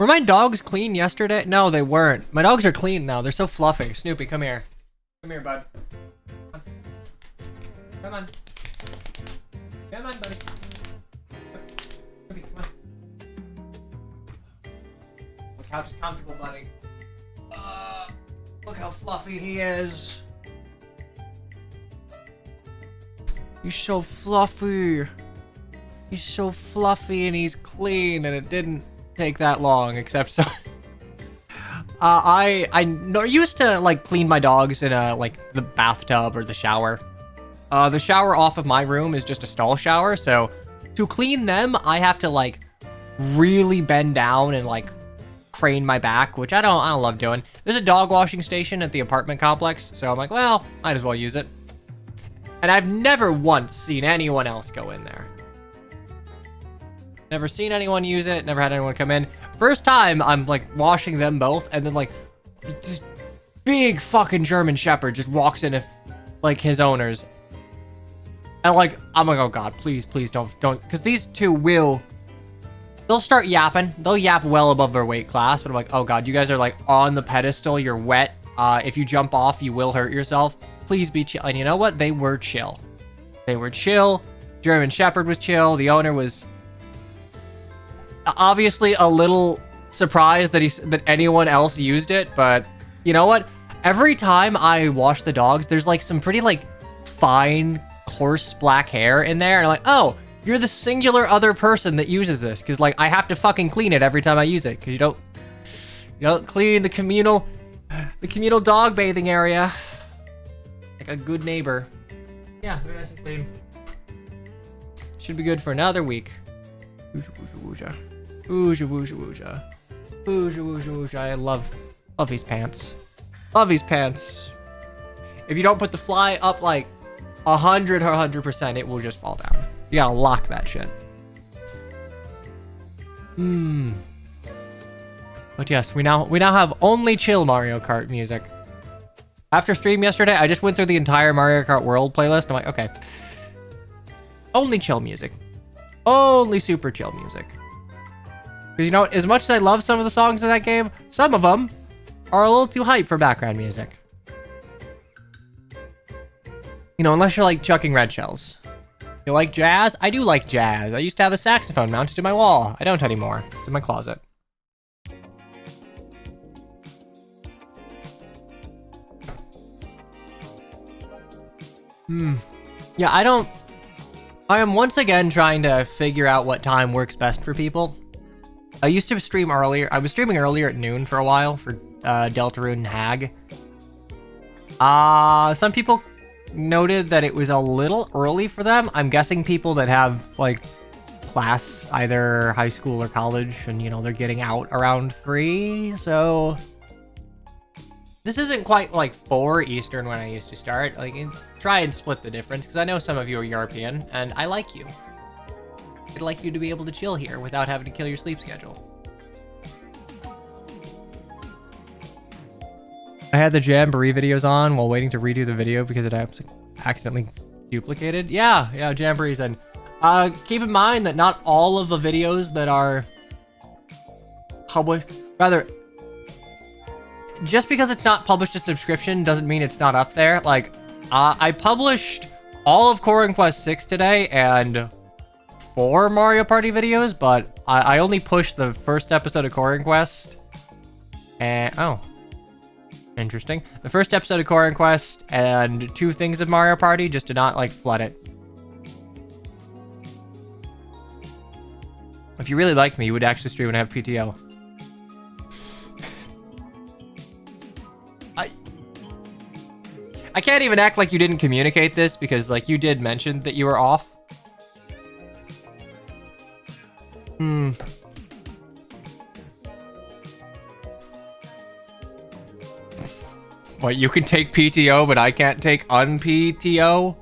Were my dogs clean yesterday? No, they weren't. My dogs are clean now. They're so fluffy. Snoopy, come here. Come here, bud. Come on. Come on, buddy. Snoopy, come on. The couch is comfortable, buddy. Look how fluffy he is. He's so fluffy. He's so fluffy and he's clean, and it didn't take that long, except so. I used to like clean my dogs in like the bathtub or the shower. The shower off of my room is just a stall shower, so to clean them, I have to like really bend down and like crane my back, which I don't love doing. There's a dog washing station at the apartment complex, so I'm like, well, might as well use it. And I've never once seen anyone else go in there. Never seen anyone use it, never had anyone come in. First time, I'm like washing them both, and then like this big fucking German Shepherd just walks in, like his owners. And like, I'm like, oh God, please don't, because these two they'll start yapping. They'll yap well above their weight class, but I'm like, oh God, you guys are like on the pedestal, you're wet. If you jump off, you will hurt yourself. Please be chill. And you know what? They were chill. They were chill. German Shepherd was chill. The owner was obviously a little surprised that anyone else used it, but you know what? Every time I wash the dogs, there's like some pretty like fine, coarse black hair in there, and I'm like, oh, you're the singular other person that uses this, because like I have to fucking clean it every time I use it, because you don't clean the communal dog bathing area like a good neighbor. Yeah, very nice and clean. Should be good for another week. Woosha, woosha, woosha. Woosha, woosha, woosha. Woosha, woosha, woosha. I love these pants. Love these pants. If you don't put the fly up like 100%, it will just fall down. You gotta lock that shit. But yes, we now have only chill Mario Kart music. After stream yesterday, I just went through the entire Mario Kart World playlist. I'm like, okay. Only chill music. Only super chill music. Because, you know, as much as I love some of the songs in that game, some of them are a little too hype for background music. You know, unless you're like chucking red shells. You like jazz? I do like jazz. I used to have a saxophone mounted to my wall. I don't anymore. It's in my closet. Yeah, I am once again trying to figure out what time works best for people. I used to stream earlier. I was streaming earlier at noon for a while for Deltarune and Hag. Some people noted that it was a little early for them. I'm guessing people that have like class, either high school or college, and you know, they're getting out around 3, so this isn't quite like 4 Eastern when I used to start. Like, try and split the difference, because I know some of you are European, and I like you. I'd like you to be able to chill here without having to kill your sleep schedule. I had the Jamboree videos on while waiting to redo the video because it accidentally duplicated. Yeah, Jamboree's in. Keep in mind that not all of the videos that are published, rather, just because it's not published as subscription doesn't mean it's not up there. Like, I published all of Core and Quest 6 today and 4 Mario Party videos, but I only pushed the first episode of Core and Quest. And, oh. Interesting. The first episode of Core and Quest and 2 things of Mario Party just to not, like, flood it. If you really liked me, you would actually stream and have PTO. I can't even act like you didn't communicate this because, like, you did mention that you were off. What, you can take PTO, but I can't take un-PTO?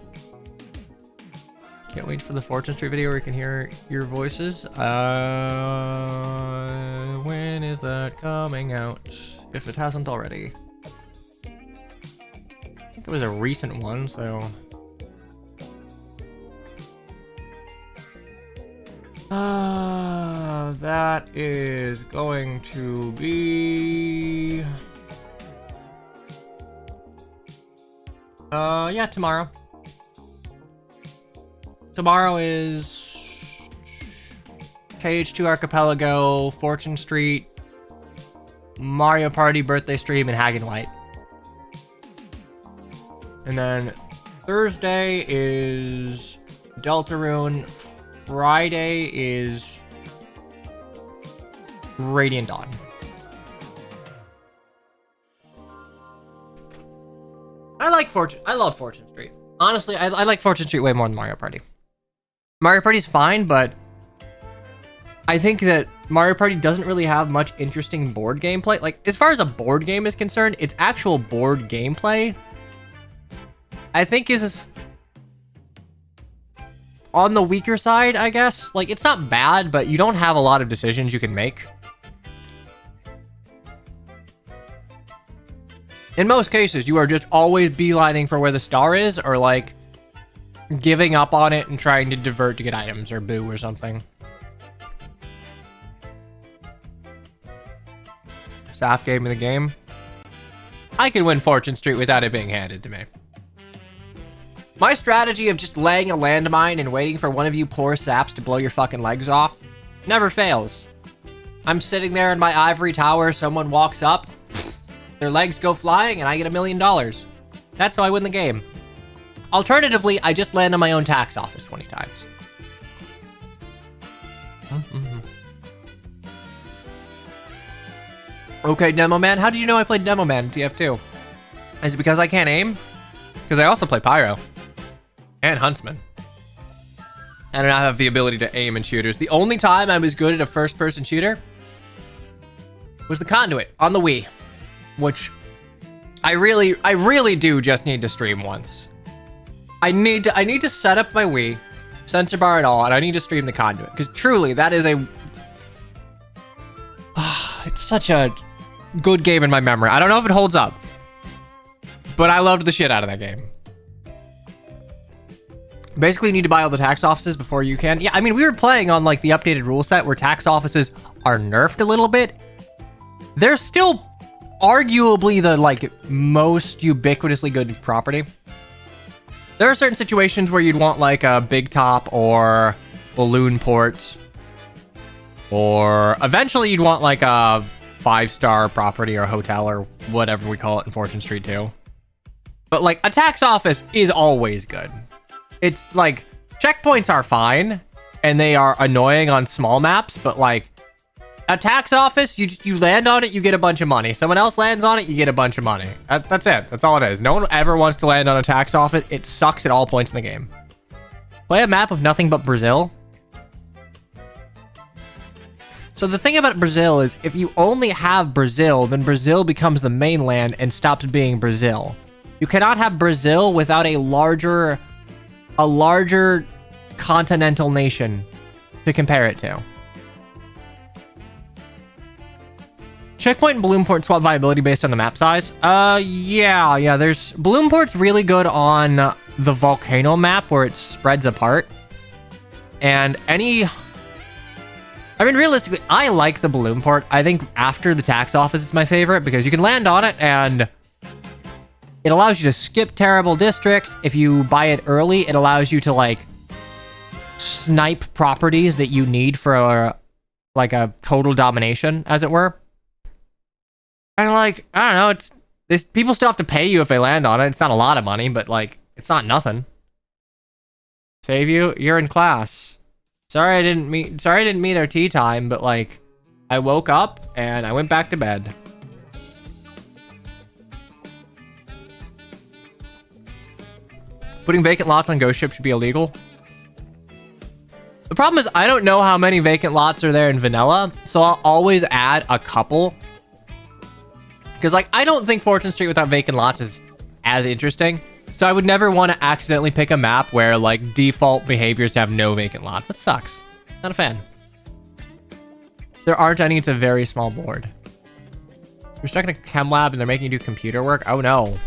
Can't wait for the Fortune Street video where you can hear your voices. When is that coming out? If it hasn't already. I think it was a recent one, so... That is going to be... yeah, tomorrow. Tomorrow is KH2 Archipelago, Fortune Street, Mario Party birthday stream, and Hagen White. And then Thursday is Deltarune. Friday is Radiant Dawn. I love Fortune Street. Honestly, I like Fortune Street way more than Mario Party. Mario Party's fine, but I think that Mario Party doesn't really have much interesting board gameplay. Like, as far as a board game is concerned, its actual board gameplay, I think, is on the weaker side, I guess. Like, it's not bad, but you don't have a lot of decisions you can make. In most cases, you are just always beelining for where the star is, or like giving up on it and trying to divert to get items or boo or something. Saf gave me the game. I can win Fortune Street without it being handed to me. My strategy of just laying a landmine and waiting for one of you poor saps to blow your fucking legs off never fails. I'm sitting there in my ivory tower, someone walks up, their legs go flying, and I get $1 million. That's how I win the game. Alternatively, I just land on my own tax office 20 times. Okay, Demo Man, how did you know I played Demo Man in TF2? Is it because I can't aim? Because I also play Pyro. And Huntsman. And I have the ability to aim in shooters. The only time I was good at a first-person shooter was the Conduit on the Wii. Which I really do just need to stream once. I need to set up my Wii, sensor bar and all, and I need to stream the Conduit. Because truly, that is a... it's such a good game in my memory. I don't know if it holds up. But I loved the shit out of that game. Basically, you need to buy all the tax offices before you can. Yeah, I mean, we were playing on like the updated rule set where tax offices are nerfed a little bit. They're still arguably the like most ubiquitously good property. There are certain situations where you'd want like a big top or balloon port, or eventually you'd want like a 5-star property or hotel or whatever we call it in Fortune Street 2. But like a tax office is always good. It's like checkpoints are fine and they are annoying on small maps, but like a tax office, you land on it, you get a bunch of money. Someone else lands on it, you get a bunch of money. That's it. That's all it is. No one ever wants to land on a tax office. It sucks at all points in the game. Play a map of nothing but Brazil. So the thing about Brazil is if you only have Brazil, then Brazil becomes the mainland and stops being Brazil. You cannot have Brazil without a larger continental nation to compare it to. Checkpoint and balloon port swap viability based on the map size. Yeah. There's balloon port's really good on the volcano map where it spreads apart. And I mean, realistically, I like the balloon port. I think after the tax office, it's my favorite because you can land on it and it allows you to skip terrible districts. If you buy it early, it allows you to like snipe properties that you need for like a total domination, as it were. And like, I don't know, people still have to pay you if they land on it. It's not a lot of money, but like, it's not nothing. Save you? You're in class. Sorry I didn't meet our tea time, but like, I woke up and I went back to bed. Putting vacant lots on Ghost Ship should be illegal. The problem is I don't know how many vacant lots are there in vanilla, so I'll always add a couple. Because, like, I don't think Fortune Street without vacant lots is as interesting. So I would never want to accidentally pick a map where, like, default behaviors to have no vacant lots. That sucks. Not a fan. There aren't any. It's a very small board. You're stuck in a chem lab and they're making you do computer work? Oh, no.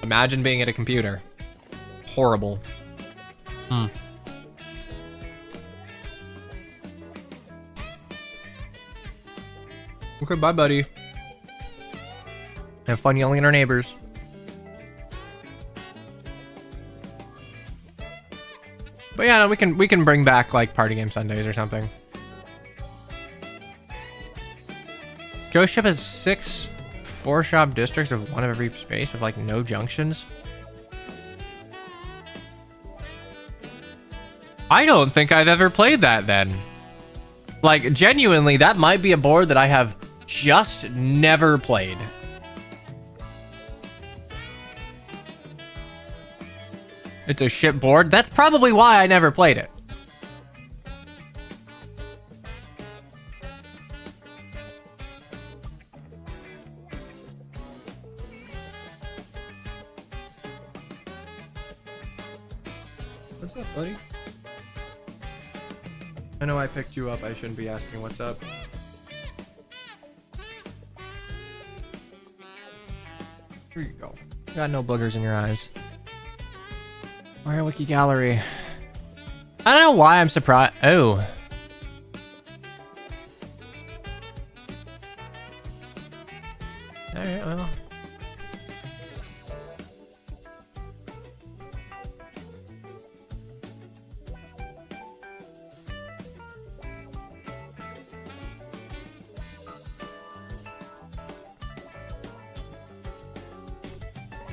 Imagine being at a computer. Horrible. Okay, bye, buddy. Have fun yelling at our neighbors. But yeah, no, we can bring back like party game Sundays or something. Ghost Ship has 6 4-shop districts of 1 of every space with like no junctions. I don't think I've ever played that then. Like, genuinely, that might be a board that I have just never played. It's a ship board. That's probably why I never played it. What's up, buddy? I know I picked you up. I shouldn't be asking what's up. Here you go. Got no boogers in your eyes. Mario Wiki Gallery. I don't know why I'm surprised. Oh. Alright, well.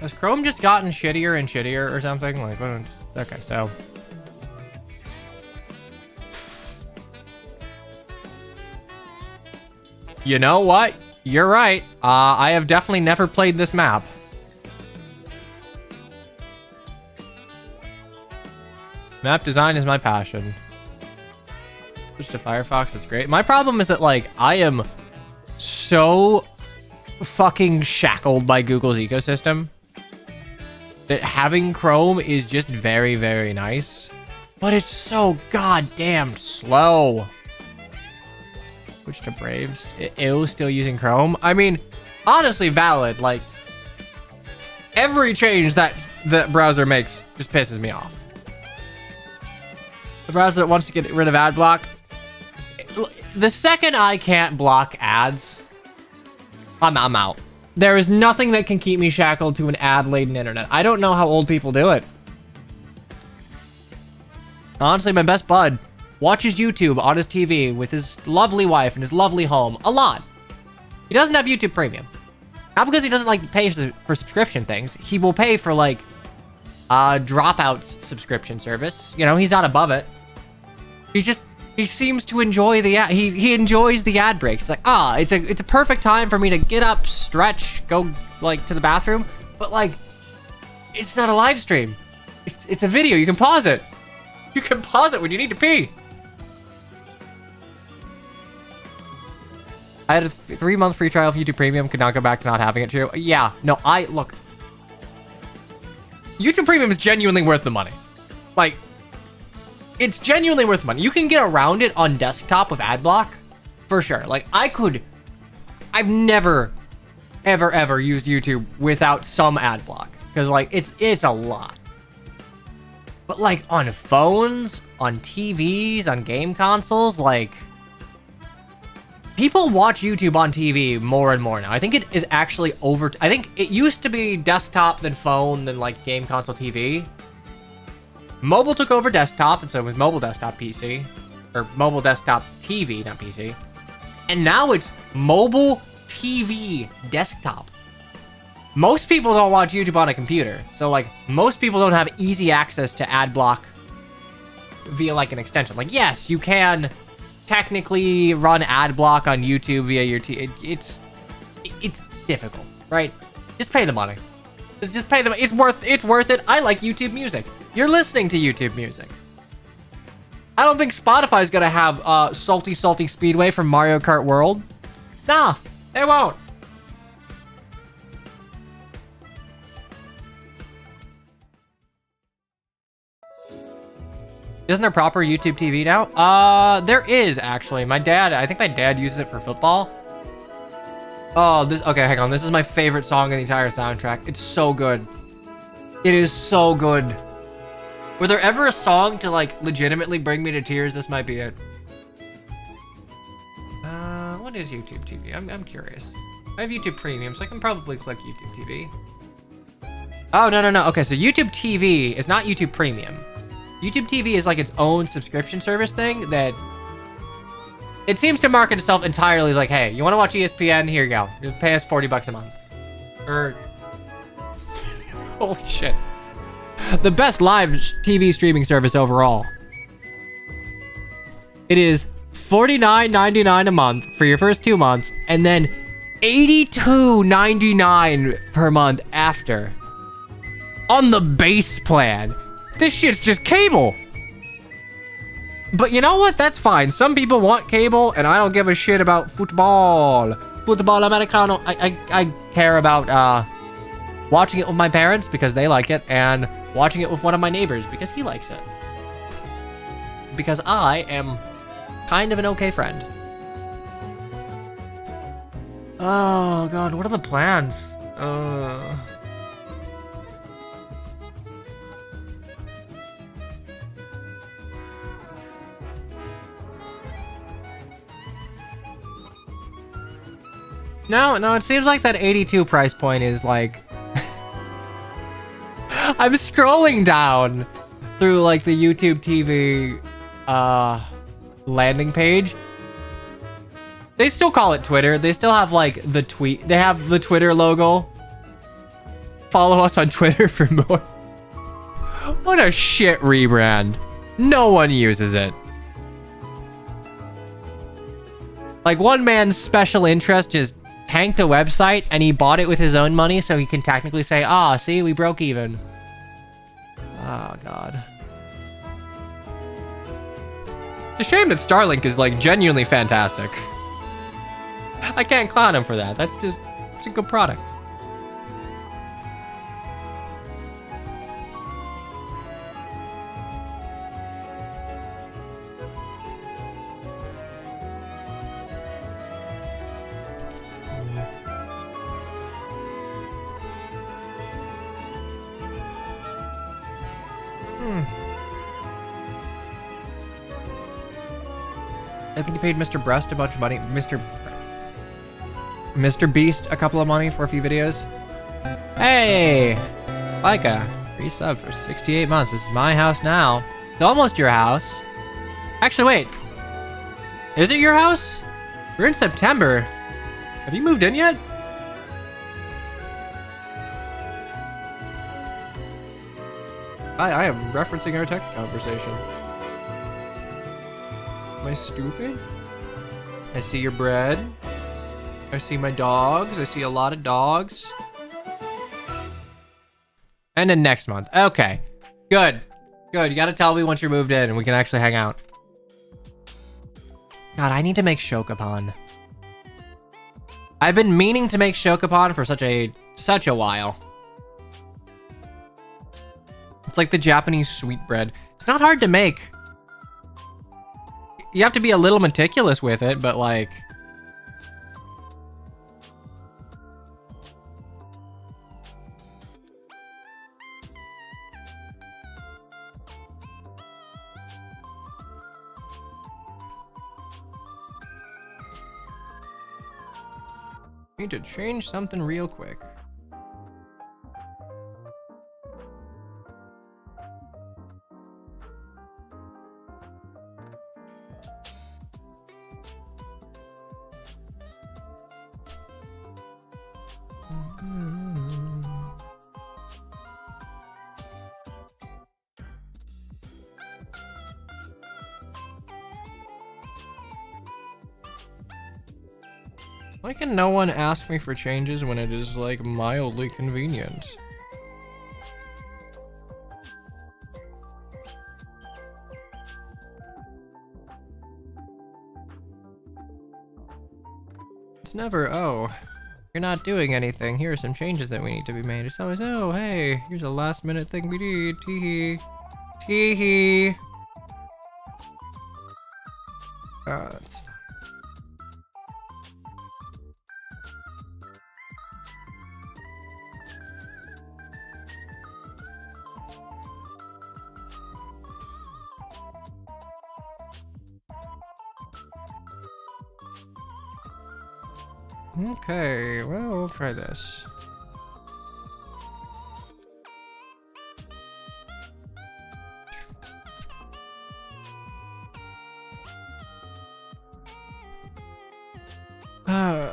Has Chrome just gotten shittier and shittier or something? Like, okay, so. You know what? You're right. I have definitely never played this map. Map design is my passion. Switch to Firefox, that's great. My problem is that, like, I am so fucking shackled by Google's ecosystem that having Chrome is just very, very nice. But it's so goddamn slow. Switch to Braves. Ew, still using Chrome. I mean, honestly valid. Like, every change that the browser makes just pisses me off. The browser that wants to get rid of ad block. The second I can't block ads, I'm out. There is nothing that can keep me shackled to an ad-laden internet. I don't know how old people do it. Honestly, my best bud watches YouTube on his TV with his lovely wife and his lovely home a lot. He doesn't have YouTube Premium. Not because he doesn't like pay for subscription things. He will pay for like Dropout's subscription service. You know, he's not above it. He seems to enjoy the ad. He enjoys the ad breaks. It's like, it's a perfect time for me to get up, stretch, go like to the bathroom. But like, it's not a live stream. It's a video. You can pause it. You can pause it when you need to pee. I had a 3-month free trial of YouTube Premium. Could not go back to not having it. True. Yeah. No. Look. YouTube Premium is genuinely worth the money. Like, it's genuinely worth money. You can get around it on desktop with ad block, for sure. Like, I've never, ever used YouTube without some ad block. Because, like, it's a lot. But, like, on phones, on TVs, on game consoles, like, people watch YouTube on TV more and more now. I think it is actually I think it used to be desktop, then phone, then, like, game console TV. Mobile took over desktop, and so it was mobile desktop PC. Or mobile desktop TV, not PC. And now it's mobile TV desktop. Most people don't watch YouTube on a computer. So, like, most people don't have easy access to ad block via, like, an extension. Like, yes, you can technically run ad block on YouTube via your it's difficult, right? Just pay the money. Just pay the money. It's worth it. I like YouTube Music. You're listening to YouTube Music. I don't think Spotify's gonna have Salty Speedway from Mario Kart World. Nah, they won't. Isn't there proper YouTube TV now? There is actually. I think my dad uses it for football. Oh, okay, hang on. This is my favorite song in the entire soundtrack. It's so good. It is so good. Were there ever a song to, like, legitimately bring me to tears? This might be it. What What is YouTube TV? I'm curious. I have YouTube Premium, so I can probably click YouTube TV. Oh, no. Okay, so YouTube TV is not YouTube Premium. YouTube TV is like its own subscription service thing that it seems to market itself entirely as like, hey, you want to watch ESPN? Here you go. You pay us $40 a month. Or holy shit. The best live TV streaming service overall. It is $49.99 a month for your first 2 months, and then $82.99 per month after. On the base plan. This shit's just cable. But you know what? That's fine. Some people want cable, and I don't give a shit about football. Football Americano. I care about watching it with my parents because they like it, and watching it with one of my neighbors because he likes it. Because I am kind of an okay friend. Oh god, what are the plans? No, it seems like that 82 price point is like... I'm scrolling down through like the YouTube TV landing page. They still call it Twitter. They still have like the tweet. They have the Twitter logo. Follow us on Twitter for more. What a shit rebrand. No one uses it. Like one man's special interest just tanked a website and he bought it with his own money so he can technically say, ah, see, we broke even. Oh, God. It's a shame that Starlink is like genuinely fantastic. I can't clown him for that. That's just, it's a good product. I think he paid Mr. Breast a bunch of money. Mr. Beast a couple of money for a few videos. Hey! Micah, resub for 68 months. This is my house now. It's almost your house. Actually, wait. Is it your house? We're in September. Have you moved in yet? I am referencing our text conversation. Am I stupid? I see your bread. I see my dogs. I see a lot of dogs. And then next month. Okay. Good. Good. You gotta tell me once you're moved in and we can actually hang out. God, I need to make Shokapan. I've been meaning to make Shokapan for such a while. It's like the Japanese sweetbread. It's not hard to make. You have to be a little meticulous with it, but like... Need to change something real quick. Why can no one ask me for changes when it is, like, mildly convenient? It's never, oh, you're not doing anything. Here are some changes that we need to be made. It's always, oh, hey, here's a last minute thing we need. Tee-hee. Tee-hee. It's fine. Okay, well, we'll try this. I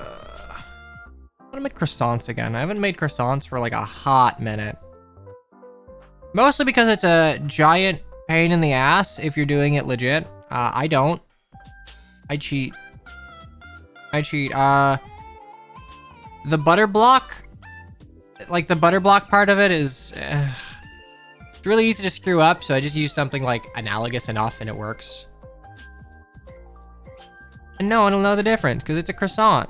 want to make croissants again. I haven't made croissants for like a hot minute. Mostly because it's a giant pain in the ass if you're doing it legit. I don't. I cheat. The butter block, like the butter block part of it is it's really easy to screw up, so I just use something like analogous enough and it works. And no one will know the difference because it's a croissant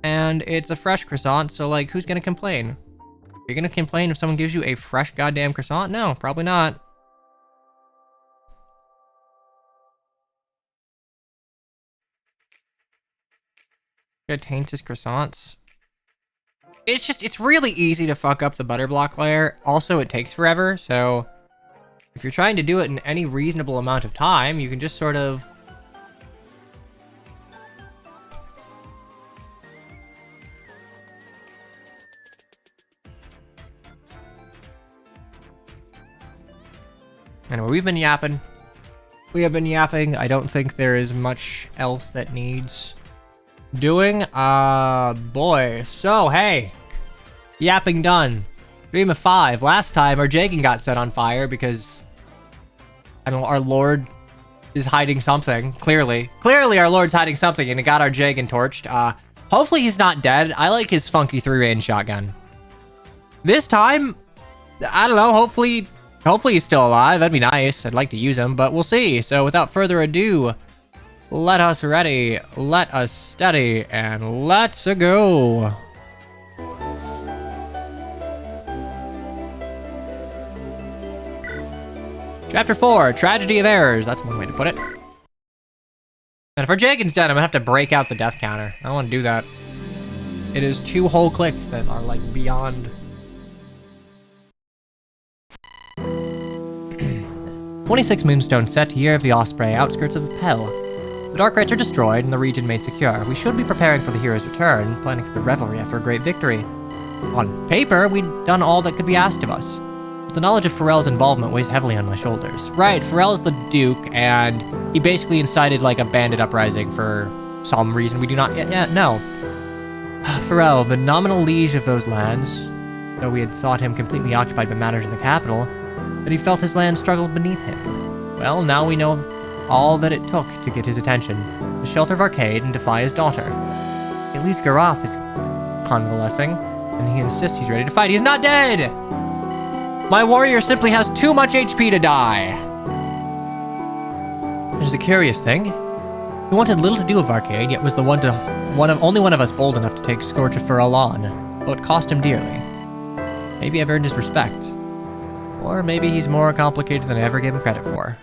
and it's a fresh croissant, so like who's gonna complain? You're gonna complain if someone gives you a fresh goddamn croissant? No, probably not. Gonna taint his croissants. It's really easy to fuck up the butter block layer. Also, it takes forever, so if you're trying to do it in any reasonable amount of time, you can just sort of... Anyway, we've been yapping. We have been yapping. I don't think there is much else that needs doing. Boy. So, hey. Yapping done. Dream of 5. Last time, our Jagan got set on fire because... I don't know, our Lord is hiding something. Clearly. Clearly, our Lord's hiding something, and it got our Jagan torched. Hopefully he's not dead. I like his funky 3-range shotgun. This time, I don't know, hopefully he's still alive. That'd be nice. I'd like to use him, but we'll see. So without further ado, let us ready, let us steady, and let's go. Chapter 4, Tragedy of Errors. That's one way to put it. And if our Jagan's dead, I'm gonna have to break out the death counter. I don't want to do that. It is 2 whole clicks that are like beyond... 26 Moonstone set, Year of the Osprey, outskirts of Pell. The Dark Rites are destroyed and the region made secure. We should be preparing for the hero's return, planning for the revelry after a great victory. On paper, we'd done all that could be asked of us. But the knowledge of Pharrell's involvement weighs heavily on my shoulders. Right, Pharrell's the Duke, and he basically incited like a bandit uprising for some reason we do not yet know. Pharrell, the nominal liege of those lands, though we had thought him completely occupied by matters in the capital, but he felt his land struggled beneath him. Well, now we know all that it took to get his attention. The shelter of Arcade and defy his daughter. At least Garaf is convalescing, and he insists he's ready to fight. He's not dead! My warrior simply has too much HP to die. There's the curious thing. He wanted little to do with Arcade, yet was the only one of us bold enough to take Scorch of Pharrell on, though it cost him dearly. Maybe I've earned his respect. Or maybe he's more complicated than I ever gave him credit for.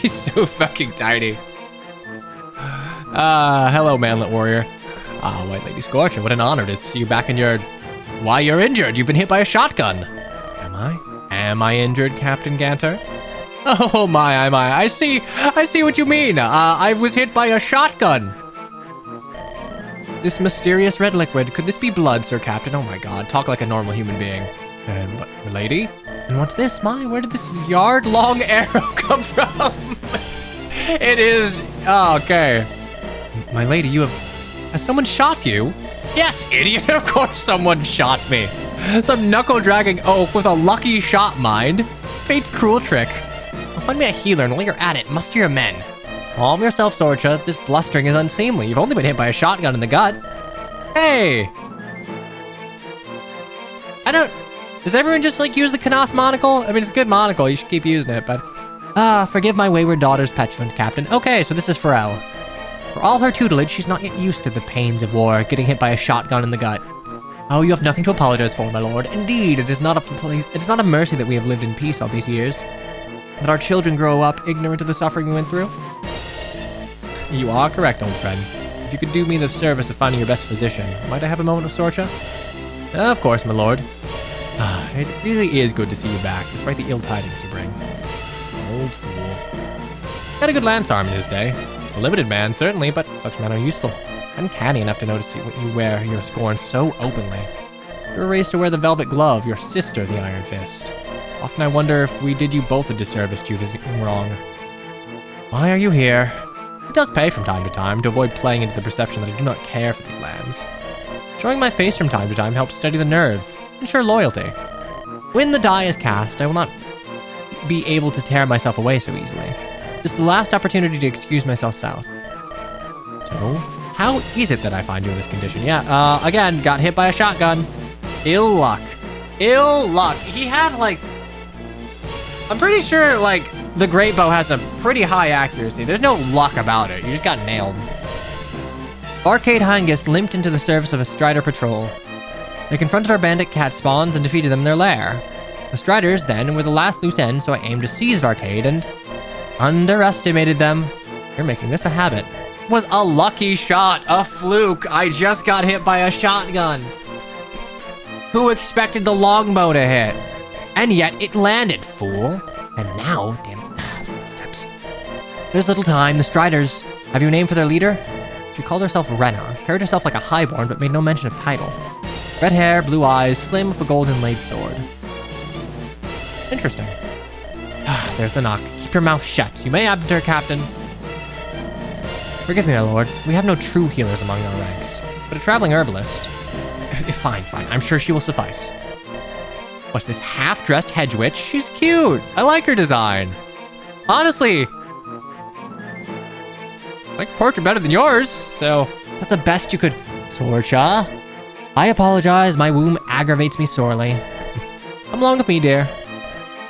He's so fucking tiny. Hello, manlet warrior. White Lady Scorcher, what an honor it is to see you back in your... Why, you're injured. You've been hit by a shotgun. Am I? Am I injured, Captain Ganter? Oh my, I see what you mean. I was hit by a shotgun. This mysterious red liquid, could this be blood, Sir Captain? Oh my god, talk like a normal human being. Milady? And what's this? Where did this yard-long arrow come from? It is... Oh, okay. My lady, has someone shot you? Yes, idiot, of course someone shot me. Some knuckle-dragging oaf with a lucky shot, mind. Fate's cruel trick. Well, find me a healer, and while you're at it, muster your men. Calm yourself, Sorcha. This blustering is unseemly. You've only been hit by a shotgun in the gut. Hey! Does everyone just, like, use the Canas monocle? I mean, it's a good monocle. You should keep using it, but... forgive my wayward daughter's petulance, Captain. Okay, so this is Pharrell. For all her tutelage, she's not yet used to the pains of war, getting hit by a shotgun in the gut. Oh, you have nothing to apologize for, my lord. Indeed, it is not a mercy that we have lived in peace all these years. That our children grow up ignorant of the suffering we went through. You are correct, old friend. If you could do me the service of finding your best physician, might I have a moment of Sorcha? Of course, my lord. It really is good to see you back, despite the ill tidings you bring. Old fool. Had a good lance arm in his day. A limited man, certainly, but such men are useful. Uncanny enough to notice you wear your scorn so openly. You were raised to wear the velvet glove, your sister the iron fist. Often I wonder if we did you both a disservice due to wrong. Why are you here? It does pay from time to time to avoid playing into the perception that I do not care for these lands. Showing my face from time to time helps steady the nerve, ensure loyalty. When the die is cast, I will not be able to tear myself away so easily. This is the last opportunity to excuse myself south. So, how is it that I find you in this condition? Yeah, again, got hit by a shotgun. Ill luck. Ill luck. He had, like... I'm pretty sure, like, the great bow has a pretty high accuracy. There's no luck about it. You just got nailed. Arcade Hengist limped into the service of a Strider patrol. They confronted our bandit cat spawns and defeated them in their lair. The Striders, then, were the last loose end, so I aimed to seize Varcade and underestimated them. You're making this a habit. It was a lucky shot, a fluke. I just got hit by a shotgun. Who expected the longbow to hit? And yet it landed, fool. And now, damn it, footsteps. There's little time. The Striders. Have you a name for their leader? She called herself Rena, carried herself like a highborn, but made no mention of title. Red hair, blue eyes, slim with a golden laid sword. Interesting. There's the knock. Keep your mouth shut. You may enter, Captain. Forgive me, my lord. We have no true healers among our ranks, but a traveling herbalist. Fine. I'm sure she will suffice. What, this half-dressed hedge witch? She's cute. I like her design. Honestly, I like portrait better than yours, so is that the best you could... Sorcha? I apologize. My womb aggravates me sorely. Come along with me, dear.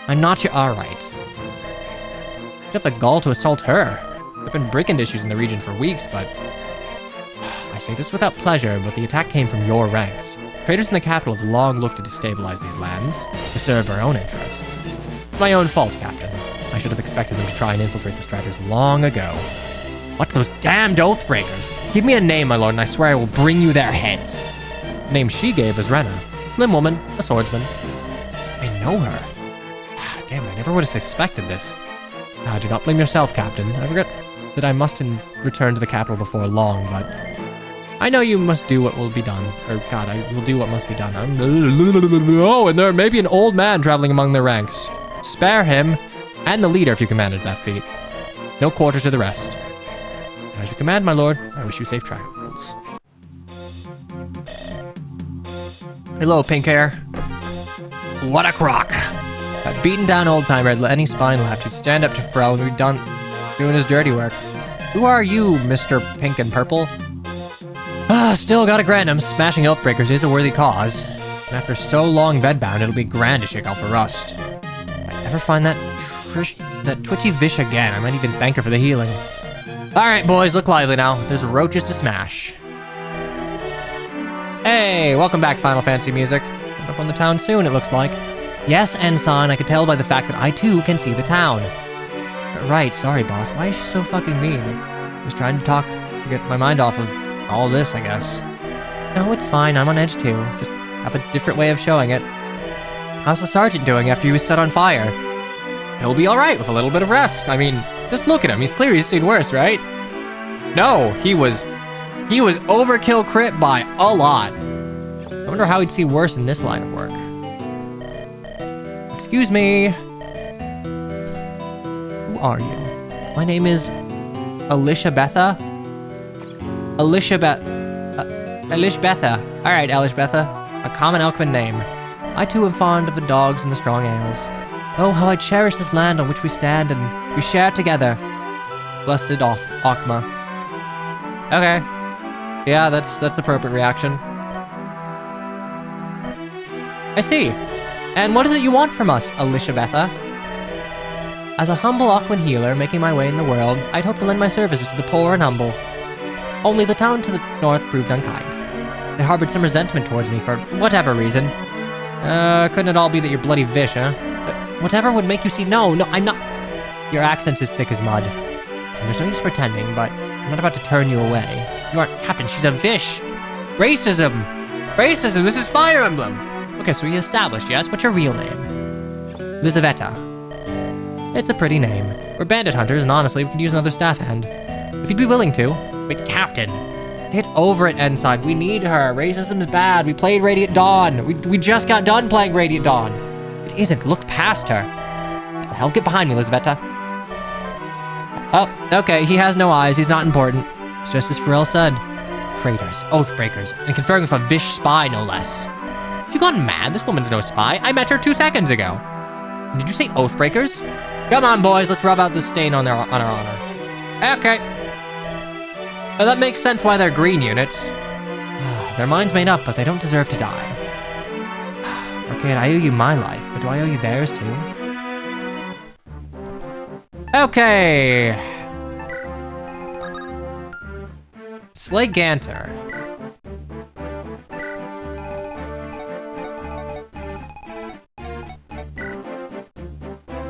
I'm not your... All right. You have the gall to assault her. There have been brigand issues in the region for weeks, but... I say this without pleasure, but the attack came from your ranks. Traders in the capital have long looked to destabilize these lands, to serve our own interests. It's my own fault, Captain. I should have expected them to try and infiltrate the Striders long ago. What, those damned Oathbreakers? Give me a name, my lord, and I swear I will bring you their heads. The name she gave was Rena. Slim woman, a swordsman. I know her. Damn, I never would have suspected this. Do not blame yourself, Captain. I regret that I must return to the capital before long, but... I know you must do what will be done. Or, God, I will do what must be done. Oh, and there may be an old man traveling among their ranks. Spare him, and the leader if you can manage that feat. No quarter to the rest. As you command, my lord, I wish you safe travels. Hello, pink hair. What a crock. That beaten down old timer had any spine left. He'd stand up to Pharrell and we'd done doing his dirty work. Who are you, Mr. Pink and Purple? Still gotta grant him, smashing Oathbreakers is a worthy cause. And after so long bedbound, it'll be grand to shake off the rust. If I ever find that twitchy Vish again, I might even thank her for the healing. Alright, boys, look lively now. There's roaches to smash. Hey, welcome back, Final Fantasy music. Coming up on the town soon, it looks like. Yes, Ensign, I could tell by the fact that I too can see the town. Right, sorry, boss. Why is she so fucking mean? Just trying to talk to get my mind off of all this, I guess. No, it's fine. I'm on edge too. Just have a different way of showing it. How's the sergeant doing after he was set on fire? He'll be alright with a little bit of rest. I mean, just look at him. He's clearly seen worse, right? No, he was overkill crit by a lot. I wonder how he'd see worse in this line of work. Excuse me. Who are you? My name is Alicia Betha. Elishbetha. Alright, Elishbetha. A common Elkman name. I too am fond of the dogs and the strong ales. Oh, how I cherish this land on which we stand and we share together. Blessed Okma. Okay. Yeah, that's the appropriate reaction. I see. And what is it you want from us, Elishbetha? As a humble Okman healer making my way in the world, I'd hope to lend my services to the poor and humble. Only the town to the north proved unkind. They harbored some resentment towards me for whatever reason. Couldn't it all be that you're bloody Vish, huh? Whatever would make you see... No, I'm not... Your accent's as thick as mud. And there's no use pretending, but I'm not about to turn you away. You aren't Captain, she's a Vish. Racism! Racism, this is Fire Emblem! Okay, so we established, yes? What's your real name? Lizaveta. It's a pretty name. We're bandit hunters, and honestly, we could use another staff hand. If you'd be willing to. But Captain, get over it, Ensign. We need her. Racism's bad. We played Radiant Dawn. We just got done playing Radiant Dawn. It isn't. Look past her. The hell? Get behind me, Lizaveta. Oh, okay. He has no eyes. He's not important. It's just as Pharrell said. Traitors, oath-breakers, and conferring with a Vish spy, no less. Have you gone mad? This woman's no spy. I met her 2 seconds ago. Did you say oath-breakers? Come on, boys. Let's rub out this stain on our honor. Okay. Well, that makes sense why they're green units. Their minds made up, but they don't deserve to die. Okay, I owe you my life, but do I owe you theirs too? Okay. Slay Ganter.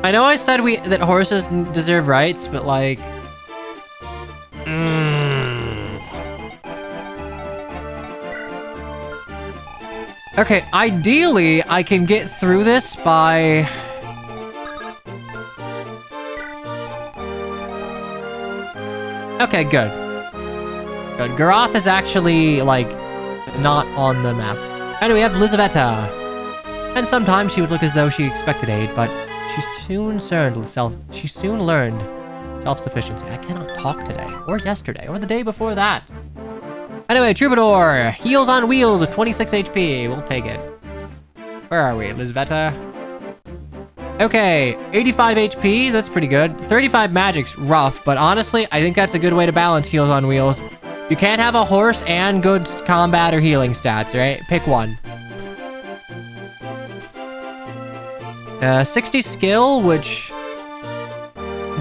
I know I said that horses deserve rights, but like... Okay, ideally, I can get through this by... Okay, good. Good. Garoth is actually, like, not on the map. And we have Lizaveta. And sometimes she would look as though she expected aid, but she soon learned self-sufficiency. I cannot talk today, or yesterday, or the day before that. Anyway, Troubadour. Heals on wheels with 26 HP. We'll take it. Where are we, Lizaveta? Okay, 85 HP. That's pretty good. 35 magic's rough, but honestly, I think that's a good way to balance heals on wheels. You can't have a horse and good combat or healing stats, right? Pick one. 60 skill, which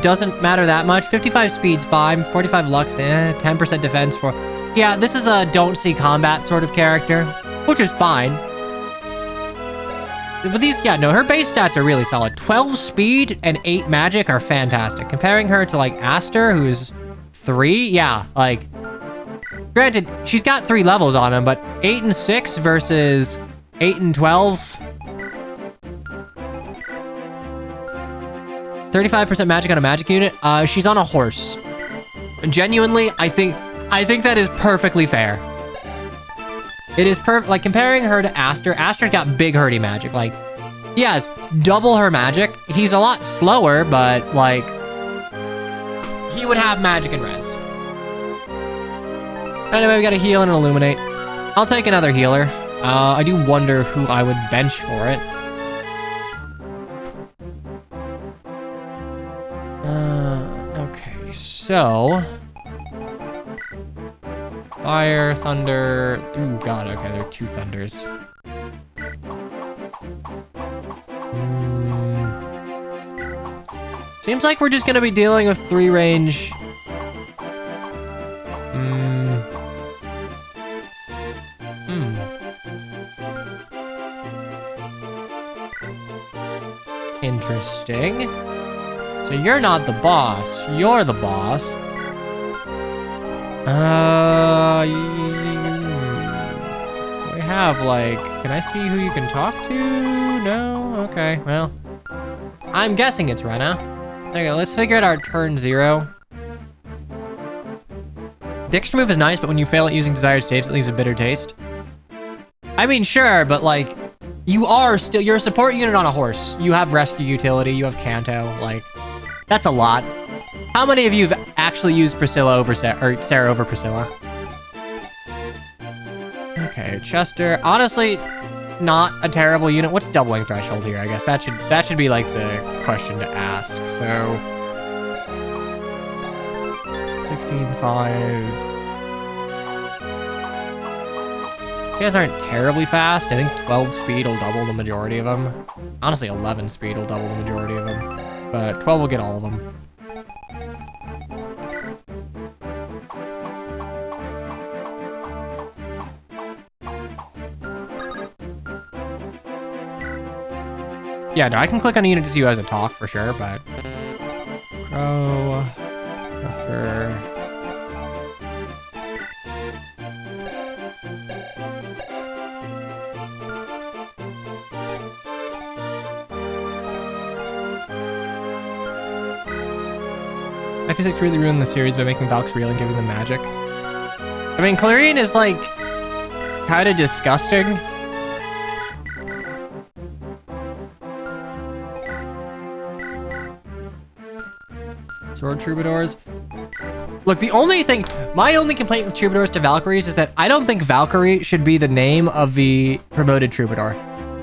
doesn't matter that much. 55 speed's fine. 45 lux, 10% defense for... Yeah, this is a don't see combat sort of character, which is fine. But these, yeah, no, her base stats are really solid. 12 speed and 8 magic are fantastic. Comparing her to, like, Aster, who's 3, yeah, like... Granted, she's got 3 levels on him, but 8 and 6 versus 8 and 12... 35% magic on a magic unit. She's on a horse. Genuinely, I think that is perfectly fair. It is like comparing her to Aster. Aster's got big hurdy magic. Like, he has double her magic. He's a lot slower, but like, he would have magic and res. Anyway, we got a heal and an illuminate. I'll take another healer. I do wonder who I would bench for it. Okay, so... Fire, thunder... Ooh, God, okay, there are 2 thunders. Seems like we're just gonna be dealing with 3 range... Interesting. So you're not the boss, you're the boss. We have, like... Can I see who you can talk to? No? Okay, well... I'm guessing it's Rena. Okay, let's figure out our turn 0. The extra move is nice, but when you fail at using desired saves, it leaves a bitter taste. I mean, sure, but, like... You're a support unit on a horse. You have rescue utility, you have Kanto, like... That's a lot. How many of you have actually used Priscilla over Sarah over Priscilla? Okay, Chester. Honestly, not a terrible unit. What's doubling threshold here? I guess that should be like the question to ask. So 16.5. You guys aren't terribly fast. I think 12 speed will double the majority of them. Honestly, 11 speed will double the majority of them. But 12 will get all of them. Yeah, no, I can click on a unit to see who has a talk for sure, but... Crow... Chester... I physics really ruined the series by making Valks real and giving them magic. I mean, Clarine is like kind of disgusting. Sword Troubadours. Look, my only complaint with Troubadours to Valkyries is that I don't think Valkyrie should be the name of the promoted Troubadour.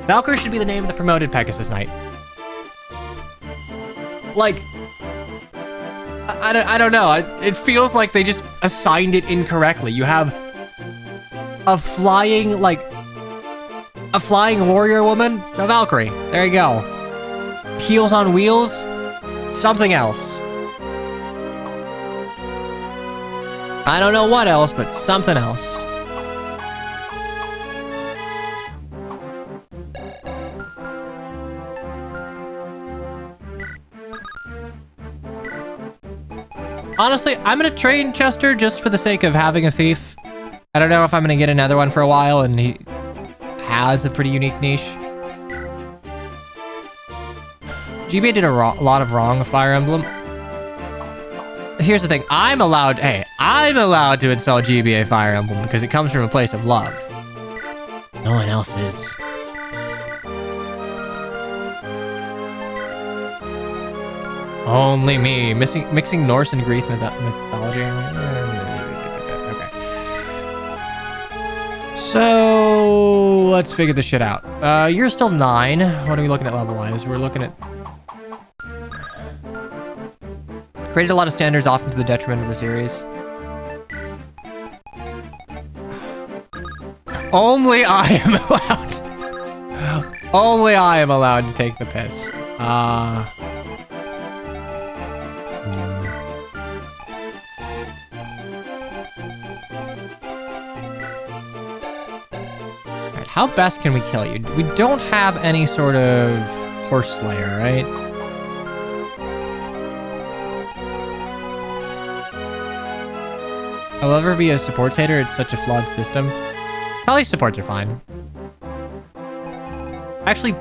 Valkyrie should be the name of the promoted Pegasus Knight. Like, I don't know. It feels like they just assigned it incorrectly. You have a flying warrior woman, a Valkyrie. There you go. Heels on wheels, something else. I don't know what else, but something else. Honestly, I'm gonna train Chester just for the sake of having a thief. I don't know if I'm gonna get another one for a while, and he has a pretty unique niche. GBA did a lot of wrong with Fire Emblem. Here's the thing, I'm allowed to install GBA Fire Emblem because it comes from a place of love. No one else is. Only me. Mixing Norse and Greek mythology. Okay. So, let's figure this shit out. You're still 9. What are we looking at level-wise? We're looking at... Created a lot of standards often to the detriment of the series. Only I am allowed. Only I am allowed to take the piss. Alright, how best can we kill you? We don't have any sort of horse slayer, right? I'll ever be a supports hater. It's such a flawed system. Probably supports are fine. Actually,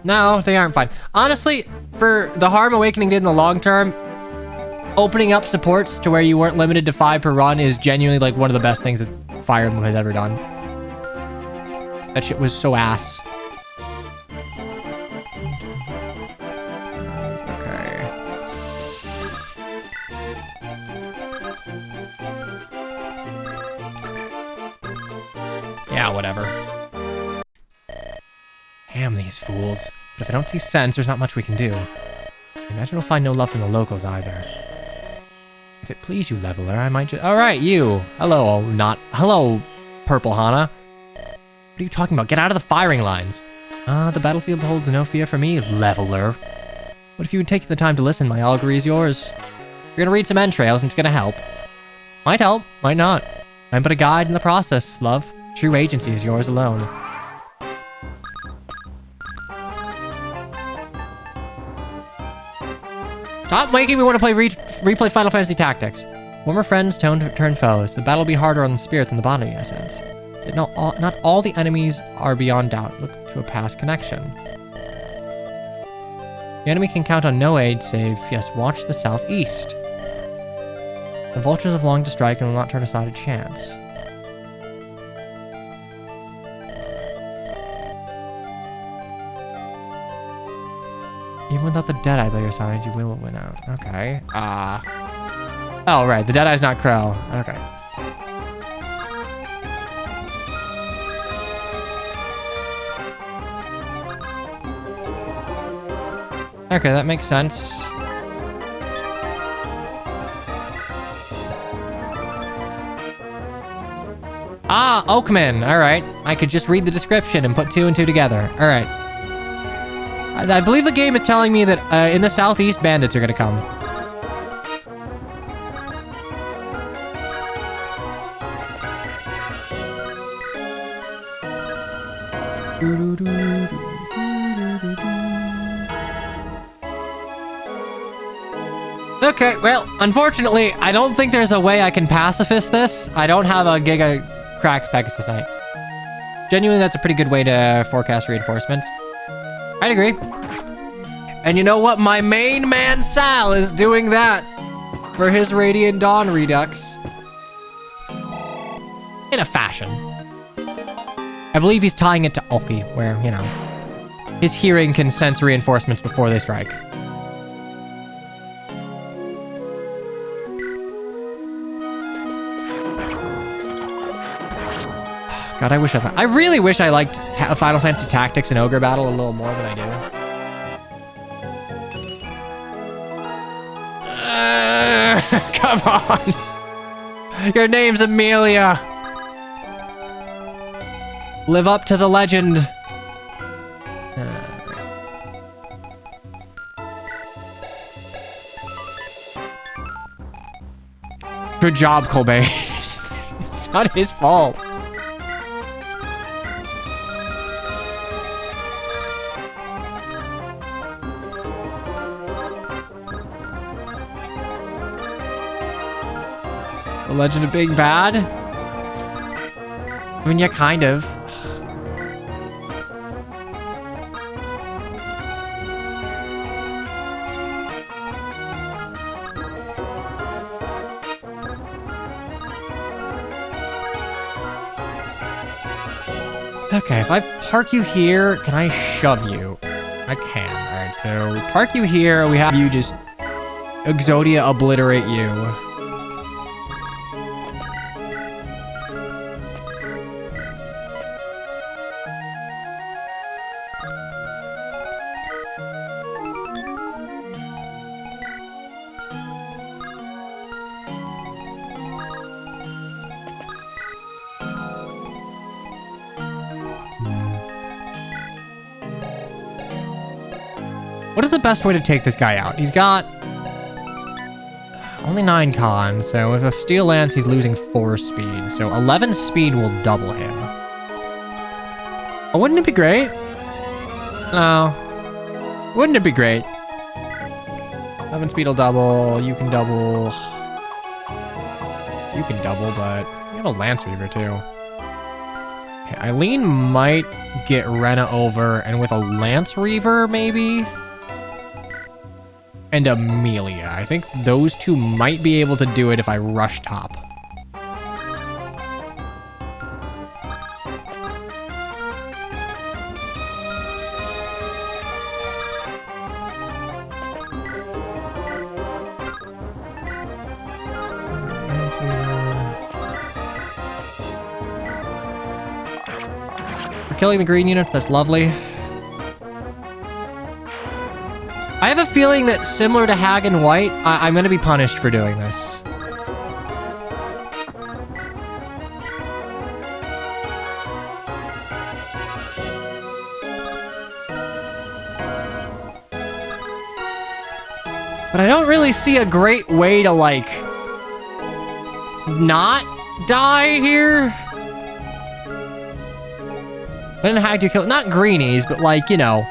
no, they aren't fine. Honestly, for the harm Awakening did in the long term, opening up supports to where you weren't limited to 5 per run is genuinely like one of the best things that Fire Emblem has ever done. That shit was so ass. Yeah, whatever. Damn these fools. But if I don't see sense, there's not much we can do. I imagine we'll find no love from the locals either. If it please you, Leveler, I might just... Alright, you. Hello, Hello, Purple Hana. What are you talking about? Get out of the firing lines. The battlefield holds no fear for me, Leveler. What if you would take the time to listen? My augury is yours. You're gonna read some entrails and it's gonna help. Might help, might not. I'm but a guide in the process, love. True agency is yours alone. Stop making me want to replay Final Fantasy Tactics. Warmer friends turn foes. The battle will be harder on the spirit than the body, I sense. Yet not all the enemies are beyond doubt. Look to a past connection. The enemy can count on no aid save, yes, watch the southeast. The vultures have longed to strike and will not turn aside a chance. Even without the Deadeye by your side, you will win out. Okay. Oh, right. The Deadeye's not Crow. Okay. Okay, that makes sense. Ah, Oakman. All right. I could just read the description and put 2 and 2 together. All right. I believe the game is telling me that in the southeast, bandits are gonna come. Okay, well, unfortunately, I don't think there's a way I can pacifist this. I don't have a Giga Cracks Pegasus Knight. Genuinely, that's a pretty good way to forecast reinforcements. I'd agree. And you know what? My main man, Sal, is doing that. for his Radiant Dawn Redux. In a fashion. I believe he's tying it to Ulki, where, you know, his hearing can sense reinforcements before they strike. God, I really wish I liked Final Fantasy Tactics and Ogre Battle a little more than I do. Come on. Your name's Amelia. Live up to the legend. Good job, Colbert. It's not his fault. The Legend of Being Bad? I mean, yeah, kind of. Okay, if I park you here, can I shove you? I can. Alright, so park you here. We have you just Exodia obliterate you. What is the best way to take this guy out? He's got only 9 con, so if a Steel Lance, he's losing 4 speed. So 11 speed will double him. Oh, wouldn't it be great? No. Wouldn't it be great? 11 speed will double. You can double. You can double, but you have a Lance Reaver too. Okay, Eileen might get Rena over, and with a Lance Reaver, maybe? And Amelia. I think those two might be able to do it if I rush top. We're killing the green units. That's lovely. I have a feeling that similar to Hag and White, I'm going to be punished for doing this. But I don't really see a great way to, like, not die here. Then Hag to kill, not greenies, but like, you know,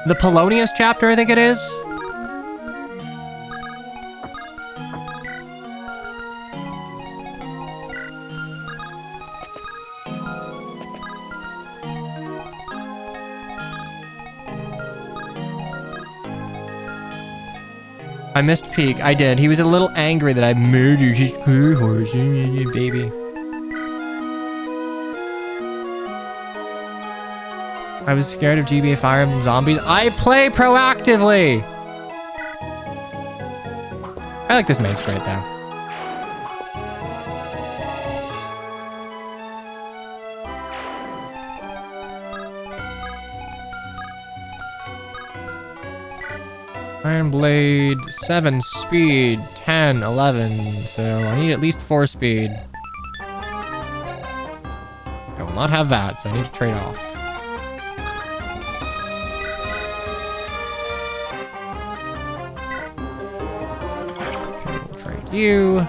the Polonius chapter, I think it is. I missed Peak. I did. He was a little angry that I murdered his crew horse, baby. I was scared of GBA Fire Emblem Zombies. I play proactively. I like this main sprite though. Iron Blade, 7 speed, 10, 11. So I need at least 4 speed. I will not have that, so I need to trade off. You.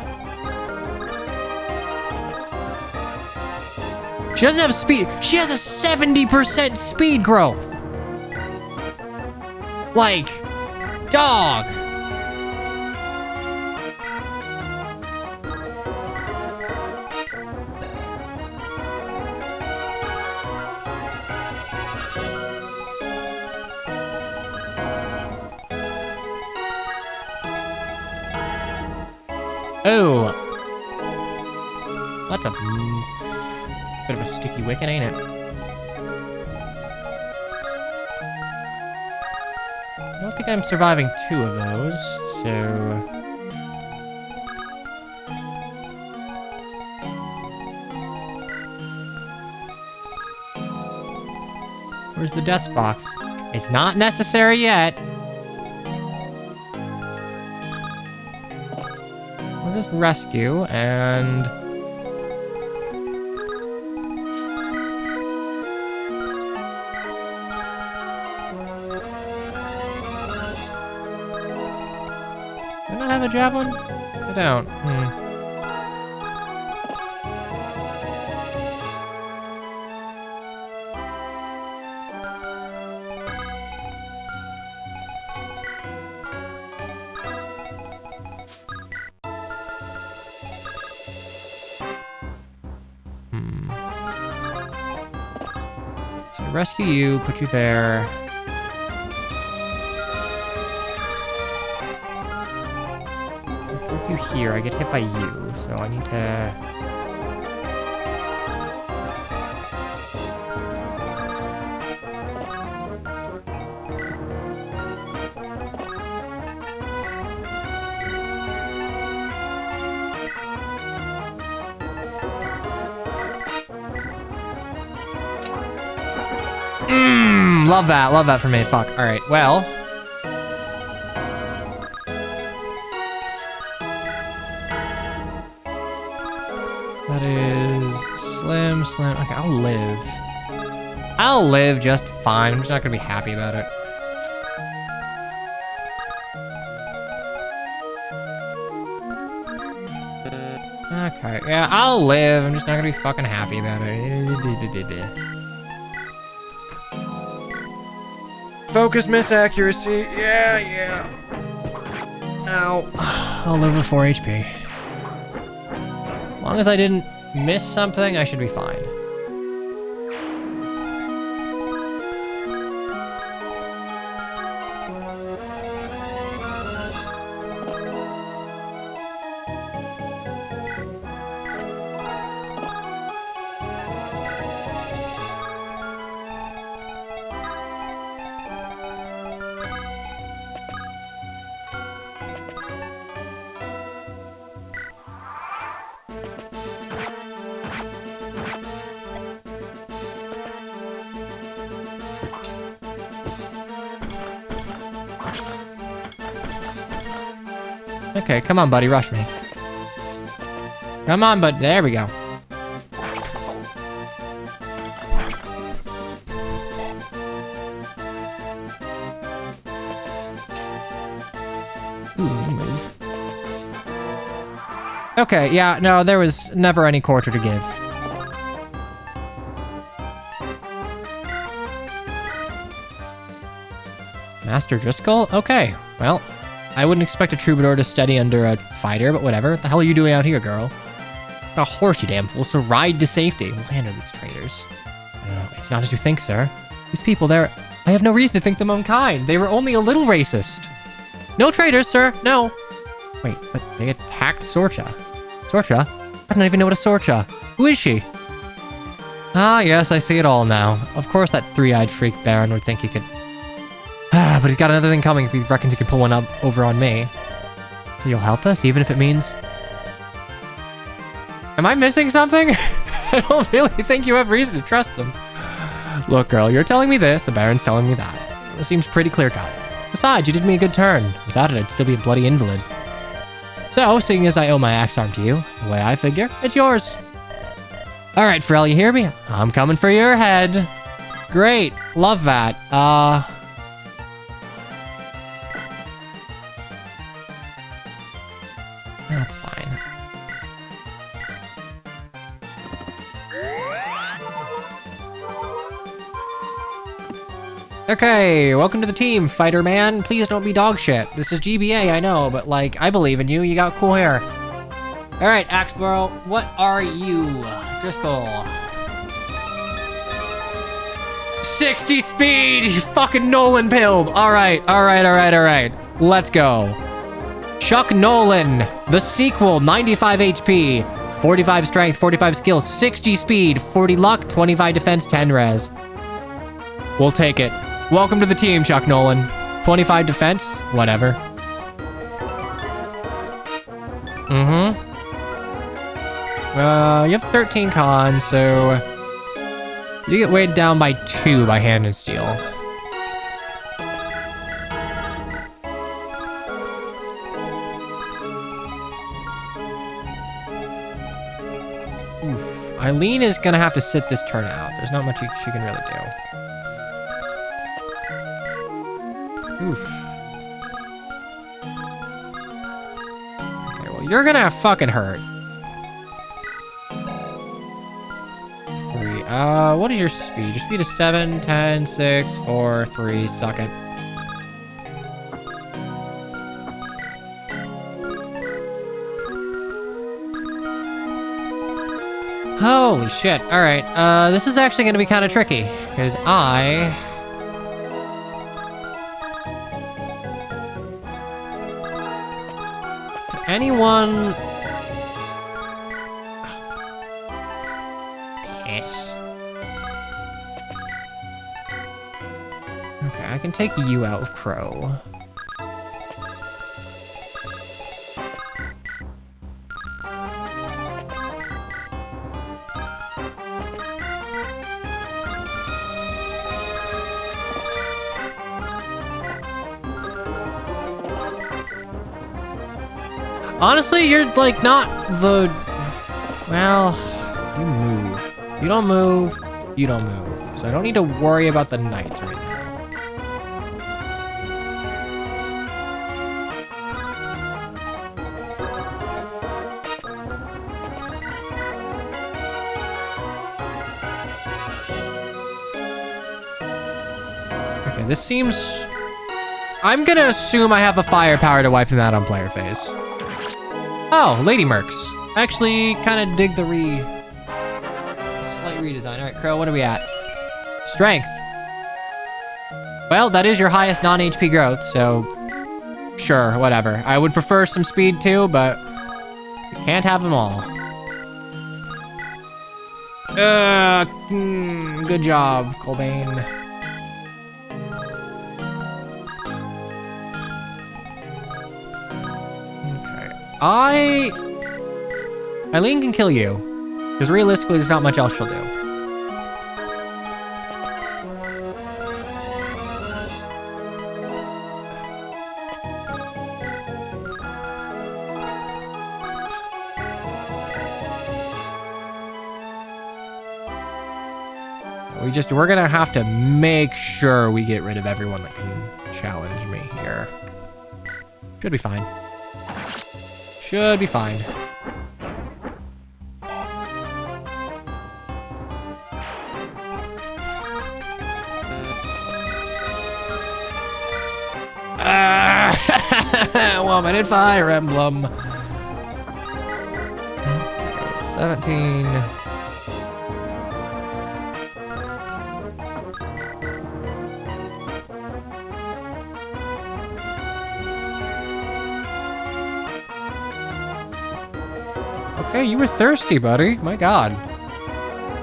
She doesn't have speed. She has a 70% speed growth. Like, dog. Oh. That's a bit of a sticky wicket, ain't it? I don't think I'm surviving 2 of those, so... Where's the death box? It's not necessary yet. We'll just rescue and... Do I not have a javelin? I don't. So rescue you, put you there. Put you here. I get hit by you, so I need to... Love that for me. Fuck. All right, well. That is slim. Okay, I'll live just fine. I'm just not gonna be happy about it. Okay, yeah, I'll live. I'm just not gonna be fucking happy about it. Focus, miss accuracy. Yeah. Ow. I'll live with 4 HP. As long as I didn't miss something, I should be fine. Okay, come on, buddy, rush me. Come on, but there we go. Ooh, move. Okay, yeah, no, there was never any quarter to give. Master Driscoll? Okay, well, I wouldn't expect a troubadour to steady under a fighter, but whatever. What the hell are you doing out here, girl? A horse, you damn fool, so ride to safety. We'll handle these traitors. It's not as you think, sir. These people, I have no reason to think them unkind. They were only a little racist. No traitors, sir, no. Wait, but they attacked Sorcha. Sorcha? I don't even know what a Sorcha. Who is she? Ah, yes, I see it all now. Of course that three-eyed freak Baron would think he could... But he's got another thing coming if he reckons he can pull one up over on me. So you'll help us, even if it means... Am I missing something? I don't really think you have reason to trust them. Look, girl, you're telling me this, the Baron's telling me that. It seems pretty clear-cut. Besides, you did me a good turn. Without it, I'd still be a bloody invalid. So, seeing as I owe my axe arm to you, the way I figure, it's yours. Alright, Pharrell, you hear me? I'm coming for your head. Great. Love that. That's fine. Okay, welcome to the team, fighter man. Please don't be dog shit. This is GBA, I know, but like, I believe in you. You got cool hair. All right, Axeboro, what are you? Driscoll. 60 speed! You fucking Nolan pilled! All right. Let's go. Chuck Nolan, the sequel, 95 HP, 45 strength, 45 skill, 60 speed, 40 luck, 25 defense, 10 res. We'll take it. Welcome to the team, Chuck Nolan. 25 defense, whatever. You have 13 con, so you get weighed down by 2 by hand and steel. Oof. Eileen is gonna have to sit this turn out. There's not much she can really do. Oof. Okay, well, you're gonna fucking hurt. What is your speed? Your speed is 7, 10, 6, 4, 3. Suck it. Holy shit. All right. This is actually going to be kind of tricky because anyone... Piss. Okay, I can take you out of Crow. Honestly, you're like not the... Well, you move. You don't move. You don't move. So I don't need to worry about the knights right now. Okay, this seems... I'm gonna assume I have the firepower to wipe them out on player phase. Oh, Lady Mercs. I actually kind of dig the slight redesign. All right, Crow, what are we at? Strength. Well, that is your highest non-HP growth, so sure, whatever. I would prefer some speed too, but you can't have them all. Good job, Colbane. Eileen can kill you, because realistically, there's not much else she'll do. We're gonna have to make sure we get rid of everyone that can challenge me here. Should be fine. Should be fine. Woman in Fire Emblem. 17. Okay, you were thirsty, buddy. My god.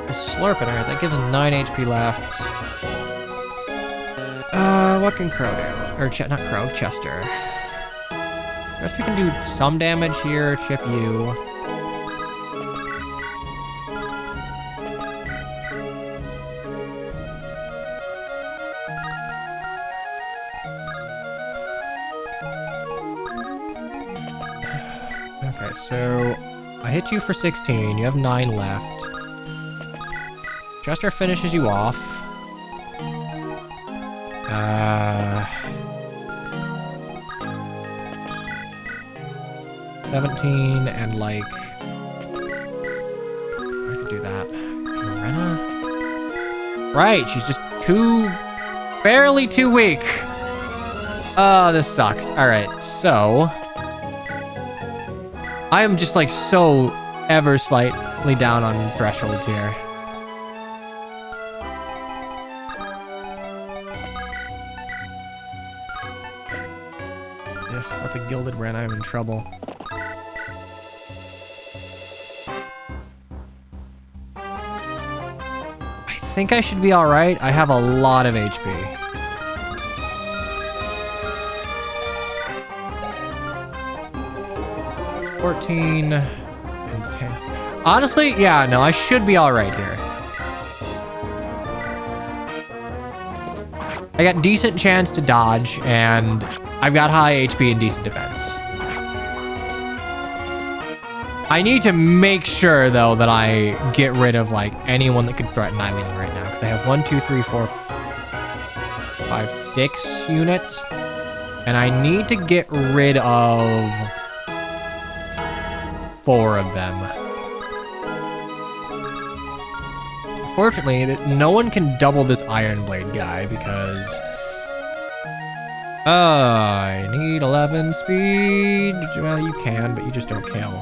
Just slurping. Alright, that gives us 9 HP left. What can Crow do? Or, not Crow, Chester. I guess we can do some damage here, chip you. Okay, so I hit you for 16. You have 9 left. Chester finishes you off. 17 and like... I could do that. Lorena? Right, she's just barely too weak. Oh, this sucks. Alright, so... I am just like so ever slightly down on thresholds here. What the Gilded Wren, I'm in trouble. I think I should be alright. I have a lot of HP. $14 and 10. Honestly, yeah, no, I should be alright here. I got decent chance to dodge, and I've got high HP and decent defense. I need to make sure, though, that I get rid of, like, anyone that could threaten Eileen right now. Because I have 1, 2, 3, 4, 5, 6 units. And I need to get rid of 4 of them. Fortunately, no one can double this Iron Blade guy because... I need 11 speed. Well, you can, but you just don't kill.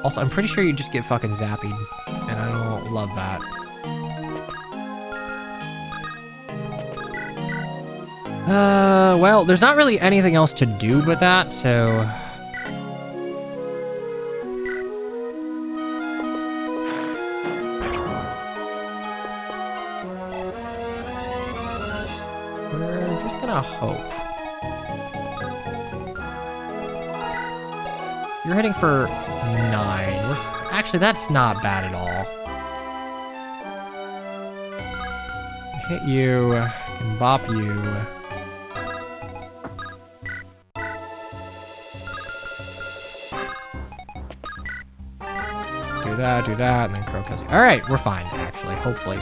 Also, I'm pretty sure you just get fucking zapped, and I don't love that. Well, there's not really anything else to do but that, so... We're just gonna hope. You're hitting for 9. Actually, that's not bad at all. Hit you, and bop you. Do that, and then Crow kills you. All right, we're fine, actually. Hopefully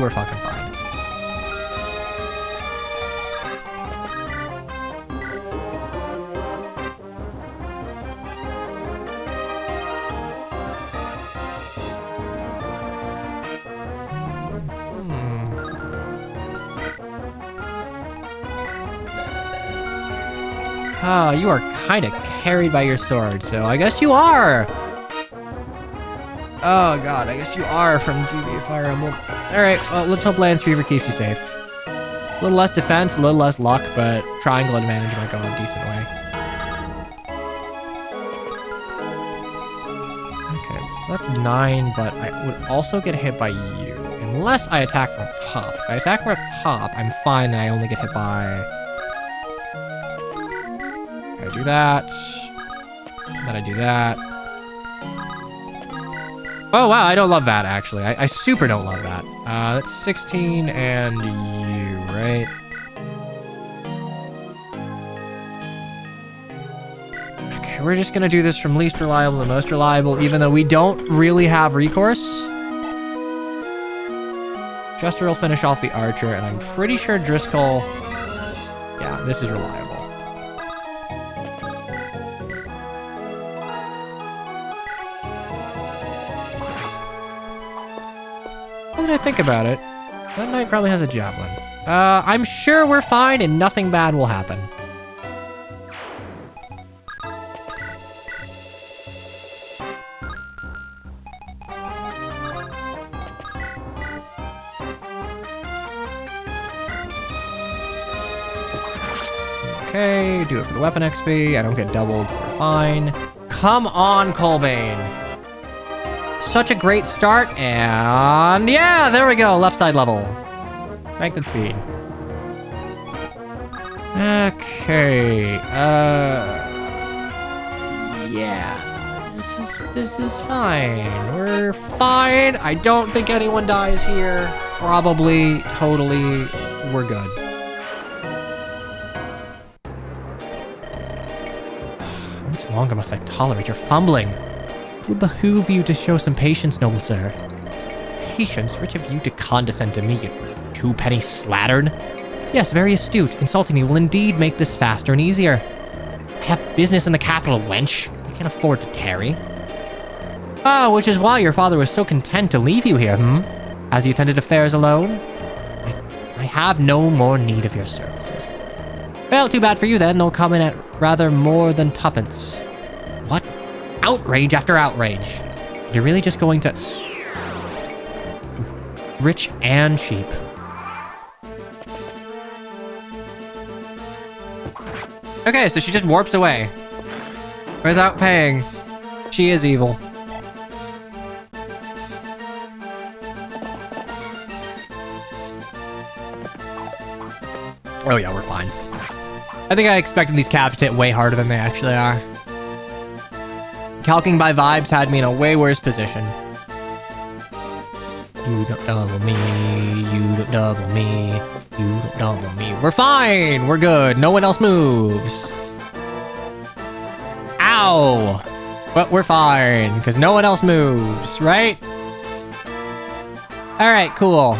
we're fucking fine. Oh, you are kind of carried by your sword, so I guess you are. Oh god, I guess you are from GB Fire Emblem. Alright, well, let's hope Lance Fever keeps you safe. It's a little less defense, a little less luck, but triangle advantage might go a decent way. Okay, so that's 9, but I would also get hit by you. Unless I attack from top. If I attack from top, I'm fine and I only get hit by... I do that. Then I do that. Oh, wow, I don't love that, actually. I super don't love that. That's 16 and you, right? Okay, we're just gonna do this from least reliable to most reliable, even though we don't really have recourse. Jester will finish off the archer, and I'm pretty sure Driscoll... Yeah, this is reliable. Now that I think about it, that knight probably has a javelin. I'm sure we're fine and nothing bad will happen. Okay, do it for the weapon XP. I don't get doubled, so we're fine. Come on, Colbane. Such a great start, and yeah, there we go. Left side level. Strength and speed. Okay. Yeah. This is fine. We're fine. I don't think anyone dies here. Probably, totally, we're good. How much longer must I tolerate your fumbling? It would behoove you to show some patience, noble sir. Patience? Rich of you to condescend to me, you two-penny slattern. Yes, very astute. Insulting me will indeed make this faster and easier. I have business in the capital, wench. I can't afford to tarry. Oh, which is why your father was so content to leave you here, Has he attended affairs alone? I have no more need of your services. Well, too bad for you then. They'll come in at rather more than tuppence. What? Outrage after outrage. You're really just going to... Rich and cheap. Okay, so she just warps away. Without paying. She is evil. Oh yeah, we're fine. I think I expected these cabs to hit way harder than they actually are. Calking by vibes had me in a way worse position. You don't double me, you don't double me, you don't double me. We're fine, we're good, no one else moves. Ow! But we're fine, because no one else moves, right? Alright, cool.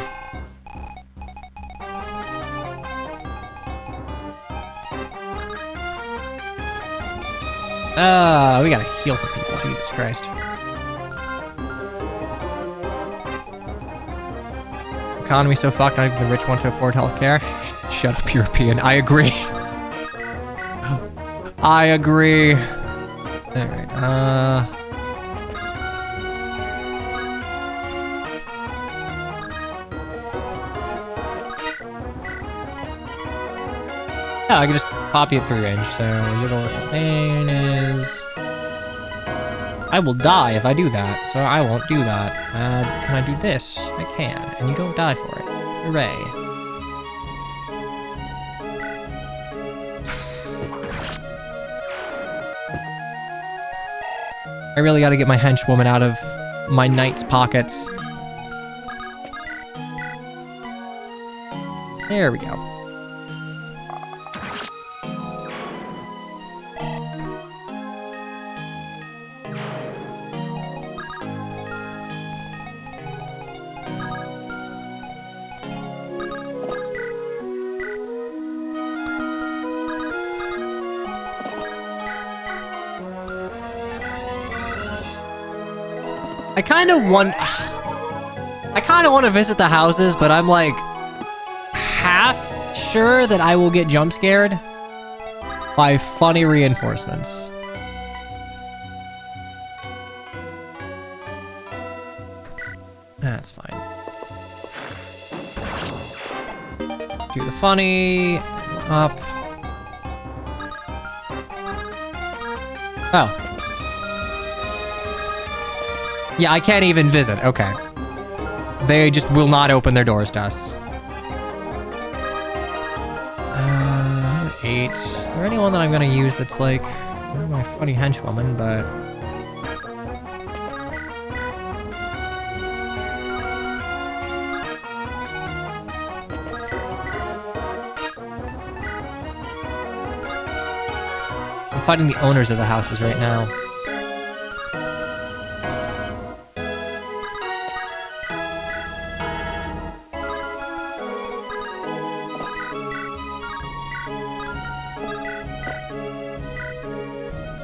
We gotta heal some people, Jesus Christ. Economy so fucked, not even the rich want to afford healthcare. Shut up, European. I agree. I agree. Alright, oh, I can just copy it through range, so your thing is... I will die if I do that, so I won't do that. Can I do this? I can, and you don't die for it. Hooray. I really gotta get my henchwoman out of my knight's pockets. There we go. I kind of want to visit the houses, but I'm like half sure that I will get jump scared by funny reinforcements. That's fine. Do the funny, up. Oh. Yeah, I can't even visit. Okay. They just will not open their doors to us. 8. Is there anyone that I'm gonna use that's like... not my funny henchwoman, but... I'm fighting the owners of the houses right now.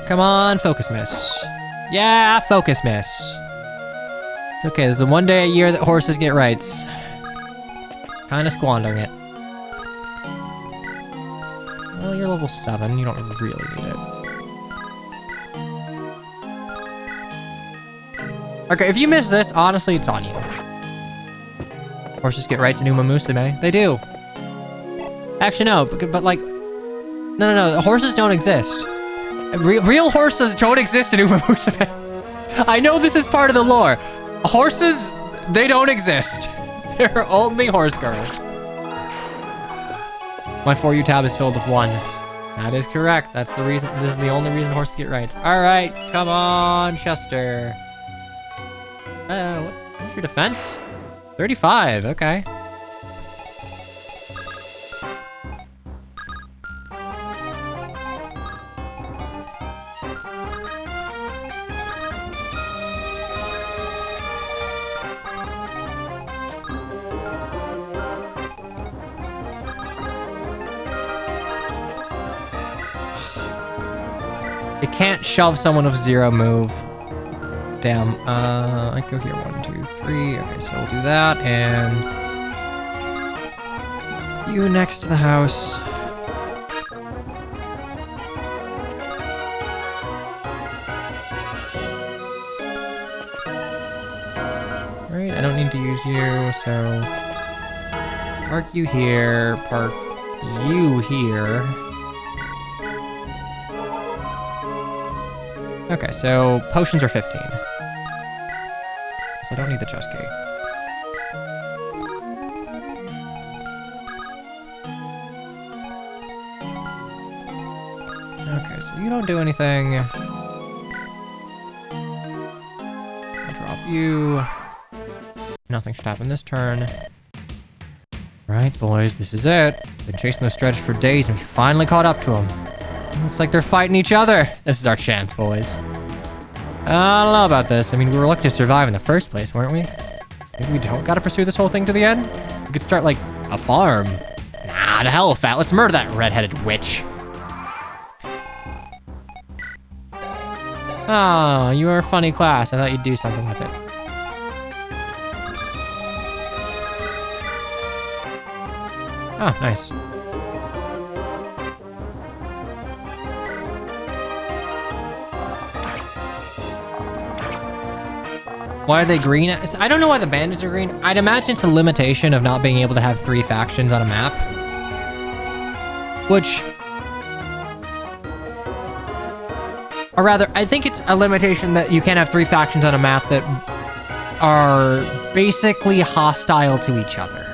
Come on, focus miss. Yeah, focus miss. It's okay, this is the one day a year that horses get rights. Kinda squandering it. Well, you're level 7, you don't really need it. Okay, if you miss this, honestly, it's on you. Horses get rights in Uma Musume. They do. Actually, no, but like... No, horses don't exist. Real horses don't exist in Uma Musume. I know this is part of the lore. Horses, they don't exist. They're only horse girls. My For You tab is filled with 1. That is correct. That's the reason. This is the only reason horses get rights. All right, come on, Chester. What's your defense? 35, okay. It can't shove someone with 0 move. Damn. I go here. 1, 2, 3. Okay, so we'll do that, and you next to the house. Alright, I don't need to use you, so park you here, park you here. Okay, so potions are 15. So I don't need the chest key. Okay, so you don't do anything. I'll drop you. Nothing should happen this turn. Right, boys, this is it. Been chasing those Stretch for days and we finally caught up to them. Looks like they're fighting each other. This is our chance, boys. I don't know about this. I mean, we were lucky to survive in the first place, weren't we? Maybe we don't gotta pursue this whole thing to the end? We could start, like, a farm. Nah, to hell with that. Let's murder that red-headed witch. Oh, you were a funny class. I thought you'd do something with it. Oh, nice. Why are they green? I don't know why the bandits are green. I'd imagine it's a limitation of not being able to have 3 factions on a map. Which... Or rather, I think it's a limitation that you can't have 3 factions on a map that are basically hostile to each other.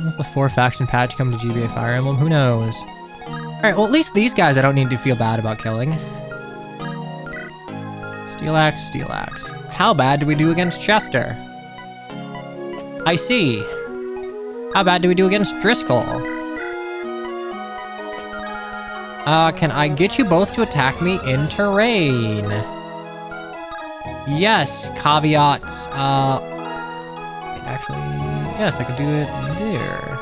When's the 4-faction patch come to GBA Fire Emblem? Who knows? Alright, well at least these guys I don't need to feel bad about killing. Steel Axe, Steel Axe. How bad do we do against Chester? I see. How bad do we do against Driscoll? Can I get you both to attack me in terrain? Yes, caveats. Actually, yes, I could do it there.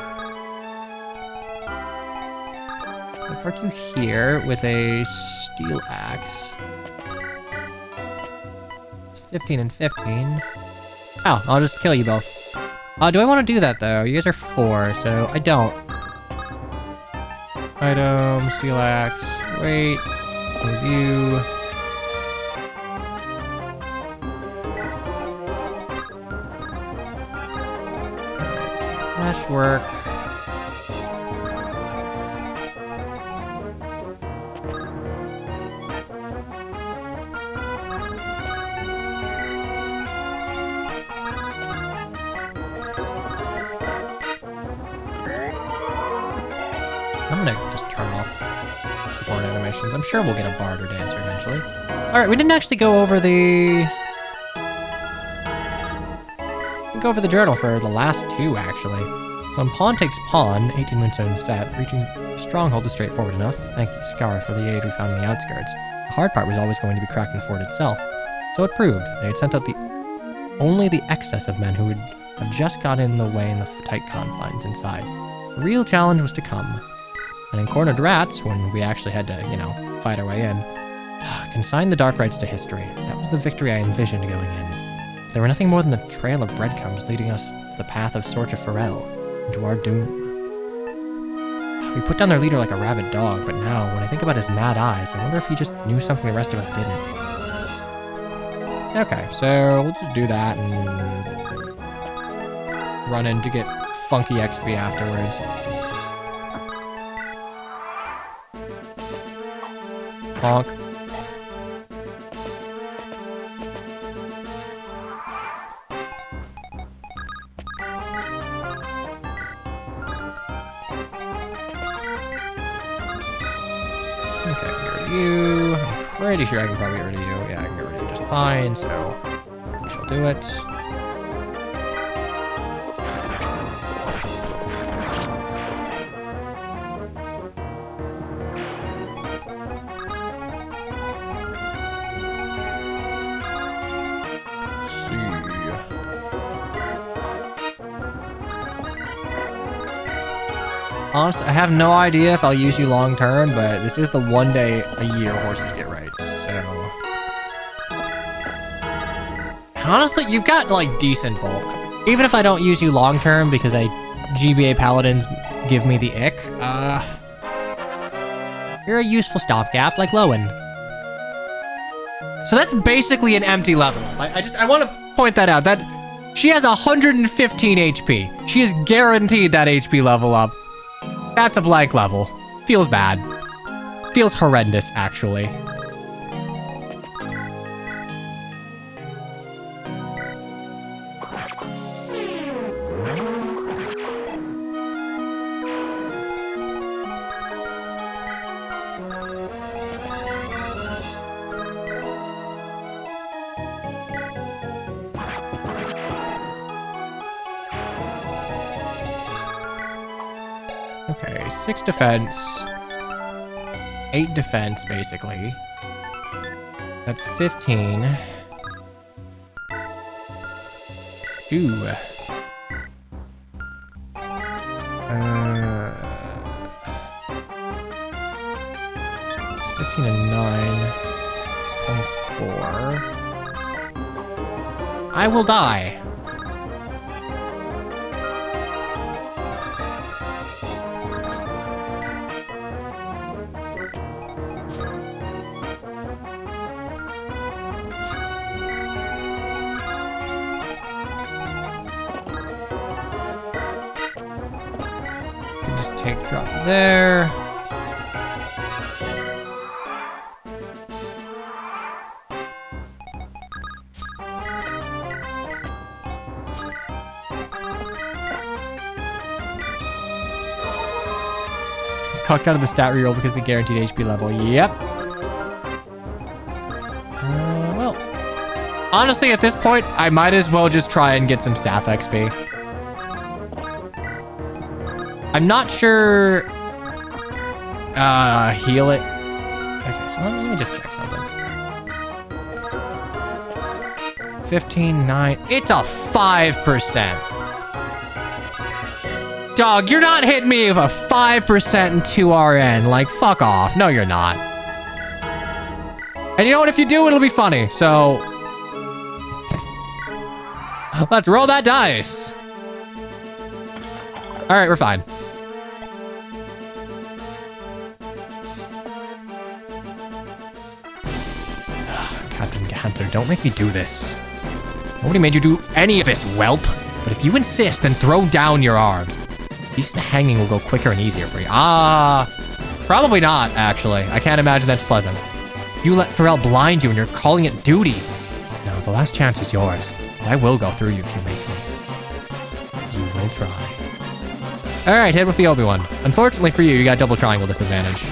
I'll park you here with a steel axe. It's 15 and 15. Oh, I'll just kill you both. Do I want to do that though? You guys are 4, so I don't. Item, steel axe, wait, review. That should work. I'm gonna just turn off support animations. I'm sure we'll get a barter dancer eventually. Alright, we didn't actually go over the... Go over the journal for the last 2, actually. So on Pawn Takes Pawn, 18 Moonstone set, reaching Stronghold is straightforward enough. Thank you, Scar, for the aid we found in the outskirts. The hard part was always going to be cracking the fort itself. So it proved. They had sent out only the excess of men who would have just got in the way in the tight confines inside. The real challenge was to come. And in Cornered Rats, when we actually had to, you know, fight our way in, consign the Dark Rites to history. That was the victory I envisioned going in. There were nothing more than the trail of breadcrumbs leading us to the path of Sorcha Pharrell, and to our doom. We put down their leader like a rabid dog, but now, when I think about his mad eyes, I wonder if he just knew something the rest of us didn't. Okay, so we'll just do that and run in to get funky XP afterwards. Bonk. Okay, get rid of you. I'm pretty sure I can probably get rid of you. Yeah, I can get rid of you just fine, so we shall do it. Honestly, I have no idea if I'll use you long term, but this is the one day a year horses get rights, so... Honestly, you've got, like, decent bulk. Even if I don't use you long term because GBA paladins give me the ick, you're a useful stopgap like Lowen. So that's basically an empty level. I want to point that out. That she has 115 HP. She is guaranteed that HP level up. That's a blank level. Feels bad. Feels horrendous, actually. Okay, 6 defense, 8 defense, basically. That's 15. Ooh. 15 and 9. 24. I will die. Just take drop there. Cucked out of the stat reroll because of the guaranteed HP level. Yep. Well, honestly, at this point, I might as well just try and get some staff XP. I'm not sure. Heal it. Okay, so let me just check something. 15, 9. It's a 5%. Dog, you're not hitting me with a 5% and 2 RN. Like, fuck off. No, you're not. And you know what? If you do, it'll be funny. So, let's roll that dice. All right, we're fine. Captain Ganther, don't make me do this. Nobody made you do any of this, whelp. But if you insist, then throw down your arms. Decent hanging will go quicker and easier for you. Probably not, actually. I can't imagine that's pleasant. You let Pharrell blind you and you're calling it duty. No, the last chance is yours. And I will go through you if you make me. You will try. All right, hit with the Obi-Wan. Unfortunately for you, you got double triangle disadvantage.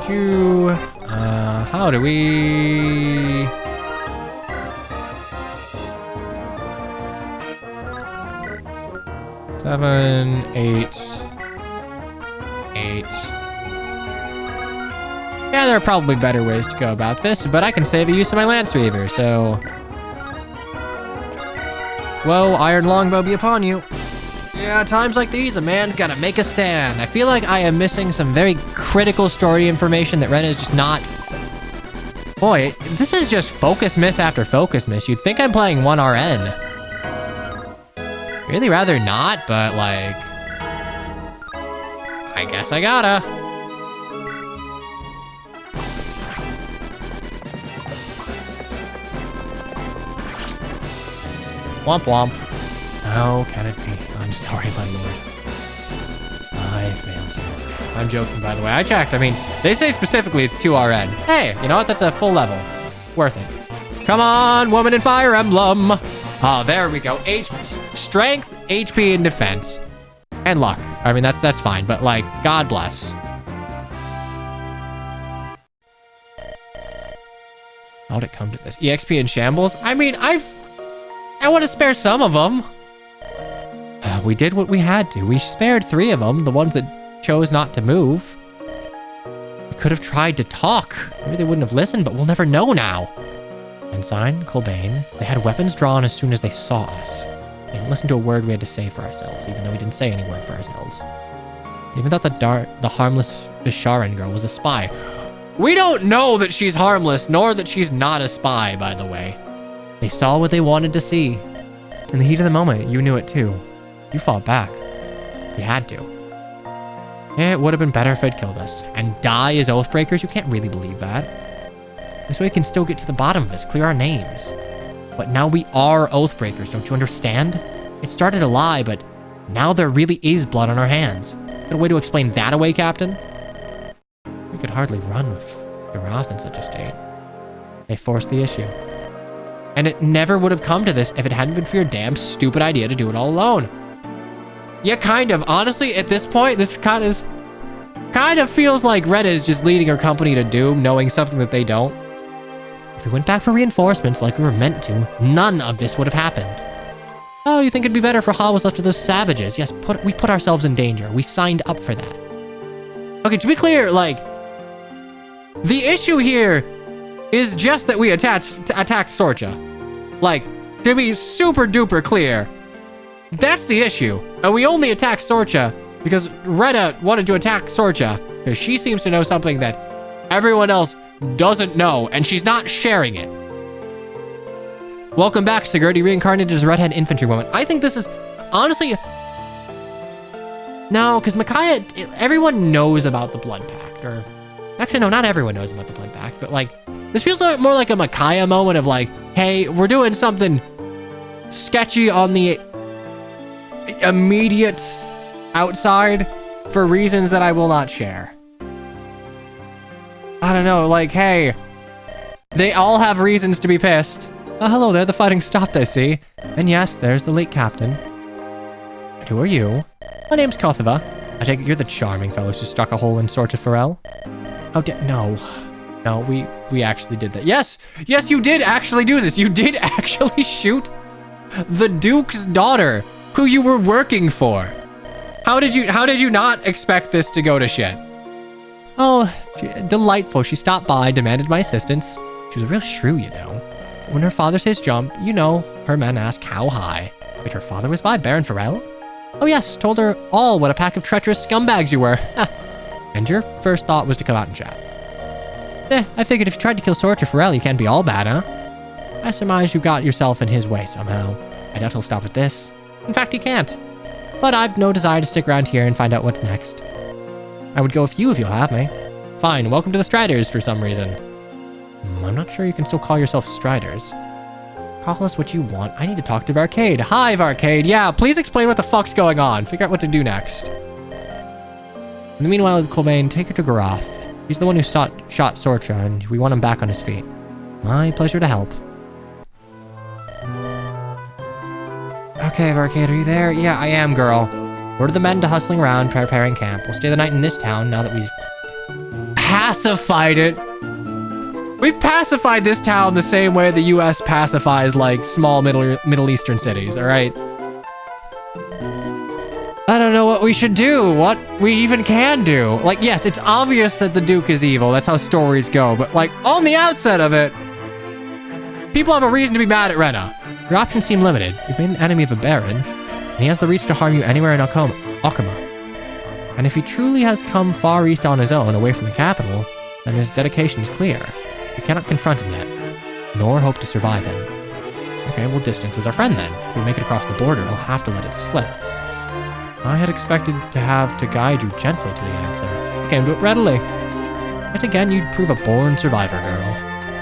You, how do we... Seven, 8. Yeah, there are probably better ways to go about this, but I can save a use of my Lance Reaver, so... Whoa, Iron Longbow be upon you. Yeah, times like these, a man's gotta make a stand. I feel like I am missing some very critical story information that Ren is just not... Boy, this is just focus miss after focus miss. You'd think I'm playing 1 RN. Really rather not, but like... I guess I gotta. Womp womp. How can it be? I'm sorry, my lord. I failed you. I'm joking, by the way. I checked. I mean, they say specifically it's 2 RN. Hey, you know what? That's a full level. Worth it. Come on, woman in Fire Emblem. Oh, there we go. Strength, HP, and defense. And luck. I mean, that's fine, but like, God bless. How'd it come to this? EXP and shambles? I mean, I want to spare some of them. We did what we had to. We spared 3 of them, the ones that chose not to move. could have tried to talk. Maybe they wouldn't have listened, but we'll never know now. Ensign, Colbane, they had weapons drawn as soon as they saw us. They didn't listen to a word we had to say for ourselves, even though we didn't say any word for ourselves. They even thought the harmless Bisharan girl was a spy. We don't know that she's harmless, nor that she's not a spy, by the way. They saw what they wanted to see. In the heat of the moment, you knew it too. You fought back. You had to. It would have been better if they'd killed us. And die as Oathbreakers? You can't really believe that. This way we can still get to the bottom of this, clear our names. But now we are Oathbreakers, don't you understand? It started a lie, but now there really is blood on our hands. Got a way to explain that away, Captain? We could hardly run with Garath in such a state. They forced the issue. And it never would have come to this if it hadn't been for your damn stupid idea to do it all alone. Yeah, kind of. Honestly, at this point, this kind of feels like Retta is just leading her company to doom, knowing something that they don't. If we went back for reinforcements like we were meant to, none of this would have happened. Oh, you think it'd be better if Rahal was left to those savages? Yes, we put ourselves in danger. We signed up for that. Okay, to be clear, like, the issue here is just that we attacked Sorcha. Like, to be super duper clear, that's the issue. And we only attacked Sorcha because Retta wanted to attack Sorcha because she seems to know something that everyone else doesn't know, and she's not sharing it. Welcome back, Sigurd. Reincarnated as Redhead Infantrywoman. I think this is, honestly... No, because Micaiah, everyone knows about the Blood Pact, or... Actually, no, not everyone knows about the Blood Pact, but, like, this feels more like a Micaiah moment of, like, hey, we're doing something sketchy on the immediate outside for reasons that I will not share. I don't know, like, hey, they all have reasons to be pissed. Oh, hello there, the fighting stopped, I see. And yes, there's the late captain. And who are you? My name's Kothava. I take it you're the charming fellows who stuck a hole in Sorcha Pharrell? How No, we actually did that. Yes, you did actually do this. You did actually shoot the Duke's daughter, who you were working for. How did you not expect this to go to shit? Oh, delightful. She stopped by, demanded my assistance. She was a real shrew, you know. When her father says jump, you know, her men ask how high. Wait, her father was by, Baron Farrell? Oh yes, told her all what a pack of treacherous scumbags you were. And your first thought was to come out and chat. I figured if you tried to kill Sorcha Farrell, you can't be all bad, huh? I surmise you got yourself in his way somehow. I doubt he'll stop at this. In fact, he can't. But I've no desire to stick around here and find out what's next. I would go with you if you'll have me. Fine, welcome to the Striders for some reason. I'm not sure you can still call yourself Striders. Call us what you want. I need to talk to Varcade. Hi, Varcade. Yeah, please explain what the fuck's going on. Figure out what to do next. In the meanwhile, Colbane, take her to Garath. He's the one who shot Sorcha, and we want him back on his feet. My pleasure to help. Okay, Varcade, are you there? Yeah, I am, girl. Order the men to hustling around, preparing camp. We'll stay the night in this town now that we've pacified it. We've pacified this town the same way the U.S. pacifies, like, small Middle Eastern cities, all right? I don't know what we should do, what we even can do. Like, yes, it's obvious that the Duke is evil. That's how stories go. But, like, on the outset of it, people have a reason to be mad at Rena. Your options seem limited. You've made an enemy of a Baron, and he has the reach to harm you anywhere in Okama. And if he truly has come far east on his own, away from the capital, then his dedication is clear. You cannot confront him yet, nor hope to survive him. Okay, we'll distance as our friend then. If we make it across the border, we'll have to let it slip. I had expected to have to guide you gently to the answer. You came to it readily. Yet again, you'd prove a born survivor, girl.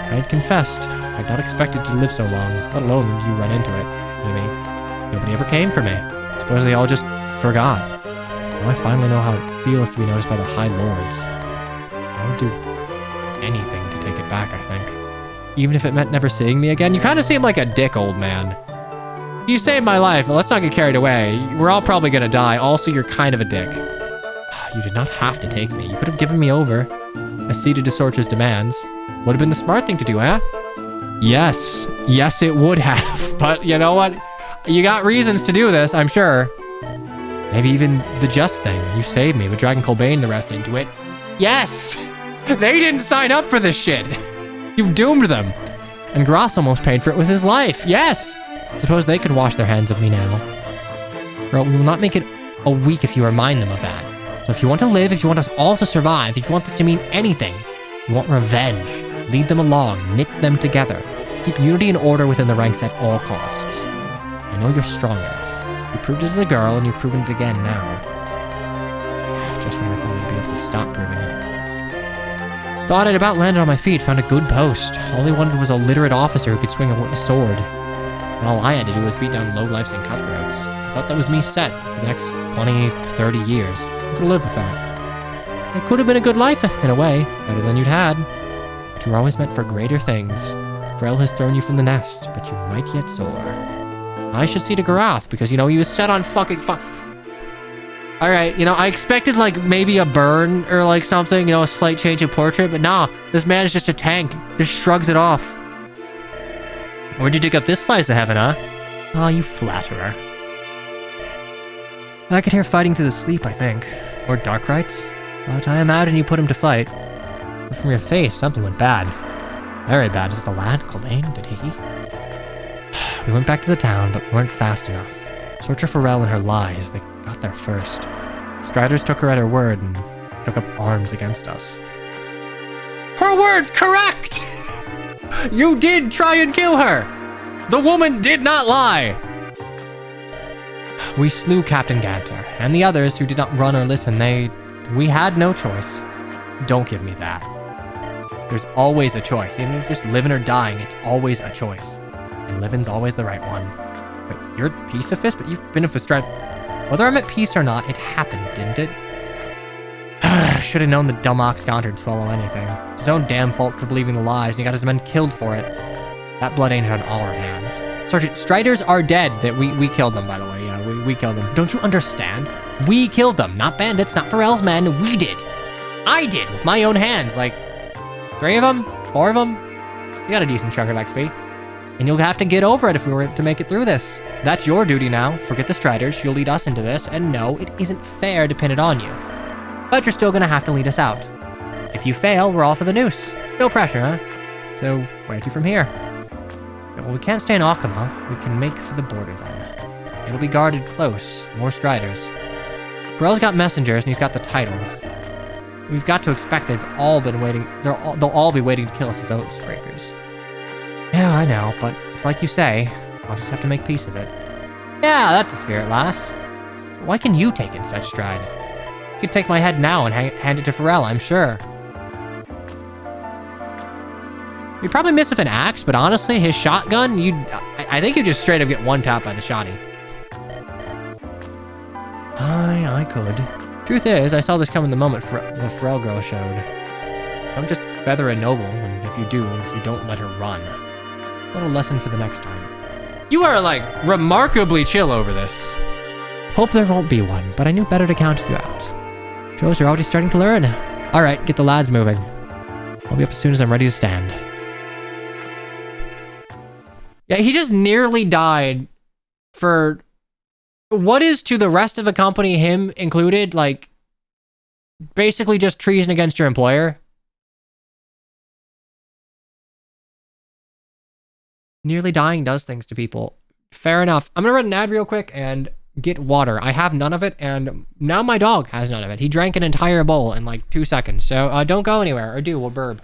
I had confessed. I had not expected to live so long, let alone you run into it. Nobody ever came for me. Suppose they all just forgot. Now I finally know how it feels to be noticed by the High Lords. I would do anything to take it back, I think. Even if it meant never seeing me again. You kind of seem like a dick, old man. You saved my life, but let's not get carried away. We're all probably gonna die. Also, you're kind of a dick. You did not have to take me. You could have given me over. Acceded to Sorcha's demands. Would have been the smart thing to do, eh? Yes. Yes, it would have. But you know what? You got reasons to do this, I'm sure. Maybe even the just thing. You saved me, but dragging Colbane and the rest into it. Yes! They didn't sign up for this shit. You've doomed them. And Gross almost paid for it with his life. Yes! Suppose they could wash their hands of me now. Girl, we will not make it a week if you remind them of that. So if you want to live, if you want us all to survive, if you want this to mean anything, you want revenge, lead them along, knit them together. Keep unity and order within the ranks at all costs. I know you're strong enough. You proved it as a girl, and you've proven it again now. Just when I thought I'd be able to stop proving it. Thought I'd about landed on my feet, found a good post. All they wanted was a literate officer who could swing a sword. And all I had to do was beat down lowlifes and cutthroats. I thought that was me set for the next 20, 30 years. I could live with that. It could have been a good life, in a way, better than you'd had. But you were always meant for greater things. Frel has thrown you from the nest, but you might yet soar. I should see to Garath, because, you know, he was set on fucking Alright, you know, I expected, like, maybe a burn or, like, something, you know, a slight change in portrait, but nah, this man is just a tank. Just shrugs it off. Where'd you dig up this slice of heaven, huh? Oh, you flatterer. I could hear fighting through the sleep, I think. Or dark rites. But I imagine you put him to fight. But from your face, something went bad. Very bad. Is it the lad, Colbane? Did he? We went back to the town, but weren't fast enough. Searcher Pharrell and her lies, they got there first. Striders took her at her word and took up arms against us. Her word's correct! You did try and kill her! The woman did not lie! We slew Captain Ganter, and the others who did not run or listen, we had no choice. Don't give me that. There's always a choice. Even if it's just living or dying, it's always a choice. And living's always the right one. Wait, you're a pacifist, but you've been a Fistrat. Whether I'm at peace or not, it happened, didn't it? Should have known the dumb ox Ganter'd swallow anything. It's his own damn fault for believing the lies, and he got his men killed for it. That blood ain't on our hands. Sergeant, Striders are dead. That we killed them, by the way. Yeah, we killed them. Don't you understand? We killed them. Not bandits, not Pharrell's men. We did. I did, with my own hands. Like, 3 of them? 4 of them? You got a decent chunk of XP. And you'll have to get over it if we were to make it through this. That's your duty now. Forget the Striders. You'll lead us into this. And no, it isn't fair to pin it on you. But you're still gonna have to lead us out. If you fail, we're all for the noose. No pressure, huh? So, where to from here? Well, we can't stay in Akama. We can make for the border then. It'll be guarded close. More Striders. Pharrell's got messengers and he's got the title. We've got to expect they've all been waiting. They'll all be waiting to kill us as Oathbreakers. Yeah, I know, but it's like you say. I'll just have to make peace with it. Yeah, that's the spirit, lass. Why can you take in such stride? You could take my head now and hand it to Pharrell, I'm sure. You'd probably miss with an axe, but honestly, his shotgun, I think you'd just straight up get one tap by the shotty. I could. Truth is, I saw this coming the moment the Pharrell girl showed. Don't just feather a noble, and if you do, you don't let her run. What a lesson for the next time. You are, like, remarkably chill over this. Hope there won't be one, but I knew better to count you out. Shows you're already starting to learn. Alright, get the lads moving. I'll be up as soon as I'm ready to stand. Yeah, he just nearly died for what is to the rest of the company, him included, like, basically just treason against your employer. Nearly dying does things to people. Fair enough. I'm gonna run an ad real quick and get water. I have none of it, and now my dog has none of it. He drank an entire bowl in like 2 seconds, so don't go anywhere, or do, we'll burb.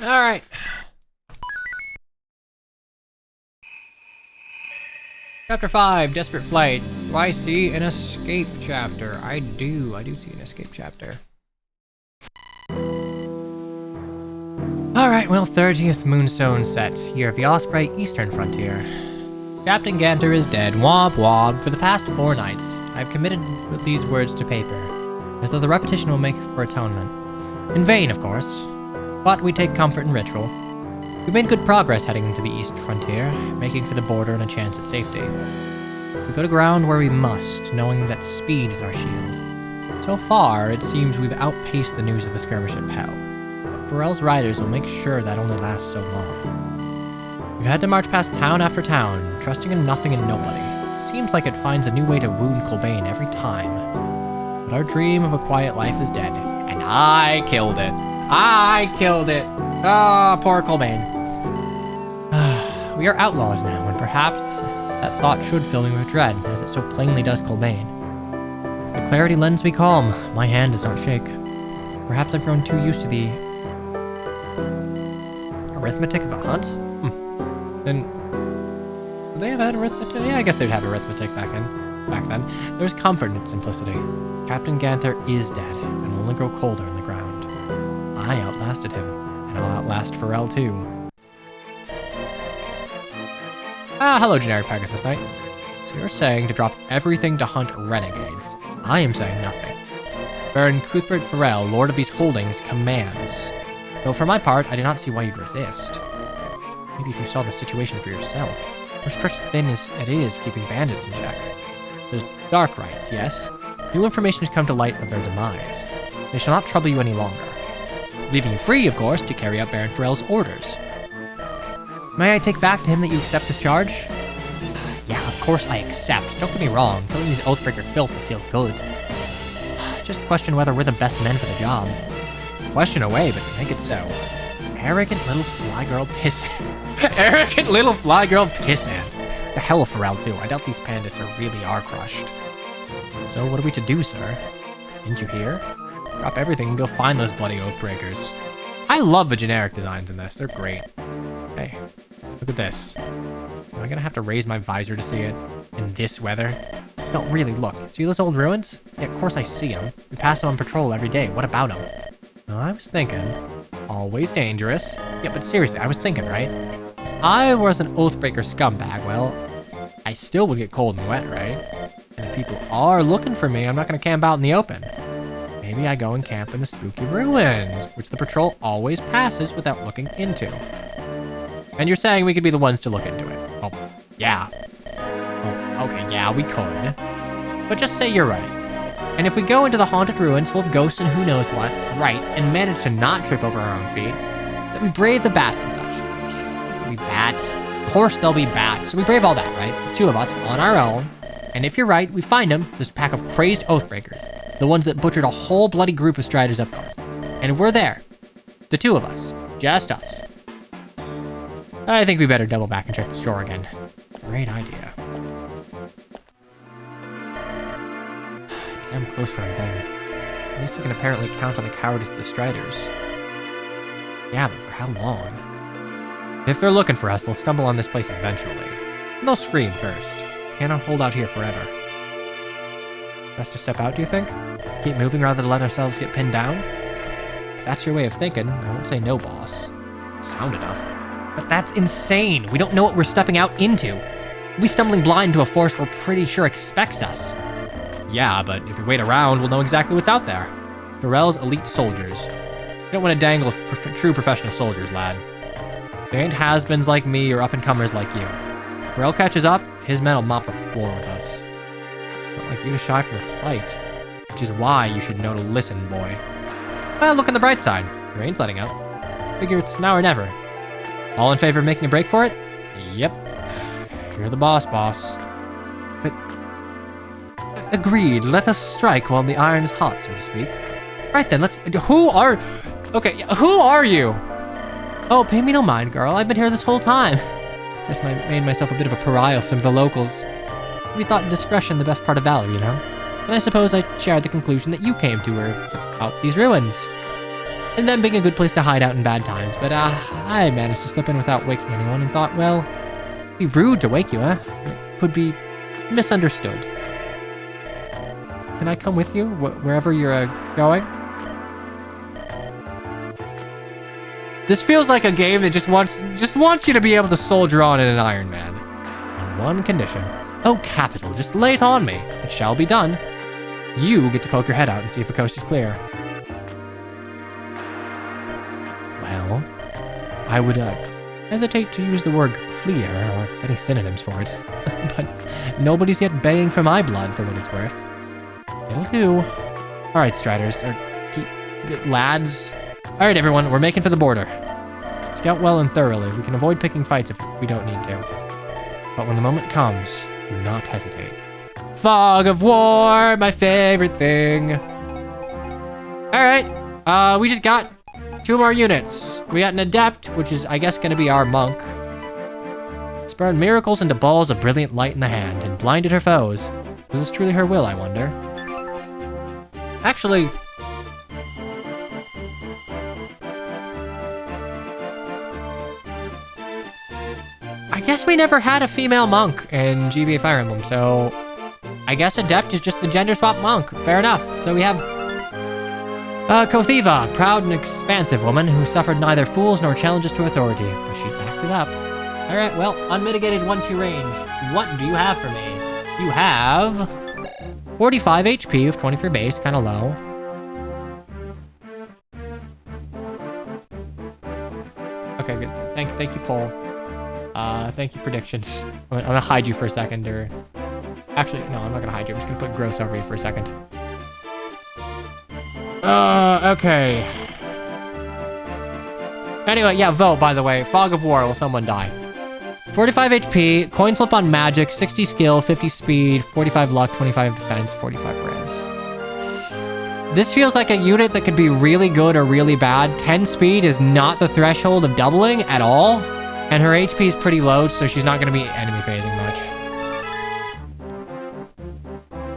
Alright. Chapter 5, Desperate Flight. Do I see an escape chapter? I do see an escape chapter. Alright, well, 30th Moonstone set. Year of the Osprey, Eastern Frontier. Captain Ganter is dead. Womp womp. For the past 4 nights, I've committed with these words to paper, as though the repetition will make for atonement. In vain, of course. But we take comfort in ritual. We've made good progress heading into the East Frontier, making for the border and a chance at safety. We go to ground where we must, knowing that speed is our shield. So far, it seems we've outpaced the news of the skirmish at Pell. But Pharrell's riders will make sure that only lasts so long. We've had to march past town after town, trusting in nothing and nobody. It seems like it finds a new way to wound Colbane every time. But our dream of a quiet life is dead, and I killed it. I killed it. Ah, poor Colbane. We are outlaws now, and perhaps that thought should fill me with dread, as it so plainly does Colbane. If the clarity lends me calm, my hand does not shake. Perhaps I've grown too used to the arithmetic of a hunt? Then, would they have had arithmetic? Yeah, I guess they'd have arithmetic back then. There's comfort in its simplicity. Captain Ganter is dead, and will only grow colder in the ground. I outlasted him, and I'll outlast Pharrell too. Ah, hello, generic Pegasus Knight. So you're saying to drop everything to hunt renegades. I am saying nothing. Baron Cuthbert Pharrell, Lord of these holdings, commands. Though for my part, I do not see why you'd resist. Maybe if you saw the situation for yourself. We're stretched thin as it is, keeping bandits in check. There's dark rights, yes. New information has come to light of their demise. They shall not trouble you any longer. Leaving you free, of course, to carry out Baron Pharrell's orders. May I take back to him that you accept this charge? Yeah, of course I accept. Don't get me wrong, killing these Oathbreaker filth will feel good. Just question whether we're the best men for the job. Question away, but make it so. Arrogant little fly girl pissant. Arrogant little fly girl pissant. The hell of Pharrell too. I doubt these bandits really are crushed. So what are we to do, sir? Didn't you hear? Drop everything and go find those bloody Oathbreakers. I love the generic designs in this. They're great. Hey, look at this. Am I gonna have to raise my visor to see it in this weather? No, really, look. See those old ruins? Yeah, of course I see them. We pass them on patrol every day. What about them? Well, I was thinking, always dangerous. Yeah, but seriously, I was thinking, right? If I was an Oathbreaker scumbag, well, I still would get cold and wet, right? And if people are looking for me, I'm not gonna camp out in the open. Maybe I go and camp in the spooky ruins, which the patrol always passes without looking into. And you're saying we could be the ones to look into it? Oh, yeah. Oh, okay, yeah, we could. But just say you're right. And if we go into the haunted ruins full of ghosts and who knows what, right, and manage to not trip over our own feet, that we brave the bats and such. There'll be bats? Of course there'll be bats. So we brave all that, right? The two of us, on our own. And if you're right, we find them, this pack of crazed Oathbreakers. The ones that butchered a whole bloody group of Striders up north. And we're there. The two of us. Just us. I think we better double back and check the shore again. Great idea. Damn close for one thing. At least we can apparently count on the cowardice of the Striders. Yeah, but for how long? If they're looking for us, they'll stumble on this place eventually. And they'll scream first. Cannot hold out here forever. Best to step out, do you think? Keep moving rather than let ourselves get pinned down? If that's your way of thinking, I won't say no, boss. Sound enough. But that's insane. We don't know what we're stepping out into. We'll be stumbling blind to a force we're pretty sure expects us. Yeah, but if we wait around, we'll know exactly what's out there. Pharrell's elite soldiers. You don't want to dangle true professional soldiers, lad. They ain't has-beens like me or up-and-comers like you. If Pharrell catches up, his men will mop the floor with us. Not like you to shy from the fight. Which is why you should know to listen, boy. Well, look on the bright side. The rain's letting up. Figure it's now or never. All in favor of making a break for it? Yep. You're the boss, boss. But... agreed. Let us strike while the iron's hot, so to speak. Right then, let's... Who are... Okay, who are you? Oh, pay me no mind, girl. I've been here this whole time. Just made myself a bit of a pariah for some of the locals. We thought discretion the best part of valor, you know? And I suppose I shared the conclusion that you came to about these ruins. and them being a good place to hide out in bad times. But I managed to slip in without waking anyone and thought, well, it'd be rude to wake you, huh? It could be misunderstood. Can I come with you wherever you're going? This feels like a game that just wants you to be able to soldier on in an Iron Man. On one condition. Oh, capital. Just lay it on me. It shall be done. You get to poke your head out and see if the coast is clear. Well, I would hesitate to use the word clear or any synonyms for it. But nobody's yet baying for my blood for what it's worth. It'll do. All right, Striders. Lads. All right, everyone. We're making for the border. Scout well and thoroughly. We can avoid picking fights if we don't need to. But when the moment comes, do not hesitate. Fog of war, my favorite thing. All right. We just got 2 more units. We got an Adept, which is, I guess, going to be our monk. Spurned miracles into balls of brilliant light in the hand and blinded her foes. Was this truly her will, I wonder? Actually... I guess we never had a female monk in GBA Fire Emblem, so... I guess Adept is just the gender swap monk. Fair enough. So we have... Kothiva, proud and expansive woman who suffered neither fools nor challenges to authority, but she backed it up. Alright, well, unmitigated 1-2 range. What do you have for me? You have... 45 HP with 23 base, kind of low. Okay, good. Thank you, Paul. Thank you, predictions. I'm gonna hide you for a second, or... Actually, no, I'm not gonna hide you. I'm just gonna put Gross over you for a second. Okay. Anyway, yeah, vote, by the way. Fog of War, will someone die? 45 HP, coin flip on magic, 60 skill, 50 speed, 45 luck, 25 defense, 45 res. This feels like a unit that could be really good or really bad. 10 speed is not the threshold of doubling at all. And her HP is pretty low, so she's not going to be enemy phasing much.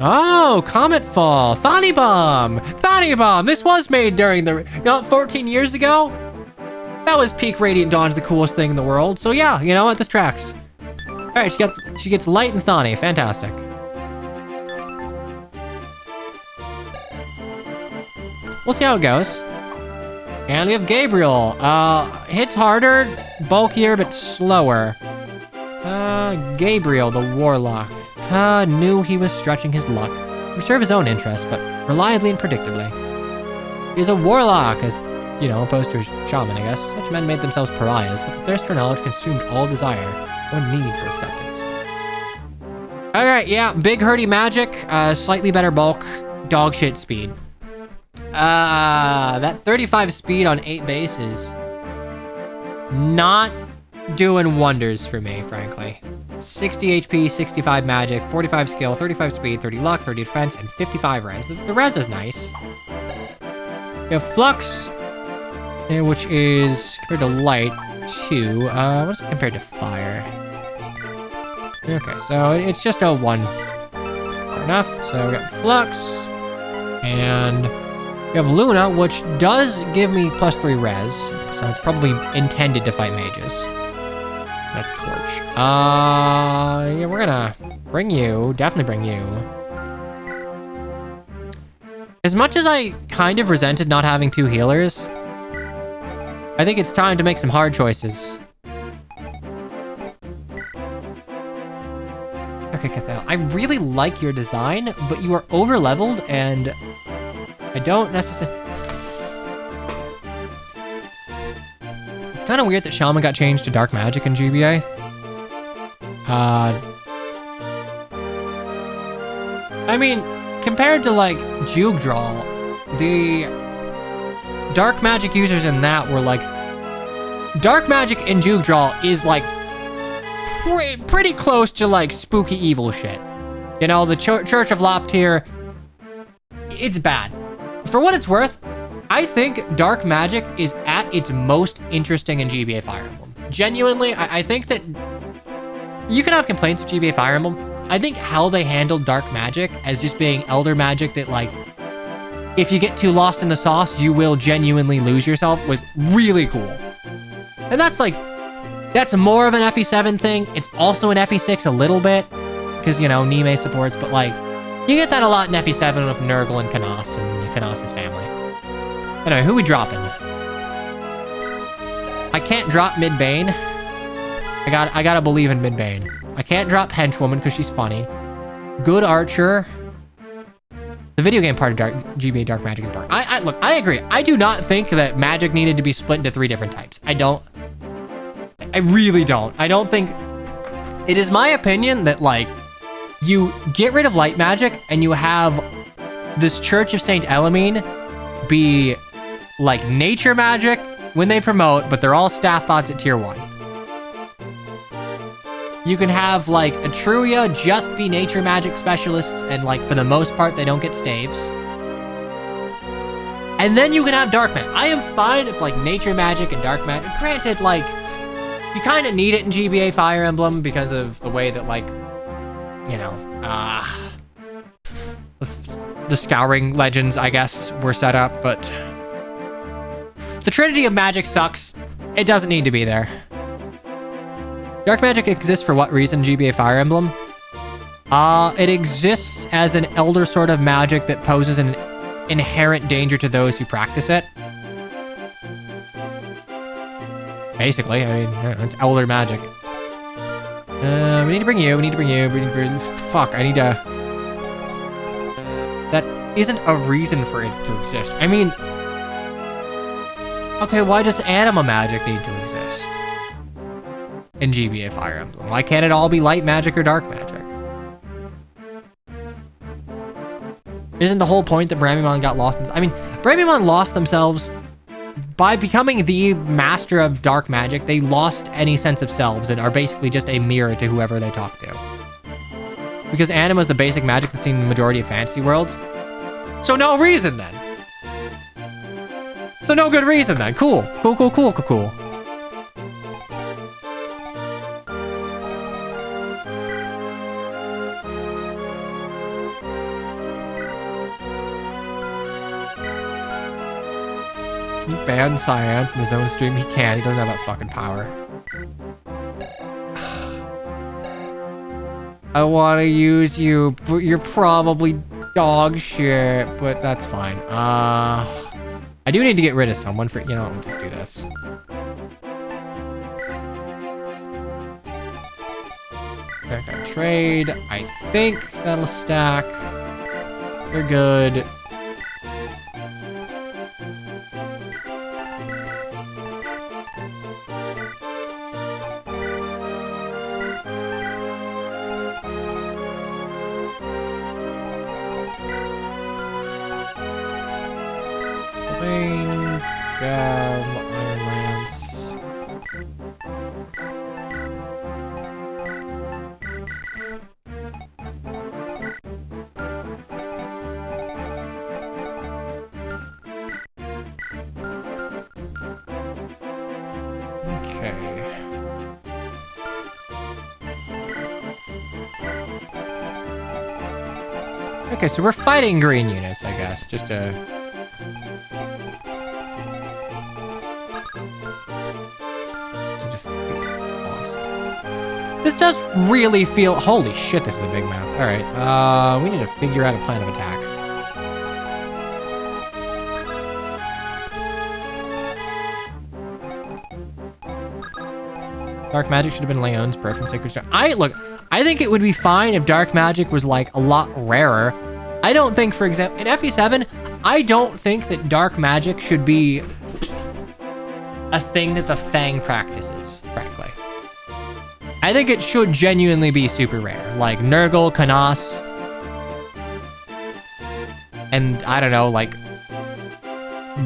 Oh, Comet Fall. Thani Bomb. Thani Bomb. This was made during the... 14 years ago? That was peak Radiant Dawn's the coolest thing in the world. So yeah, you know what? This tracks. All right, she gets Light and Thani. Fantastic. We'll see how it goes. And we have Gabriel. Hits harder, bulkier, but slower. Gabriel, the Warlock. Knew he was stretching his luck. To serve his own interests, but reliably and predictably. He's a Warlock, as, you know, opposed to a Shaman, I guess. Such men made themselves pariahs, but the thirst for knowledge consumed all desire, or need for acceptance. Alright, yeah, big hurdy magic, slightly better bulk, dog shit speed. That 35 speed on 8 base is not doing wonders for me, frankly. 60 HP, 65 magic, 45 skill, 35 speed, 30 luck, 30 defense, and 55 res. The res is nice. We have Flux, which is compared to light, 2. What's it compared to fire? Okay, so it's just a 1. Fair enough. So we got Flux, and we have Luna, which does give me +3 res, so it's probably intended to fight mages. That Torch. Yeah, we're gonna bring you, definitely bring you. As much as I kind of resented not having 2 healers, I think it's time to make some hard choices. Okay, Cathal, I really like your design, but you are over-leveled, and I don't necessarily... It's kind of weird that Shaman got changed to Dark Magic in GBA. I mean, compared to, like, Juke Draw, the Dark Magic users in that were, like... Dark Magic in Juke Draw is, like, pretty close to, like, spooky evil shit. You know, the Church of Loptir, it's bad. For what it's worth, I think Dark Magic is at its most interesting in GBA Fire Emblem. Genuinely, I think that you can have complaints of GBA Fire Emblem. I think how they handled Dark Magic as just being Elder Magic that, like, if you get too lost in the sauce, you will genuinely lose yourself was really cool. And that's like, that's more of an FE7 thing. It's also an FE6 a little bit, because, you know, Nime supports, but like, you get that a lot in FE7 with Nurgle and Kanas and Kanas's family. Anyway, who we dropping? I can't drop Mid-Bane. I gotta believe in Mid-Bane. I can't drop Henchwoman because she's funny. Good Archer. The video game part of GBA Dark Magic is boring. Look, I agree. I do not think that Magic needed to be split into 3 different types. I really don't. I don't think... It is my opinion that, like, you get rid of Light Magic and you have this Church of Saint Elamine be, like, Nature Magic when they promote, but they're all staff bots at tier 1. You can have, like, Etruria just be Nature Magic specialists, and, like, for the most part, they don't get staves. And then you can have Dark Magic. I am fine if, like, Nature Magic and Dark Magic... Granted, like, you kind of need it in GBA Fire Emblem because of the way that, like, you know, the Scouring Legends, I guess, were set up, but... The Trinity of Magic sucks. It doesn't need to be there. Dark Magic exists for what reason, GBA Fire Emblem? It exists as an elder sort of magic that poses an inherent danger to those who practice it. Basically, I mean, it's elder magic. We need to bring you, fuck, I need to... That isn't a reason for it to exist. I mean... Okay, why does Anima Magic need to exist in GBA Fire Emblem? Why can't it all be light magic or dark magic? Isn't the whole point that Bramimon got lost? I mean, Bramimon lost themselves by becoming the master of dark magic. They lost any sense of selves and are basically just a mirror to whoever they talk to. Because Anima is the basic magic that's seen in the majority of fantasy worlds. So no reason then. So no good reason then. Cool. Cool. He banned Cyan from his own stream. He can. He doesn't have that fucking power. I want to use you, but you're probably dog shit. But that's fine. I do need to get rid of someone for... You know, I'll just do this. Okay, trade. I think that'll stack. They're good. Okay, so we're fighting green units, I guess, just to... This does really feel... Holy shit, this is a big map. Alright, we need to figure out a plan of attack. Dark Magic should have been Leon's birth from Sacred Stone. Look, I think it would be fine if Dark Magic was, like, a lot rarer. I don't think, for example, in FE7, I don't think that Dark Magic should be a thing that the Fang practices, frankly. I think it should genuinely be super rare, like Nurgle, Kanas, and I don't know, like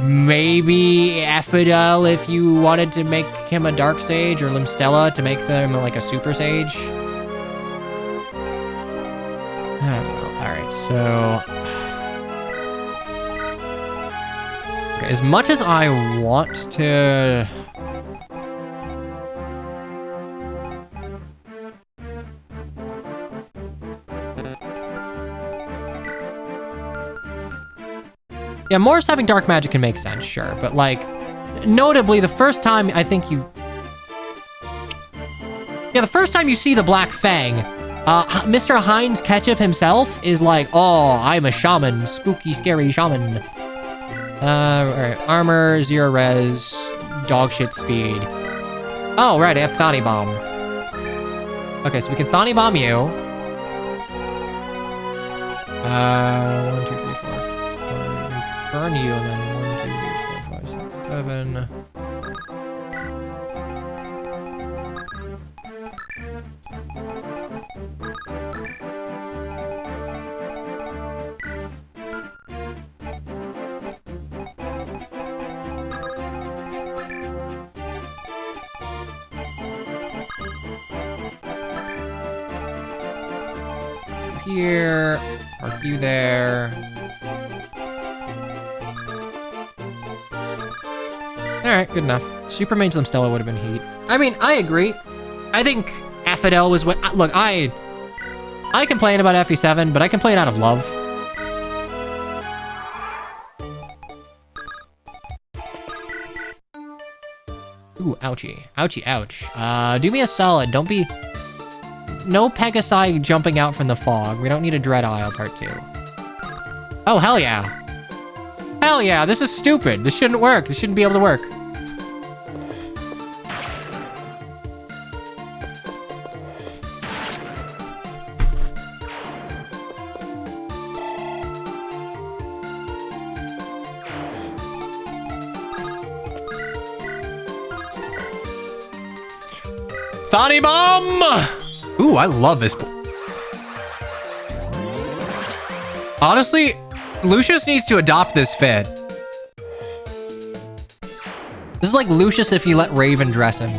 maybe Ephidel if you wanted to make him a Dark Sage, or Limstella to make them like a Super Sage. I don't know. Alright, so... Okay, as much as I want to... Yeah, Morris having dark magic can make sense, sure. But, like, notably, the first time I think you... Yeah, the first time you see the Black Fang, Mr. Heinz Ketchup himself is like, oh, I'm a shaman. Spooky, scary shaman. Alright. Armor, 0 res, dog shit speed. Oh, right, I have Thani Bomb. Okay, so we can Thani Bomb you. 1, 2, 3, 4. Burn you, and then 1, 2, 3, 4, 5, 6, 7. Here, mark you there. Alright, good enough. Super Mangellum Stella would have been heat. I mean, I agree. I think Affidel was what... Look, I complain about FE7, but I complain out of love. Ooh, ouchie. Ouchie, ouch. Do me a solid. Don't be... No Pegasi jumping out from the fog. We don't need a Dread Isle Part 2. Oh, hell yeah. Hell yeah, this is stupid. This shouldn't work. This shouldn't be able to work. Thani Bomb! Ooh, I love this. Honestly, Lucius needs to adopt this fit. This is like Lucius if you let Raven dress him.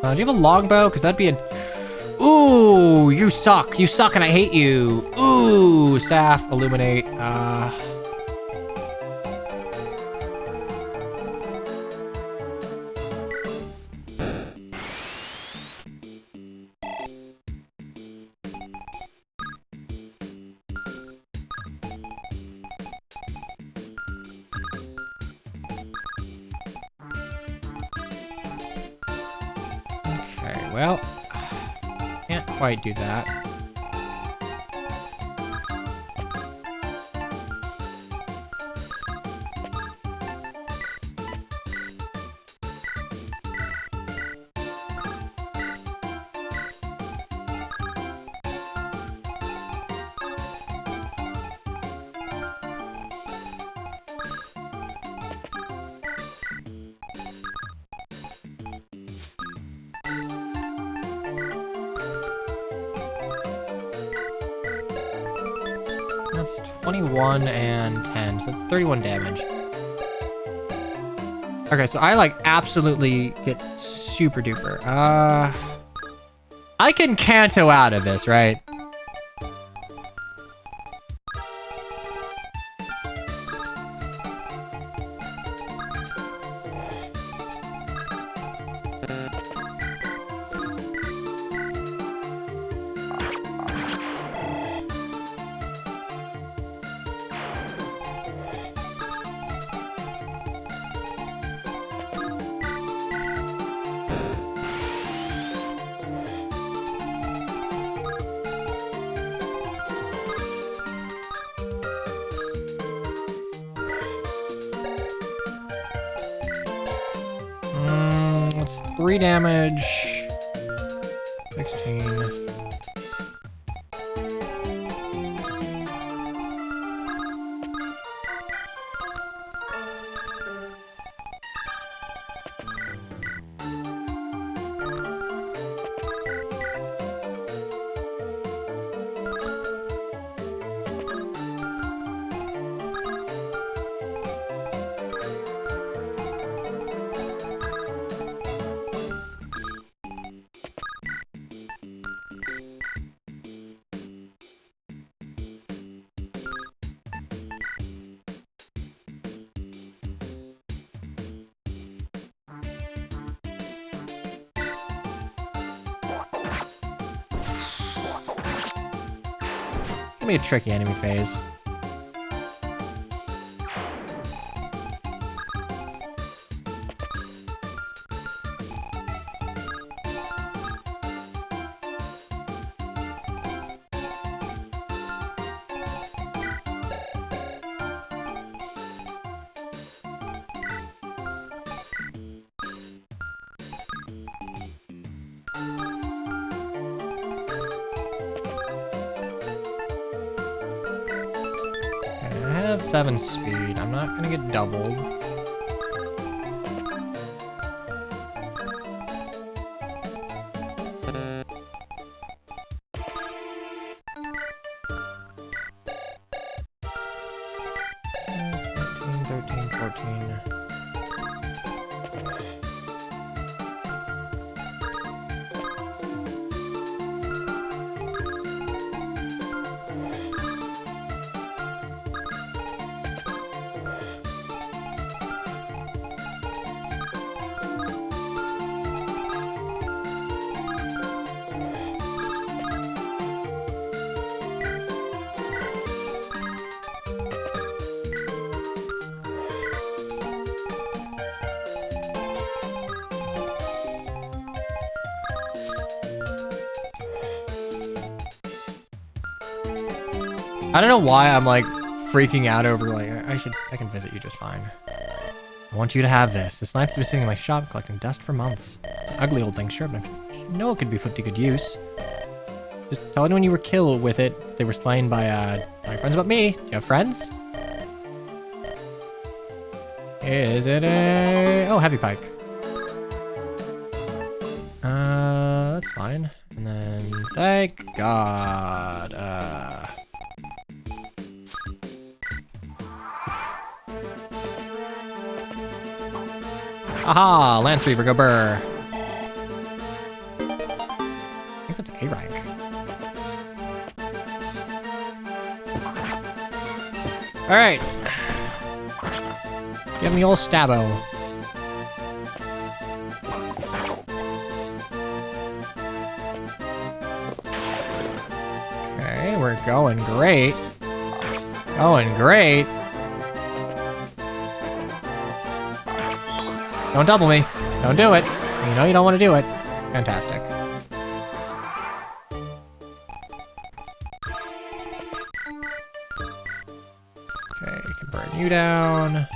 Do you have a longbow? Because that'd be a... Ooh, you suck. You suck and I hate you. Ooh, staff, illuminate. Well, can't quite do that. That's 21 and 10, so that's 31 damage. Okay, so I like absolutely get super duper. I can Kanto out of this, right? That's 3 damage. 16. gonna be a tricky enemy phase. I have 7 speed. I'm not gonna get doubled. So, 13, 14. I don't know why I'm like freaking out over like, I can visit you just fine. I want you to have this. This knife's been sitting in my shop collecting dust for months. It's an ugly old thing, sure, but I know it could be put to good use. Just tell anyone you were killed with it if they were slain by my friends about me. Do you have friends? Is it a... Oh, heavy pike. That's fine. And then, thank God, Aha! Lance Reaver, go burr. I think that's A rank. Alright. Give me old stabbo. Okay, we're going great. Going great. Don't double me. Don't do it. You know you don't want to do it. Fantastic. Okay, you can burn you down.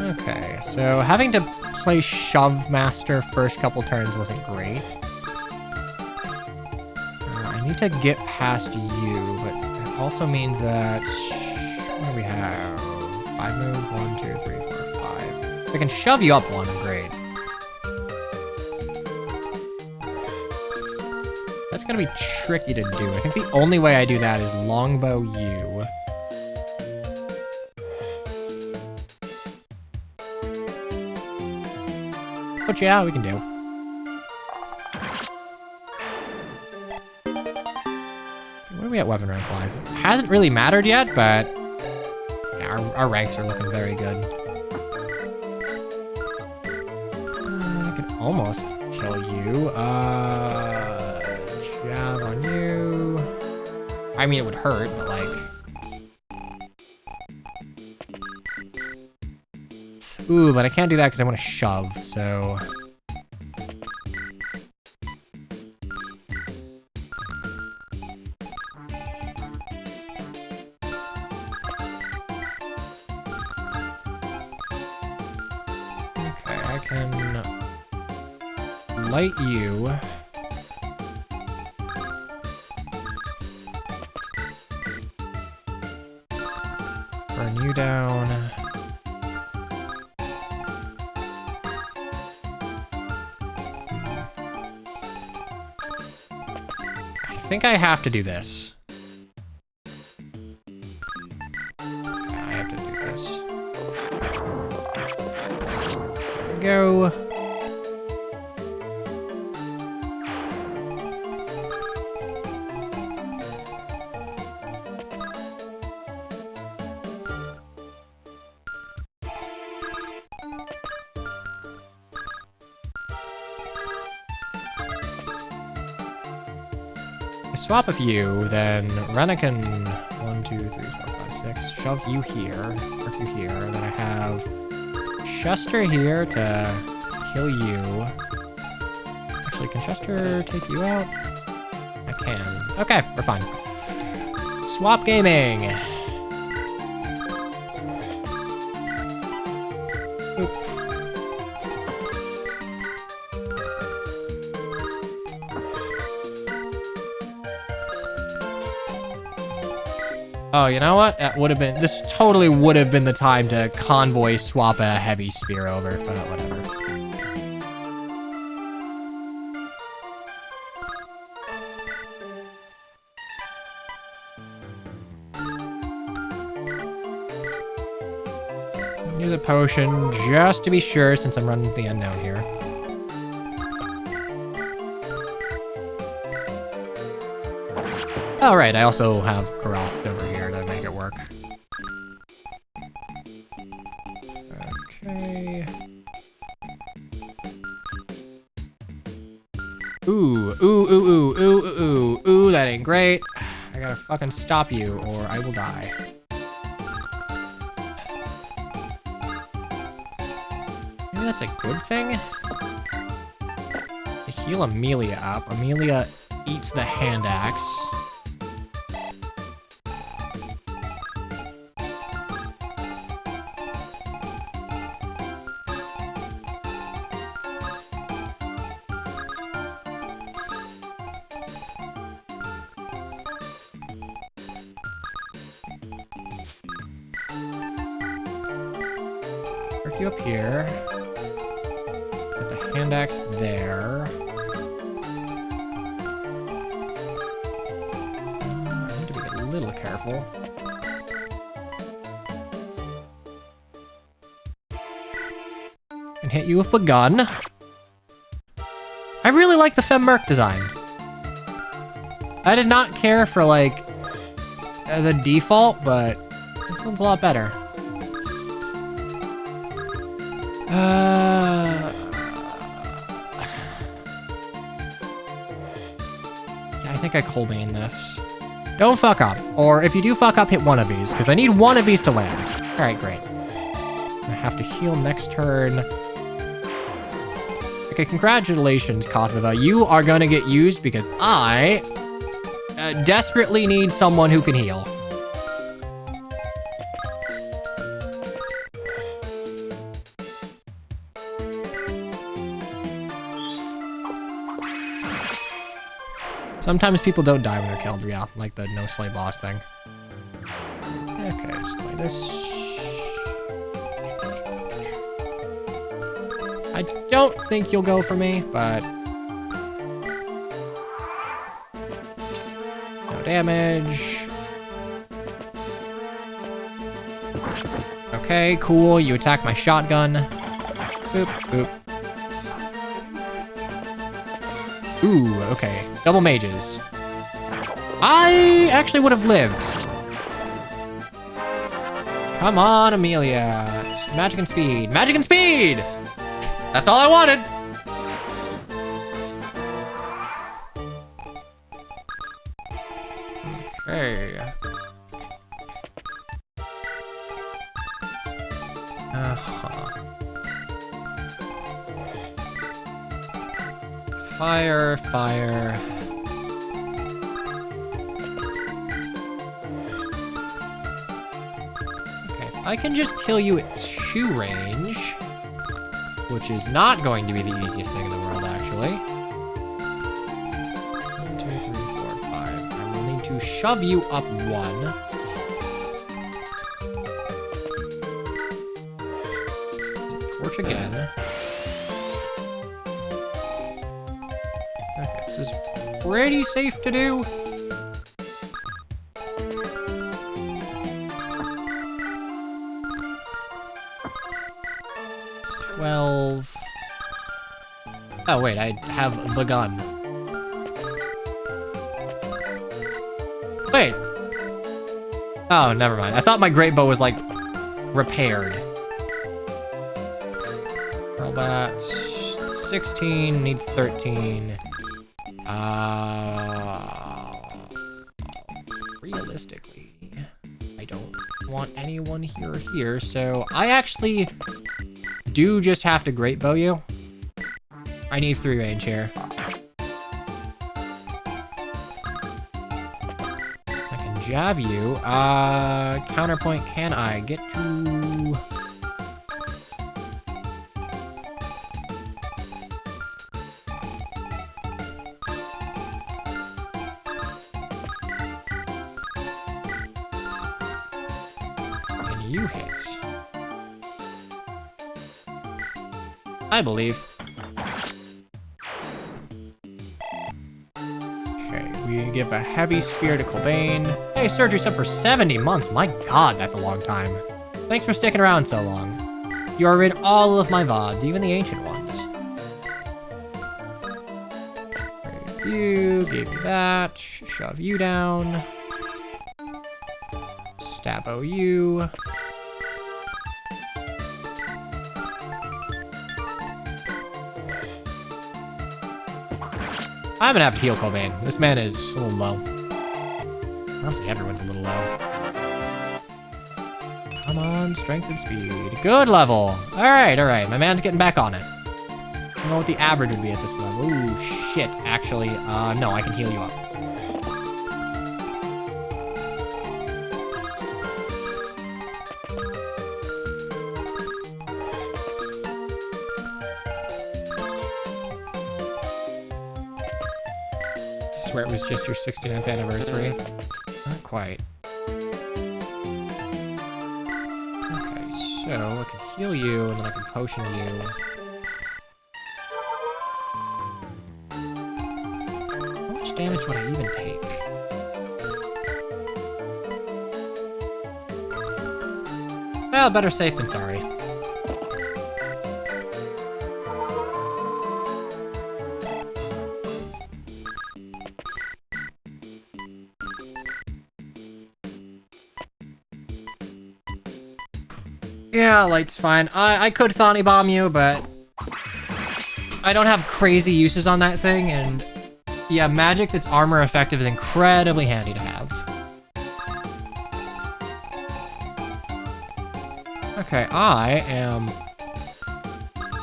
Okay, so having to play Shove Master first couple turns wasn't great. I need to get past you, but it also means that... What do we have? 5 moves? 1, 2, 3, 4, 5. If I can shove you up one, great. That's gonna be tricky to do. I think the only way I do that is longbow you. But yeah, we can do. What are we at weapon rank wise? It hasn't really mattered yet, but yeah, our ranks are looking very good. I could almost kill you. Jab on you. I mean, it would hurt, but like... Ooh, but I can't do that because I want to shove, so... Okay, I can... light you. Burn you down. I think I have to do this. Yeah, I have to do this. There we go. swap a few, then Rena can 1, 2, 3, 4, 5, 6 shove you here, mark you here. Then I have Chester here to kill you. Actually, can Chester take you out? I can. Okay, we're fine. Swap gaming. Oop. Oh, you know what? That would have been, this totally would have been the time to convoy swap a heavy spear over, but whatever. Use a potion just to be sure since I'm running the unknown here. All right, I also have Karoth over here to make it work. Okay. Ooh, that ain't great. I gotta fucking stop you or I will die. Maybe that's a good thing? To heal Amelia up. Amelia eats the hand axe. You up here. Put the hand axe there. I need to be a little careful. And hit you with a gun. I really like the Femmerk design. I did not care for like the default, but this one's a lot better. Yeah, I think I cold main this. Don't fuck up. Or if you do fuck up, hit one of these, because I need one of these to land. Alright, great. I have to heal next turn. Okay, congratulations, Kotviva. You are gonna get used because I desperately need someone who can heal. Sometimes people don't die when they're killed, yeah, like the no slay boss thing. Okay, just play this. I don't think you'll go for me, but... no damage. Okay, cool, you attack my shotgun. Boop, boop. Ooh, okay. Double mages. I actually would have lived. Come on, Amelia. Magic and speed. Magic and speed! That's all I wanted. Okay. Fire, fire. Okay, I can just kill you at 2 range, which is not going to be the easiest thing in the world, actually. 1, 2, 3, 4, 5. I will need to shove you up 1. Torch again. Okay, this is pretty safe to do. It's 12. Oh wait, I have the gun. Wait. Oh, never mind. I thought my great bow was like repaired. Roll that. 16, need 13. realistically, I don't want anyone here or here, so I actually do just have to great bow you. I need 3 range here. I can jab you. Counterpoint, can I get to... Can you hit? I believe. Okay, we give a heavy spear to Cobain. Hey, surgery's up for 70 months. My god, that's a long time. Thanks for sticking around so long. You are in all of my VODs, even the ancient ones. You, gave you that. Shove you down. Stabbo you. I'm gonna have to heal Cobain. This man is a little low. Honestly, everyone's a little low. Come on, strength and speed. Good level. All right. My man's getting back on it. I don't know what the average would be at this level. Ooh, shit. Actually, no, I can heal you up. I swear it was just your 69th anniversary. Not quite. Okay, so I can heal you, and then I can potion you. How much damage would I even take? Well, better safe than sorry. Yeah, light's fine. I could Thani bomb you, but I don't have crazy uses on that thing, and yeah, magic that's armor effective is incredibly handy to have. Okay, I am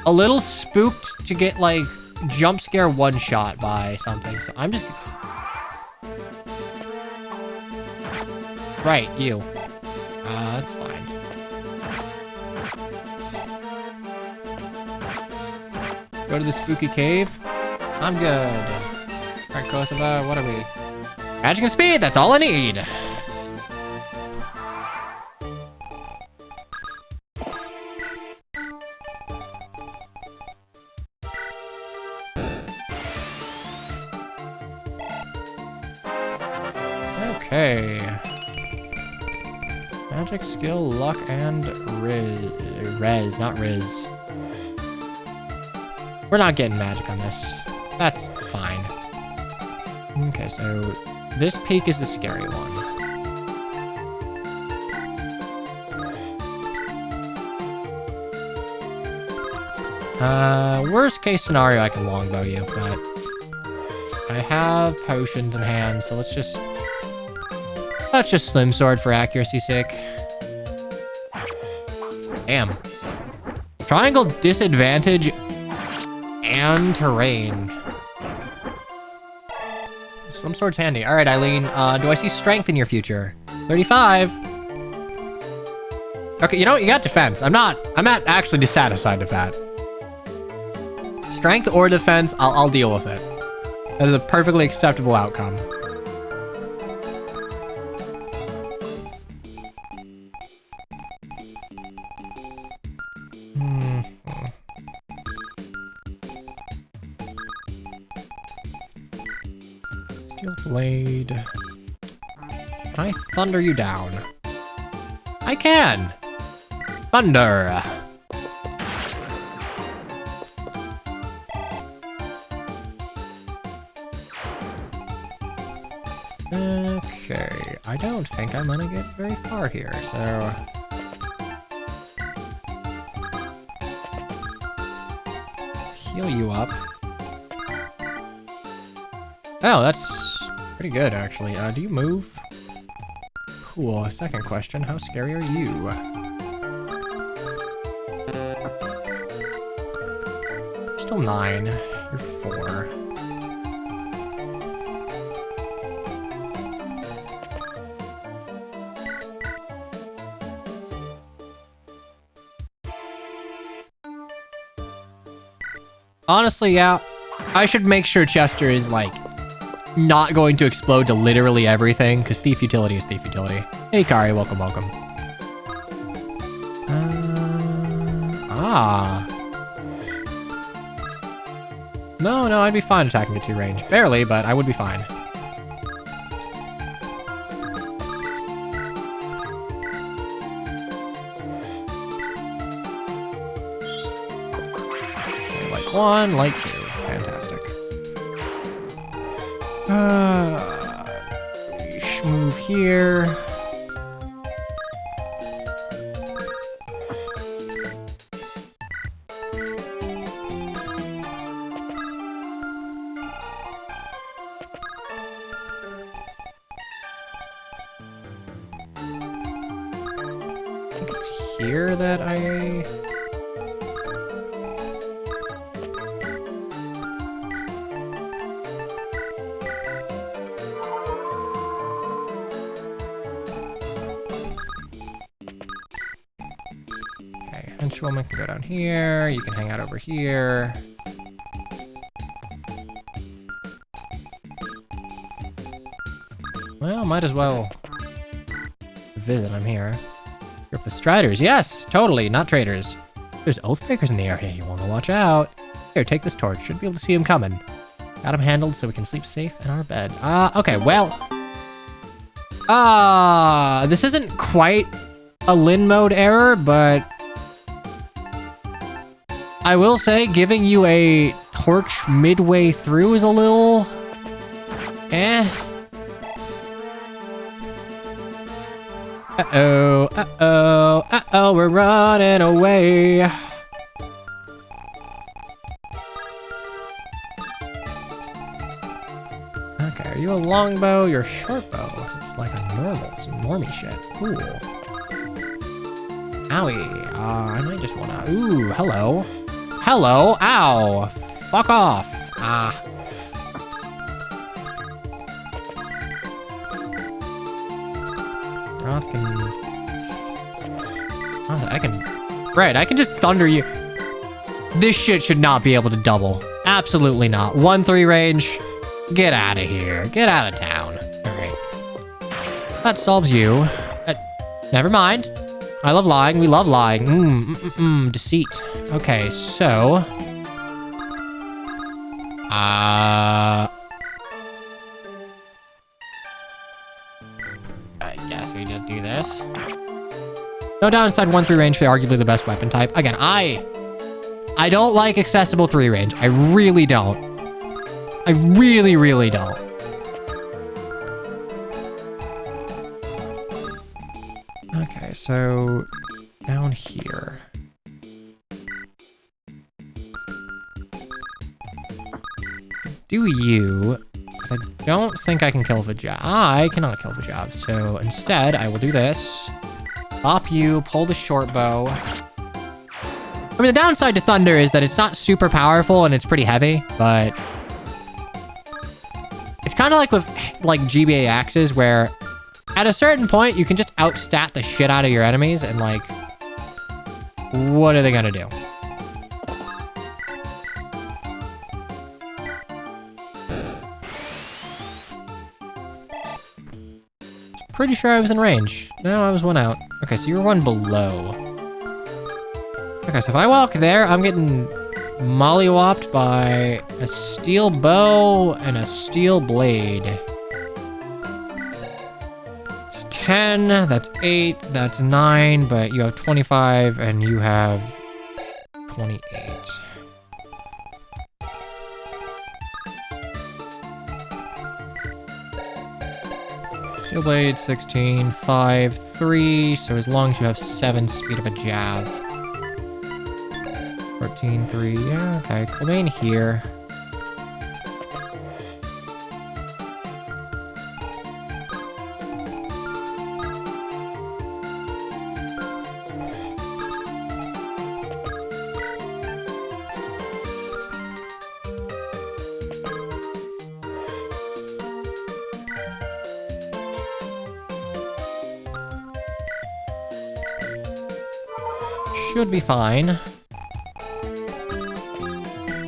a little spooked to get, like, jump scare one-shot by something, so I'm just... Right, you. That's fine. Go to the spooky cave. I'm good. Alright, Kothaba, what are we? Magic and speed, that's all I need. Okay. Magic, skill, luck, and res, not riz. We're not getting magic on this. That's fine. Okay, so this peak is the scary one. Worst case scenario, I can longbow you, but I have potions in hand, so let's just slim sword for accuracy's sake. Damn. Triangle disadvantage and terrain. Slim sword's handy. All right, Eileen. Do I see strength in your future? 35. Okay, you know what? You got defense. I'm not actually dissatisfied with that. Strength or defense, I'll deal with it. That is a perfectly acceptable outcome. Steel blade. Can I thunder you down? I can! Thunder! Okay, I don't think I'm gonna get very far here, so... Heal you up. Oh, that's pretty good, actually. Do you move? Cool. Second question, how scary are you? Still 9. You're 4. Honestly, yeah. I should make sure Chester is, like, not going to explode to literally everything, because thief utility is thief utility. Hey, Kari, welcome, welcome. No, I'd be fine attacking at 2 range. Barely, but I would be fine. Okay, like 1, like 2. Fantastic. Move here. I think it's here that I... Henchwoman can go down here. You can hang out over here. Well, might as well visit. I'm here. You're for striders. Yes, totally. Not traitors. There's Oathbreakers in the area. You want to watch out. Here, take this torch. Should be able to see him coming. Got him handled so we can sleep safe in our bed. Okay, well. This isn't quite a Lin mode error, but I will say giving you a torch midway through is a little... eh. Uh-oh, we're running away. Okay, are you a longbow? You're a short bow. Like a normie shit. Cool. Owie. I might just wanna... Ooh, hello. Hello, ow. Fuck off. Roth can... Right, I can just thunder you. This shit should not be able to double. Absolutely not. 1-3 range. Get out of here. Get out of town. Alright. That solves you. Never mind. I love lying. We love lying. Deceit. Okay, so... I guess we just do this. No downside 1-3 range for arguably the best weapon type. Again, I don't like accessible 3 range. I really don't. I really, really don't. Okay, so down here. Do you... Because I don't think I can kill Vajab. I cannot kill Vajab, so instead I will do this. Pop you, pull the short bow. I mean, the downside to Thunder is that it's not super powerful and it's pretty heavy, but... It's kind of like with, like, GBA axes, where at a certain point, you can just outstat the shit out of your enemies, and, like, what are they gonna do? Pretty sure I was in range. No, I was 1 out. Okay, so you're 1 below. Okay, so if I walk there, I'm getting mollywopped by a steel bow and a steel blade. It's 10, that's 8, that's 9, but you have 25 and you have 28. Steel blade, 16, 5, 3, so as long as you have 7 speed of a jab. 14, 3, yeah, okay, remain here. should be fine.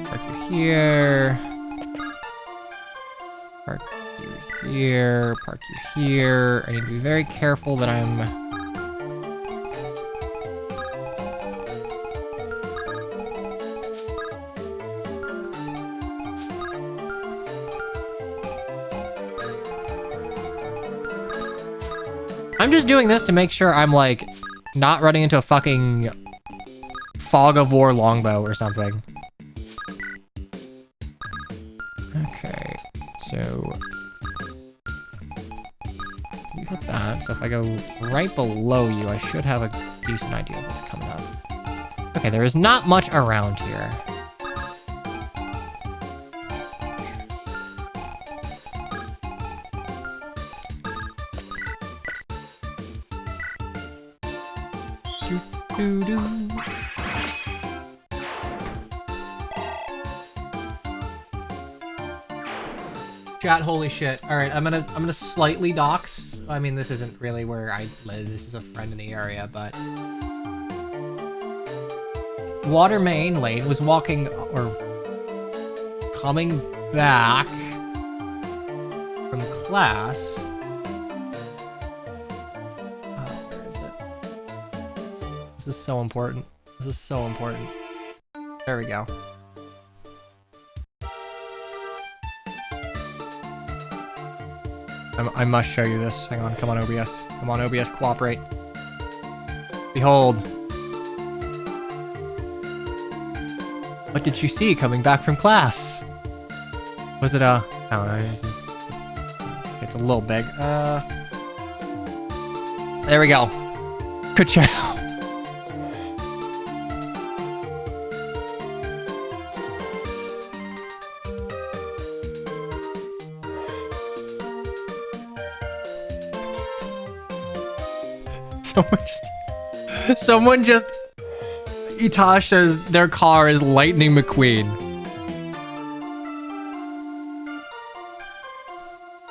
Park you here. Park you here. Park you here. I need to be very careful that I'm just doing this to make sure I'm, like, not running into a fucking fog of war longbow or something. Okay, so you hit that. So if I go right below you, I should have a decent idea of what's coming up. Okay, there is not much around here. Chat, holy shit. All right, I'm gonna slightly dox. I mean, this isn't really where I live. This is a friend in the area, but Water Main Lane was walking or coming back from class. Oh, where is it? This is so important. This is so important. There we go. I must show you this. Hang on, come on, OBS. Come on, OBS, cooperate. Behold. What did you see coming back from class? Was it a... I don't know. It's a little big. There we go. Good job. Someone just Itasha's their car is Lightning McQueen.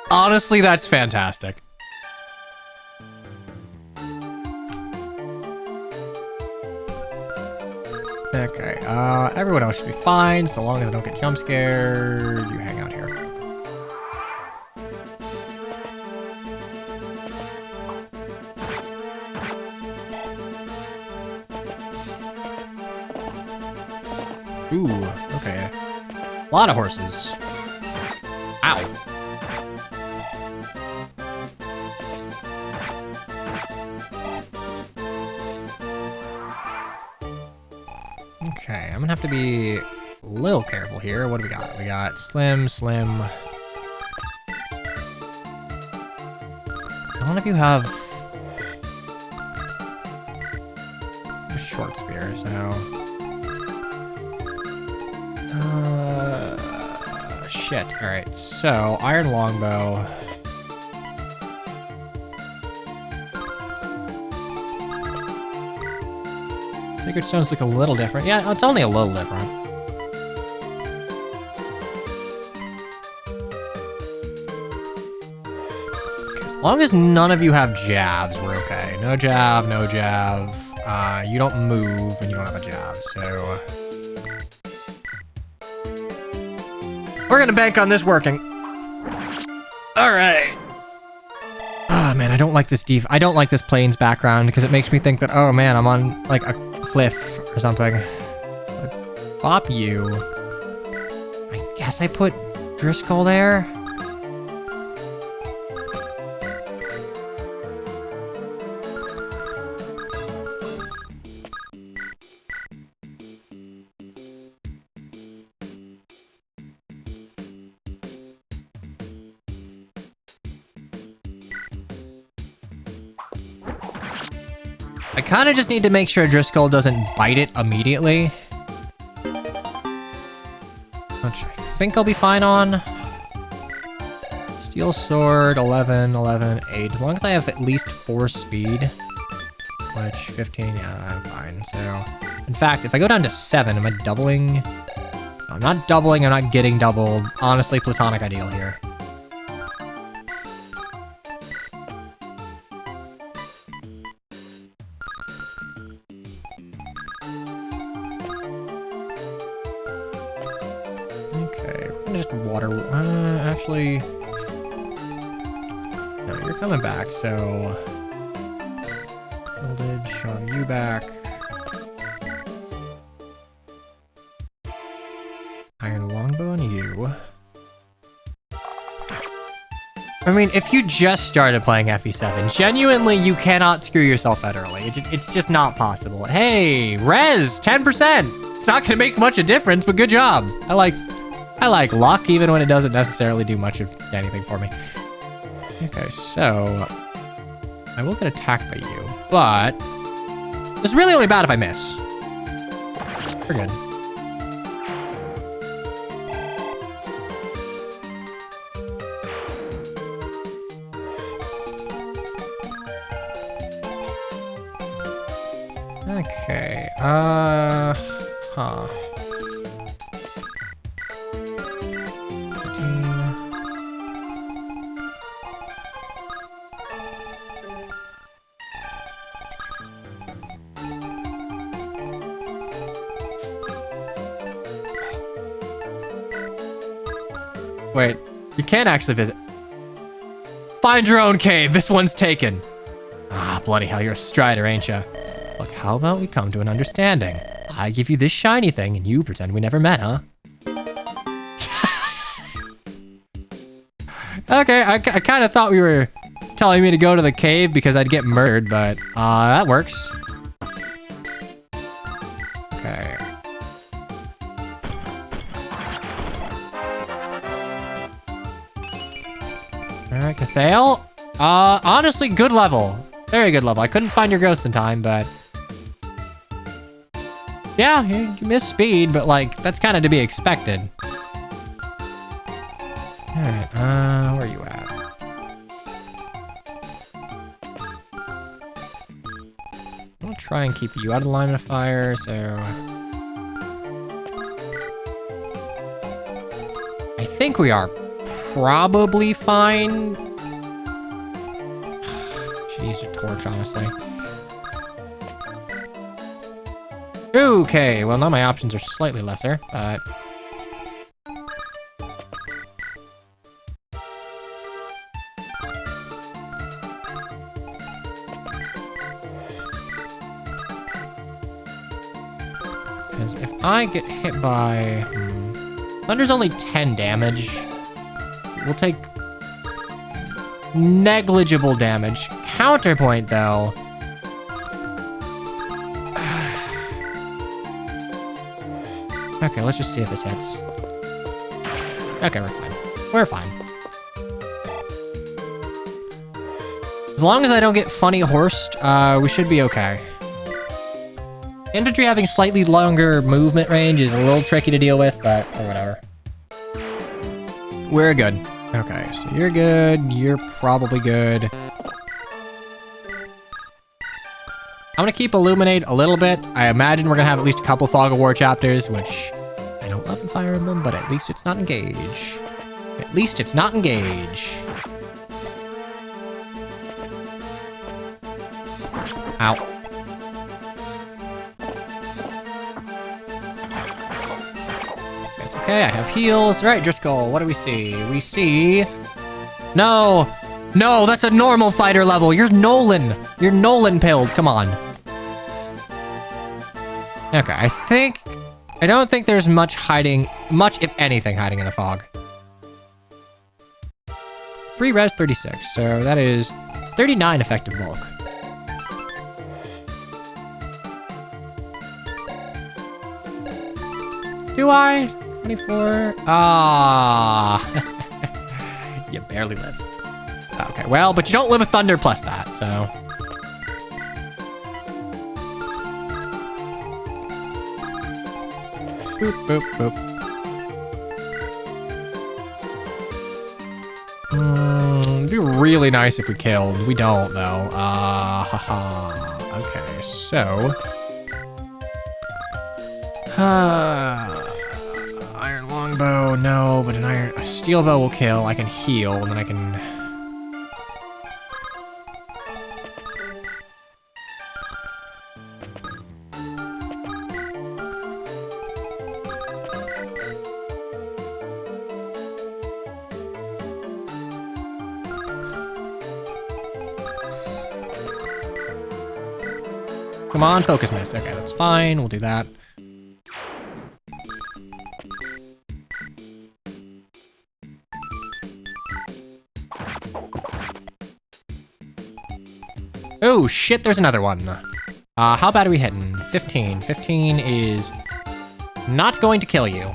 Honestly, that's fantastic. Okay, everyone else should be fine so long as I don't get jump scared. You hang out here. Ooh, okay. A lot of horses. Ow. Okay, I'm gonna have to be a little careful here. What do we got? We got Slim. None of you have a short spear, so... shit. Alright, so iron longbow. Sacred stones look a little different. Yeah, it's only a little different. Okay, as long as none of you have jabs, we're okay. No jab, no jab. You don't move and you don't have a jab, so... We're gonna bank on this working. All right. Oh man, I don't like this I don't like this plains background because it makes me think that, oh man, I'm on like a cliff or something. Bop you. I guess I put Driscoll there. I kind of just need to make sure Driscoll doesn't bite it immediately. Which I think I'll be fine on. Steel sword, 11, 11, 8. As long as I have at least 4 speed. Which, 15, yeah, I'm fine. So, in fact, if I go down to 7, am I doubling? No, I'm not doubling, I'm not getting doubled. Honestly, platonic ideal here. gonna just water... actually... No, you're coming back, so... Builded, shove you back. Iron longbow on you. I mean, if you just started playing FE7, genuinely, you cannot screw yourself that early. It's just not possible. Hey, res, 10%. It's not gonna make much of a difference, but good job. I like luck, even when it doesn't necessarily do much of anything for me. Okay, so I will get attacked by you, but it's really only bad if I miss. We're good. Okay, huh. 15. Wait, you can't actually visit. Find your own cave. This one's taken. Ah, bloody hell, you're a strider, ain't ya? Look, how about we come to an understanding? I give you this shiny thing, and you pretend we never met, huh? Okay, I kind of thought we were telling me to go to the cave because I'd get murdered, but that works. Okay. Alright, Cathale. Honestly, good level. Very good level. I couldn't find your ghost in time, but... Yeah, you missed speed, but, like, that's kind of to be expected. Alright, where are you at? I'm gonna try and keep you out of the line of fire, so... I think we are probably fine. Should use a torch, honestly. Okay, well, now my options are slightly lesser, but... Because if I get hit by... Thunder's only 10 damage. We'll take negligible damage. Counterpoint, though. Okay, let's just see if this hits. Okay, we're fine. We're fine. As long as I don't get funny horsed, we should be okay. Infantry having slightly longer movement range is a little tricky to deal with, but or whatever. We're good. Okay, so you're good. You're probably good. I'm gonna keep Illuminate a little bit. I imagine we're gonna have at least a couple Fog of War chapters, which I don't love in Fire Emblem, but at least it's not Engage. At least it's not Engage. Ow. That's okay, I have heals. All right, Driscoll, what do we see? We see... No! No, that's a normal fighter level. You're Nolan. You're Nolan pilled. Come on. Okay, I don't think there's much hiding, if anything, hiding in the fog. 3 res 36, so that is 39 effective bulk. Do I? 24? Ah. You barely live. Okay, well, but you don't live with Thunder plus that, so... Boop, boop, boop. It'd be really nice if we killed. We don't, though. Haha. Okay, so... Iron longbow, no, but a steel bow will kill. I can heal, and then I can... Come on, focus miss. Okay, that's fine. We'll do that. Oh, shit, there's another one. How bad are we hitting? 15. 15 is not going to kill you.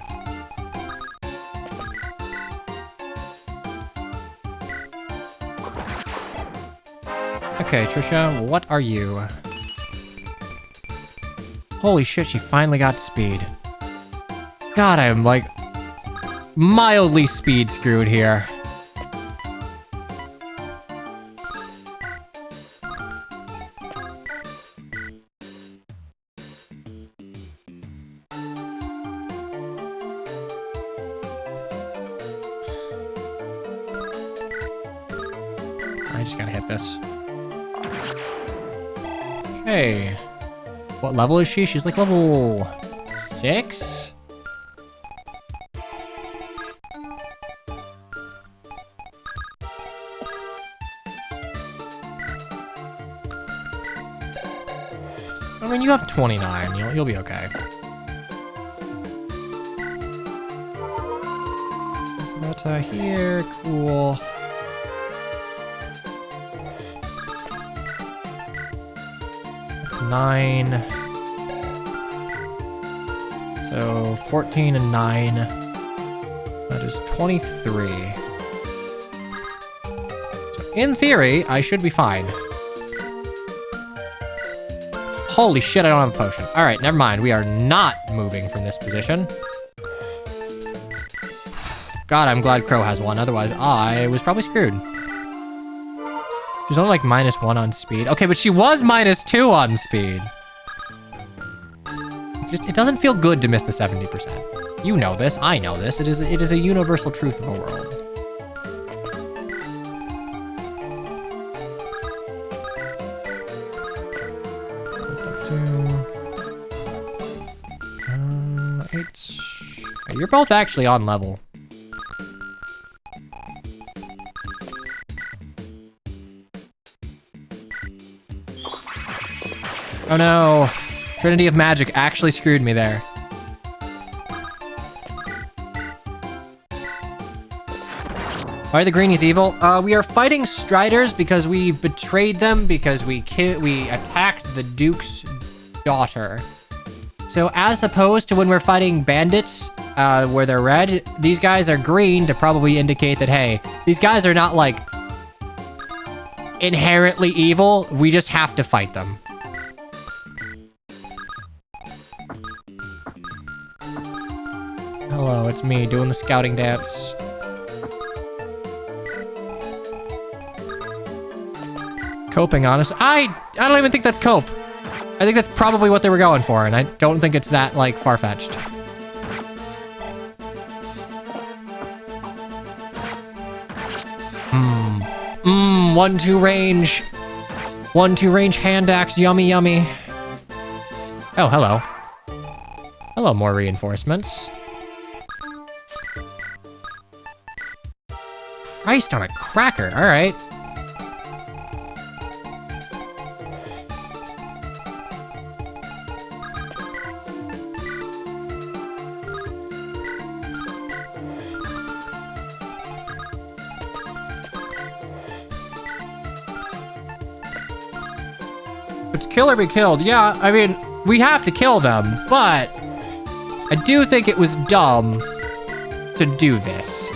Okay, Trisha, what are you? Holy shit, she finally got speed. God, I'm like mildly speed screwed here. I just gotta hit this. Okay. What level is she? She's like level 6? I mean, you have 29. You'll be okay. So that's here. Cool. That's 9. So 14 and 9. That is 23. So in theory, I should be fine. Holy shit, I don't have a potion. All right, never mind. We are not moving from this position. God, I'm glad Crow has one. Otherwise, I was probably screwed. She's only like -1 on speed. Okay, but she was -2 on speed. It doesn't feel good to miss the 70%. You know this. I know this. It is a universal truth of the world. You're both actually on level. Oh no. Trinity of Magic actually screwed me there. Why are the greenies evil? We are fighting Striders because we betrayed them because we attacked the Duke's daughter. So as opposed to when we're fighting bandits, where they're red, these guys are green to probably indicate that, hey, these guys are not, like, inherently evil. We just have to fight them. Hello, it's me doing the scouting dance. Coping, honest. I don't even think that's cope. I think that's probably what they were going for, and I don't think it's that, like, far-fetched. 1-2 range. 1-2 range hand axe. Yummy, yummy. Oh, hello. Hello, more reinforcements. Christ on a cracker. All right. It's kill or be killed. Yeah, I mean, we have to kill them, but I do think it was dumb to do this.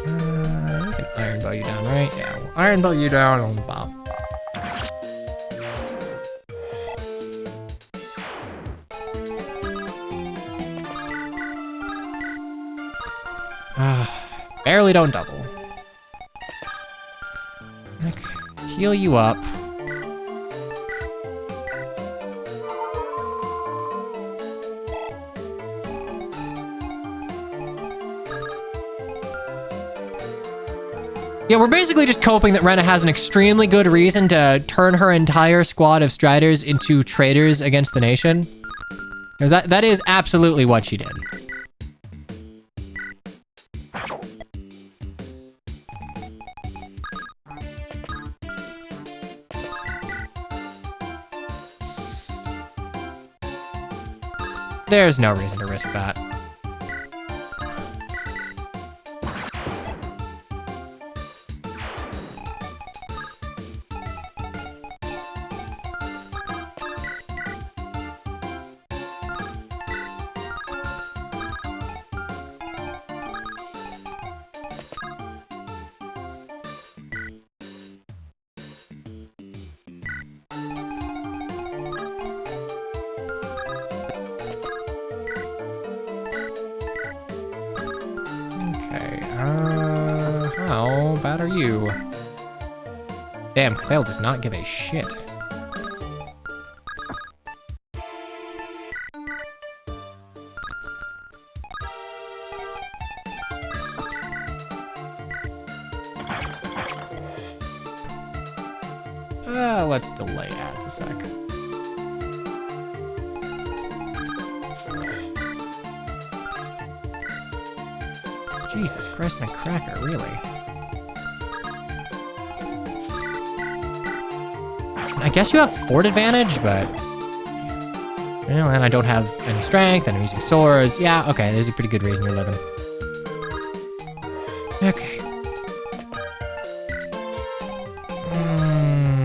We can iron bow you down, right? Yeah, we'll iron bow you down on the bow. Barely don't double. Heal you up. Yeah, we're basically just coping that Rena has an extremely good reason to turn her entire squad of Striders into traitors against the nation. Because that is absolutely what she did. There's no reason to risk that. How bad are you? Damn, Quail does not give a shit. Let's delay ads a sec. Jesus Christ, my cracker, really? I guess you have fort advantage, but... Well, and I don't have any strength, and I'm using swords. Yeah, okay, there's a pretty good reason you're living. Okay.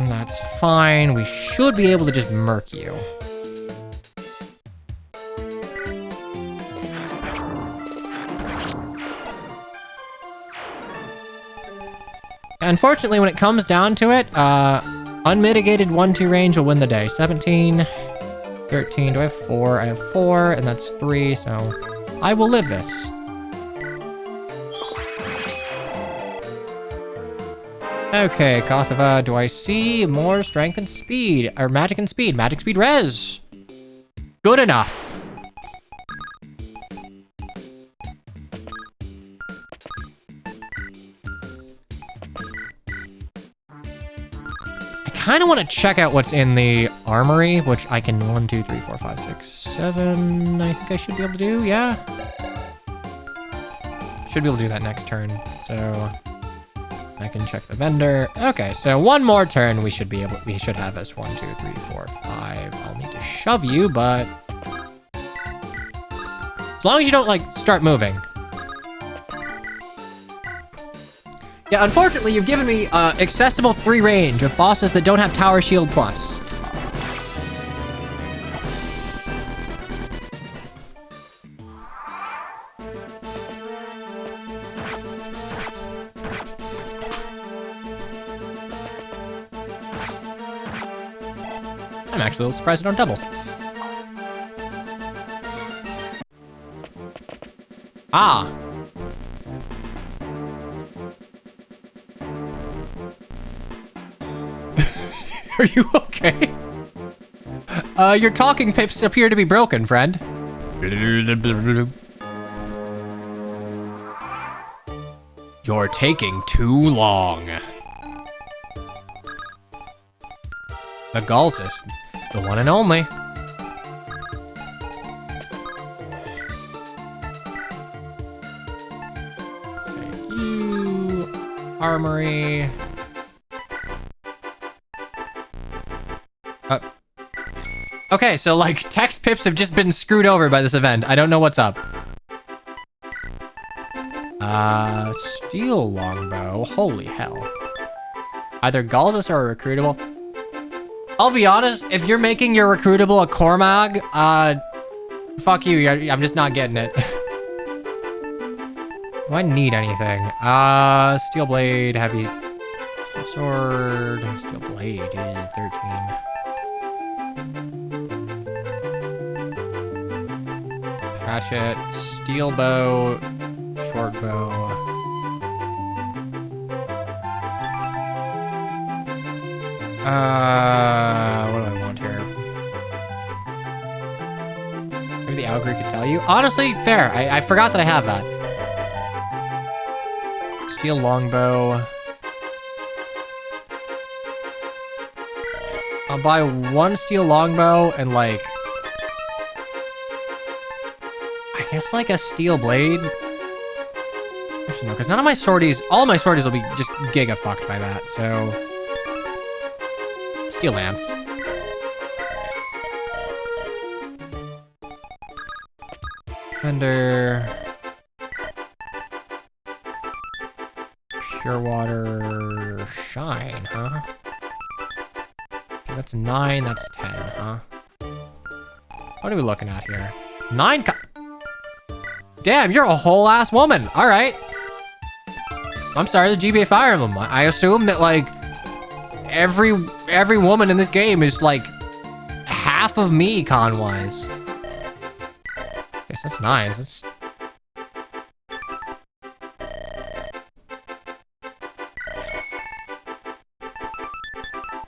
That's fine. We should be able to just murk you. Unfortunately, when it comes down to it, unmitigated 1-2 range will win the day. 17, 13, do I have 4? I have 4, and that's 3, so I will live this. Okay, Kothava, do I see more strength and speed? Or magic and speed? Magic speed res! Good enough. I kind of want to check out what's in the armory, which I can 1, 2, 3, 4, 5, 6, 7. I think I should be able to do, yeah. Should be able to do that next turn. So I can check the vendor. Okay, so one more turn we should have this 1, 2, 3, 4, 5. I'll need to shove you, but as long as you don't like start moving. Yeah, unfortunately, you've given me accessible 3 range of bosses that don't have Tower Shield Plus. I'm actually a little surprised I don't double. Ah. Are you okay? Your talking pips appear to be broken, friend. You're taking too long. The Galsus, the one and only. Take you, armory. Okay, so like text pips have just been screwed over by this event. I don't know what's up. Steel longbow. Holy hell. Either Galsus or a recruitable. I'll be honest, if you're making your recruitable a Cormag, fuck you. I'm just not getting it. Do I need anything? Steel blade, heavy sword, steel blade, 13. Hatchet, steel bow, short bow. What do I want here? Maybe the Algri could tell you. Honestly, fair. I forgot that I have that. Steel longbow. I'll buy 1 steel longbow and like, I guess like a steel blade. Actually no, because none of my swordies, all of my swordies will be just giga fucked by that, so. Steel lance. Thunder. Pure water. Shine, huh? Okay, that's 9, that's 10, huh? What are we looking at here? 9 Damn, you're a whole ass woman. All right. I'm sorry, the GBA Fire Emblem. I assume that like every woman in this game is like half of me con-wise. Guess that's nice. That's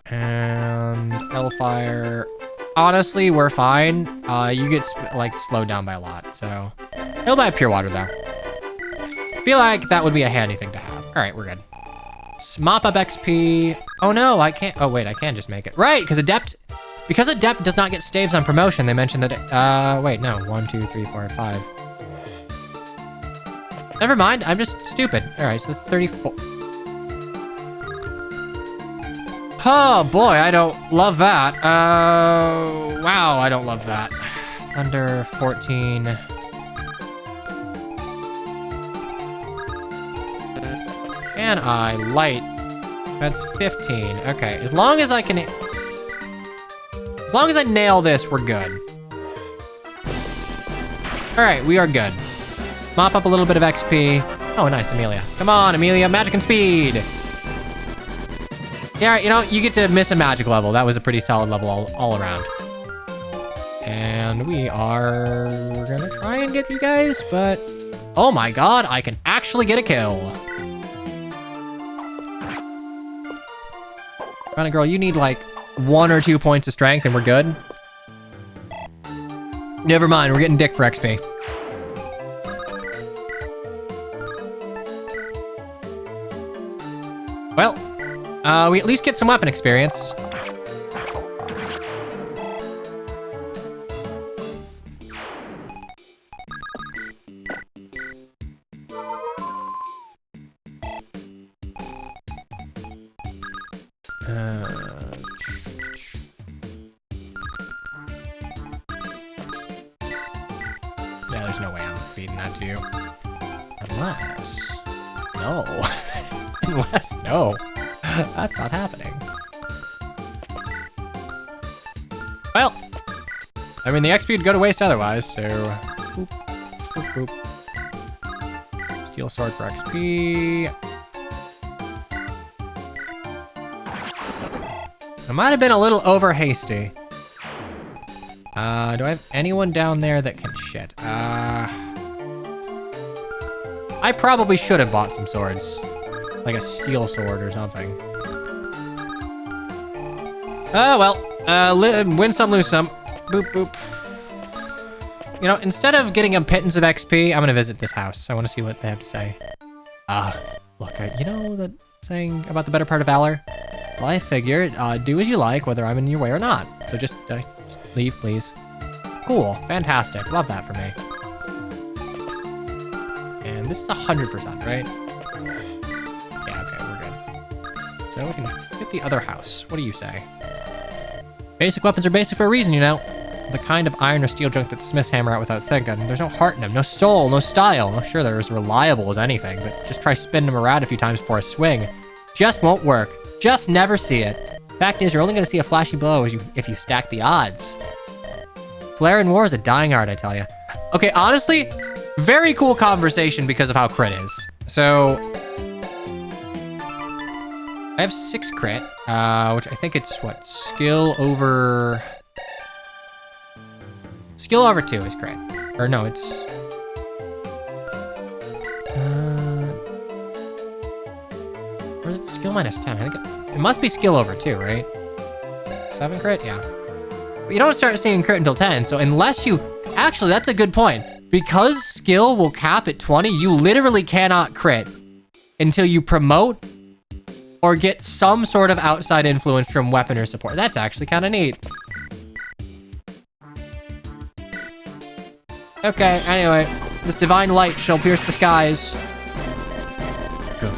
and Hellfire. Honestly, we're fine. You get like slowed down by a lot, so it'll buy pure water though. Feel like that would be a handy thing to have. All right, we're good. Mop up XP. Oh no, I can't. Oh wait, I can just make it. Right, because Adept does not get staves on promotion. They mentioned that. Wait, no. 1, 2, 3, 4, 5. Never mind. I'm just stupid. All right, so that's 34. Oh boy, I don't love that. Wow, I don't love that. Under 14. Can I light? That's 15. Okay, as long as I nail this, we're good. All right, we are good. Mop up a little bit of XP. Oh, nice, Amelia. Come on, Amelia, magic and speed. Yeah, you know, you get to miss a magic level. That was a pretty solid level all around. And we are gonna try and get you guys, but oh my God, I can actually get a kill. Running girl, you need like 1 or 2 points of strength and we're good. Never mind, we're getting dick for XP. Well, we at least get some weapon experience. Yeah, there's no way I'm feeding that to you. Unless... No. Unless... No. That's not happening. Well, I mean, the XP would go to waste otherwise, so... Boop, boop, boop. Steel sword for XP. I might have been a little over hasty. Do I have anyone down there that can shit? I probably should have bought some swords. Like a steel sword or something. Oh, well. Win some, lose some. Boop, boop. You know, instead of getting a pittance of XP, I'm gonna visit this house. I want to see what they have to say. Look, you know that saying about the better part of valor? Well, I figured, do as you like, whether I'm in your way or not. So just leave, please. Cool, fantastic. Love that for me. And this is 100%, right? Yeah, okay, we're good. So we can get the other house. What do you say? Basic weapons are basic for a reason, you know. The kind of iron or steel junk that smiths hammer out without thinking. There's no heart in them, no soul, no style. Oh, sure, they're as reliable as anything, but just try spinning them around a few times before a swing. Just won't work. Just never see it. Fact is, you're only gonna see a flashy blow if you stack the odds. Flair in war is a dying art, I tell you. Okay, honestly, very cool conversation because of how crit is. So, I have 6 crit, which I think it's what, skill over 2 is crit. Or no, it's or is it skill minus 10? I think it must be skill over 2, right? 7 crit, yeah. But you don't start seeing crit until 10, so unless you... Actually, that's a good point. Because skill will cap at 20, you literally cannot crit until you promote or get some sort of outside influence from weapon or support. That's actually kind of neat. Okay, anyway, this divine light shall pierce the skies. Go.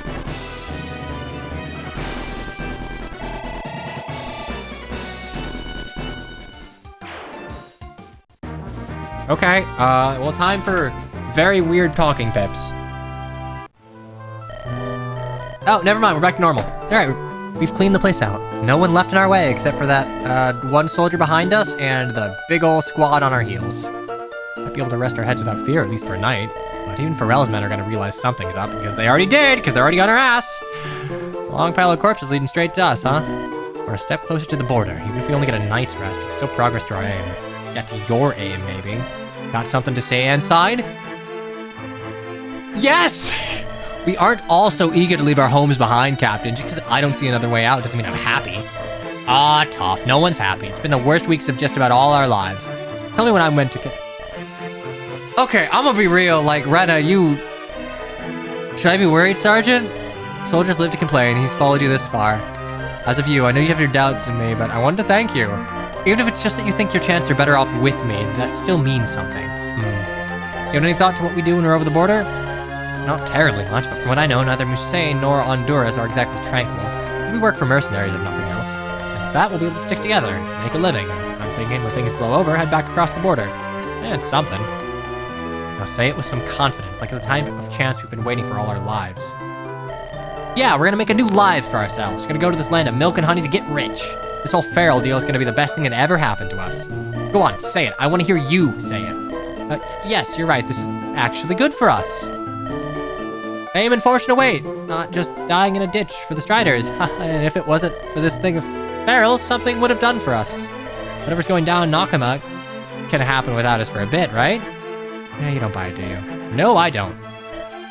Okay, well, time for very weird talking pips. Oh, never mind. We're back to normal. All right, we've cleaned the place out. No one left in our way except for that one soldier behind us and the big ol' squad on our heels. Might be able to rest our heads without fear, at least for a night. But even Pharrell's men are gonna realize something's up because they already did, because they're already on our ass. Long pile of corpses leading straight to us, huh? We're a step closer to the border. Even if we only get a night's rest, it's still progress to our aim. Yeah, to your aim, maybe. Got something to say, Ensign? Yes! We aren't all so eager to leave our homes behind, Captain. Just because I don't see another way out doesn't mean I'm happy. Ah, tough. No one's happy. It's been the worst weeks of just about all our lives. Tell me when I'm meant to... Okay, I'm gonna be real. Like, Rena, you... Should I be worried, Sergeant? Soldiers live to complain. He's followed you this far. As of you, I know you have your doubts in me, but I wanted to thank you. Even if it's just that you think your chances are better off with me, that still means something. You have any thought to what we do when we're over the border? Not terribly much, but from what I know, neither Musain nor Honduras are exactly tranquil. We work for mercenaries, if nothing else. And with that, we'll be able to stick together, make a living. I'm thinking when things blow over, head back across the border. And something. Now say it with some confidence, like the type of chance we've been waiting for all our lives. Yeah, we're gonna make a new life for ourselves. We're gonna go to this land of milk and honey to get rich. This whole feral deal is gonna be the best thing that ever happened to us. Go on, say it. I want to hear you say it. Yes, you're right. This is actually good for us. Fame and fortune await, not just dying in a ditch for the Striders. And if it wasn't for this thing of ferals, something would have done for us. Whatever's going down Nakama can happen without us for a bit, right? Yeah, you don't buy it, do you? No, I don't.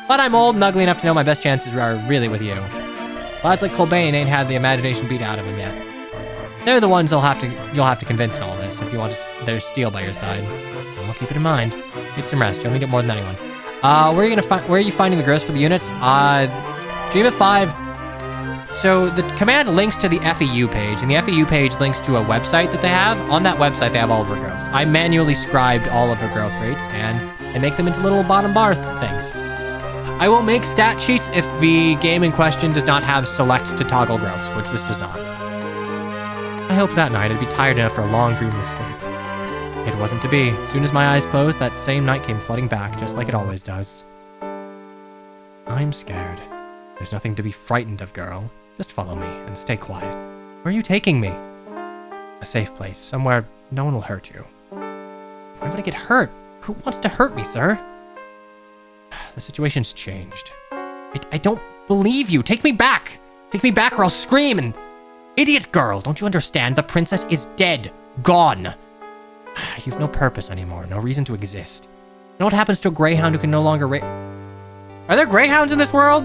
But I'm old and ugly enough to know my best chances are really with you. Lads like Colbane ain't had the imagination beat out of him yet. They're the ones you'll have to convince in all this if you want their steel by your side. And we'll keep it in mind. Get some rest. You'll need it more than anyone. Where are you finding the growth for the units? Dream of 5. So the command links to the FEU page, and the FEU page links to a website that they have. On that website, they have all of our growths. I manually scribed all of our growth rates, and I make them into little bottom bar things. I will make stat sheets if the game in question does not have select to toggle growths, which this does not. I hoped that night I'd be tired enough for a long dreamless sleep. It wasn't to be. As soon as my eyes closed, that same night came flooding back, just like it always does. I'm scared. There's nothing to be frightened of, girl. Just follow me and stay quiet. Where are you taking me? A safe place, somewhere no one will hurt you. Why would I get hurt? Who wants to hurt me, sir? The situation's changed. I don't believe you. Take me back. Take me back or I'll scream and... Idiot girl, don't you understand? The princess is dead. Gone. You've no purpose anymore, no reason to exist. You know what happens to a greyhound who can no longer Are there greyhounds in this world?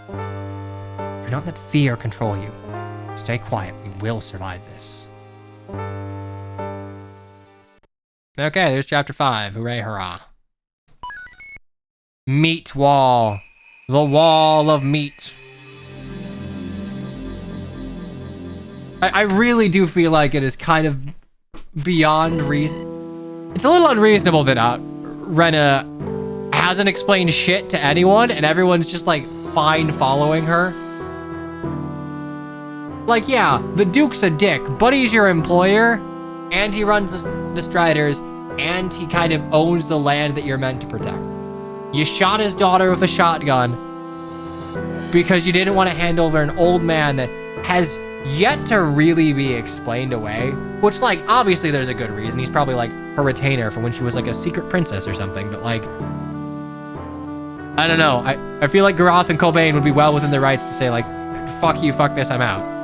Do not let fear control you. Stay quiet, we will survive this. Okay, there's chapter 5. Hooray, hurrah. Meat wall. The wall of meat. I really do feel like it is kind of beyond reason. It's a little unreasonable that Rena hasn't explained shit to anyone and everyone's just like fine following her. Like, yeah, the Duke's a dick, but he's your employer and he runs the Striders and he kind of owns the land that you're meant to protect. You shot his daughter with a shotgun because you didn't want to hand over an old man that has yet to really be explained away, which, like, obviously there's a good reason. He's probably like her retainer from when she was like a secret princess or something, but like, I don't know. I feel like Garoth and Colbane would be well within their rights to say like, fuck you, fuck this, I'm out.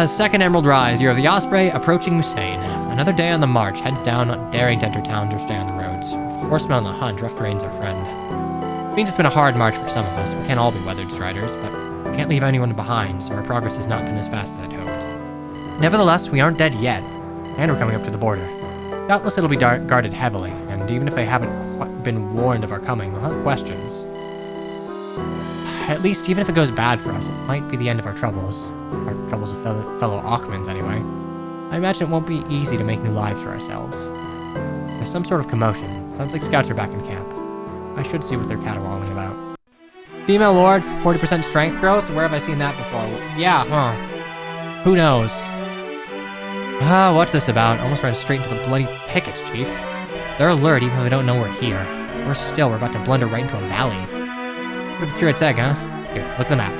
Second Emerald Rise, Year of the Osprey, approaching Musain. Another day on the march, heads down, not daring to enter town or stay on the roads. Horsemen on the hunt, rough terrain's our friend. It means it's been a hard march for some of us. We can't all be weathered Striders, but we can't leave anyone behind, so our progress has not been as fast as I'd hoped. Nevertheless, we aren't dead yet, and we're coming up to the border. Doubtless it'll be guarded heavily, and even if they haven't been warned of our coming, they'll have questions. At least, even if it goes bad for us, it might be the end of our troubles. Our troubles with fellow Aukmans, anyway. I imagine it won't be easy to make new lives for ourselves. There's some sort of commotion. Sounds like scouts are back in camp. I should see what they're caterwauling about. Female Lord, 40% strength growth? Where have I seen that before? Yeah, huh. Who knows? Ah, what's this about? Almost ran straight into the bloody pickets, Chief. They're alert even though they don't know we're here. Worse still, we're about to blunder right into a valley. Bit of a curate's egg, huh? Here, look at the map.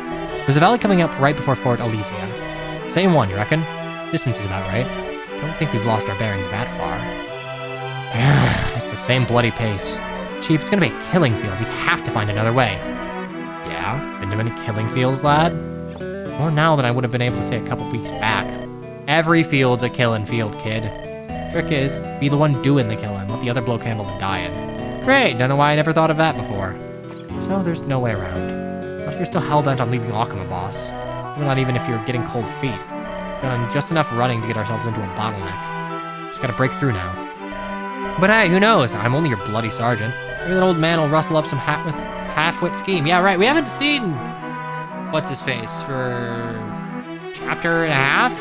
There's a valley coming up right before Fort Elysia. Same one, you reckon? Distance is about right. I don't think we've lost our bearings that far. It's the same bloody pace. Chief, it's gonna be a killing field. We have to find another way. Yeah? Been to many killing fields, lad? More now than I would have been able to say a couple weeks back. Every field's a killing field, kid. Trick is, be the one doing the killing. Let the other bloke handle the dying. Great, don't know why I never thought of that before. So there's no way around. What if you're still hell-bent on leaving Akuma, boss? Not even if you're getting cold feet. We've done just enough running to get ourselves into a bottleneck. Just gotta break through now. But hey, who knows? I'm only your bloody sergeant. Maybe that old man will rustle up some half-wit scheme. Yeah, right, we haven't seen... what's his face? For... chapter and a half?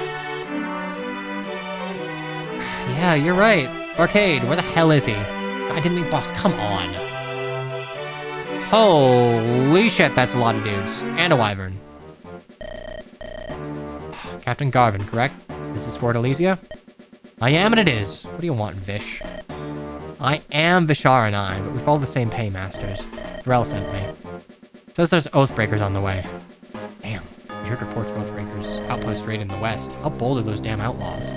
Yeah, you're right. Arcade, where the hell is he? I didn't mean boss, come on. Holy shit, that's a lot of dudes. And a wyvern. Captain Garvin, correct? This is Fort Elysia? I am, and it is. What do you want, Vish? I am Visharanine, but we follow the same paymasters. Varel sent me. Says there's Oathbreakers on the way. Damn, we heard reports of Oathbreakers outpost raid in the west. How bold are those damn outlaws?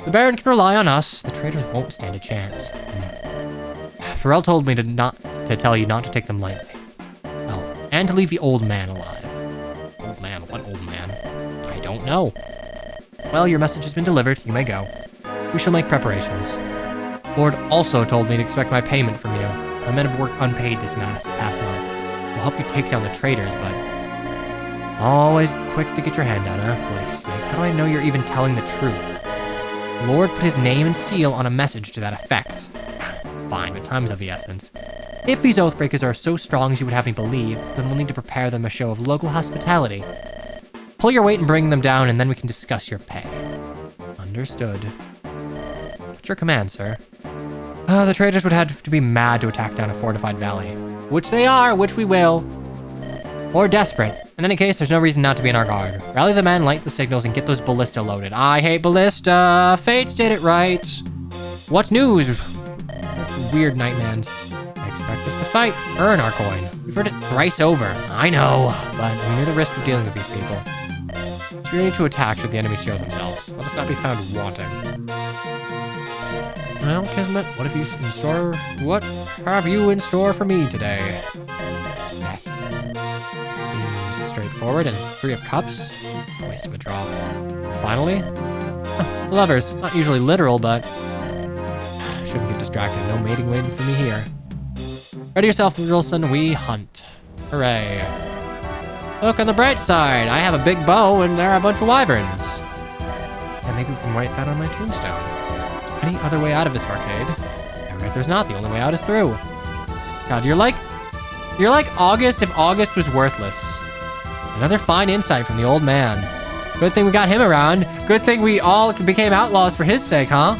The Baron can rely on us. The traitors won't stand a chance. Varel told me to tell you not to take them lightly. Oh, and to leave the old man alive. Old man? What old man? I don't know. Well, your message has been delivered. You may go. We shall make preparations. Lord also told me to expect my payment from you. My men have worked unpaid this past month. We'll help you take down the traitors, but... always quick to get your hand out, huh? Bloody snake. How do I know you're even telling the truth? Lord put his name and seal on a message to that effect. Fine, but time's of the essence. If these Oathbreakers are so strong as you would have me believe, then we'll need to prepare them a show of local hospitality. Pull your weight and bring them down, and then we can discuss your pay. Understood. What's your command, sir? The traitors would have to be mad to attack down a fortified valley. Which they are, which we will. Or desperate. In any case, there's no reason not to be on our guard. Rally the men, light the signals, and get those ballista loaded. I hate ballista. Fates did it right. What news? Weird nightmans. They expect us to fight. Earn our coin. We've heard it thrice over. I know, but we knew the risk of dealing with these people. It's ready to attack should the enemies show themselves. Let us not be found wanting. Well, Kismet, what have you in store? What have you in store for me today? Death. Seems straightforward, and 3 of cups. Waste of a draw. Finally? Lovers. Not usually literal, but... shouldn't get distracted. No mating waiting for me here. Ready yourself, Wilson. We hunt. Hooray. Look on the bright side. I have a big bow, and there are a bunch of wyverns. And maybe we can write that on my tombstone. Any other way out of this arcade? I reckon there's not. The only way out is through. God, you're like August if August was worthless. Another fine insight from the old man. Good thing we got him around. Good thing we all became outlaws for his sake, huh?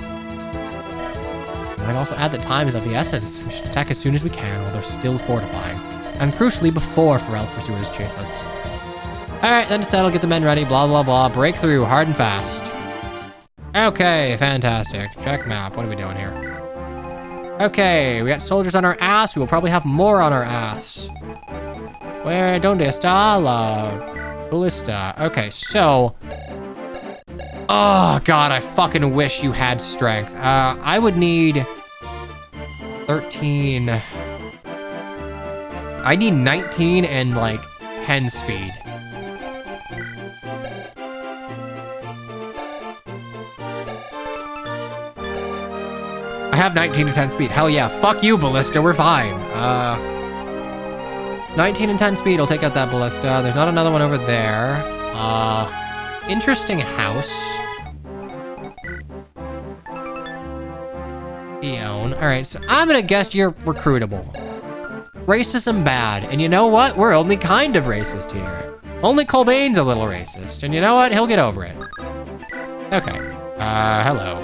I might also add that time is of the essence. We should attack as soon as we can while they're still fortifying. And crucially, before Pharrell's pursuers chase us. Alright, then to settle, get the men ready, blah, blah, blah. Break through, hard and fast. Okay, fantastic. Check map. What are we doing here? Okay, we got soldiers on our ass. We will probably have more on our ass. Where donde está la ballista? Okay, so... oh, God, I fucking wish you had strength. I would need... 13... I need 19 and, like, 10 speed. I have 19 and 10 speed. Hell yeah. Fuck you, Ballista. We're fine. 19 and 10 speed. I'll take out that Ballista. There's not another one over there. Interesting house. Eon. Alright, so I'm gonna guess you're recruitable. Racism bad. And you know what? We're only kind of racist here. Only Colbane's a little racist. And you know what? He'll get over it. Okay. Hello.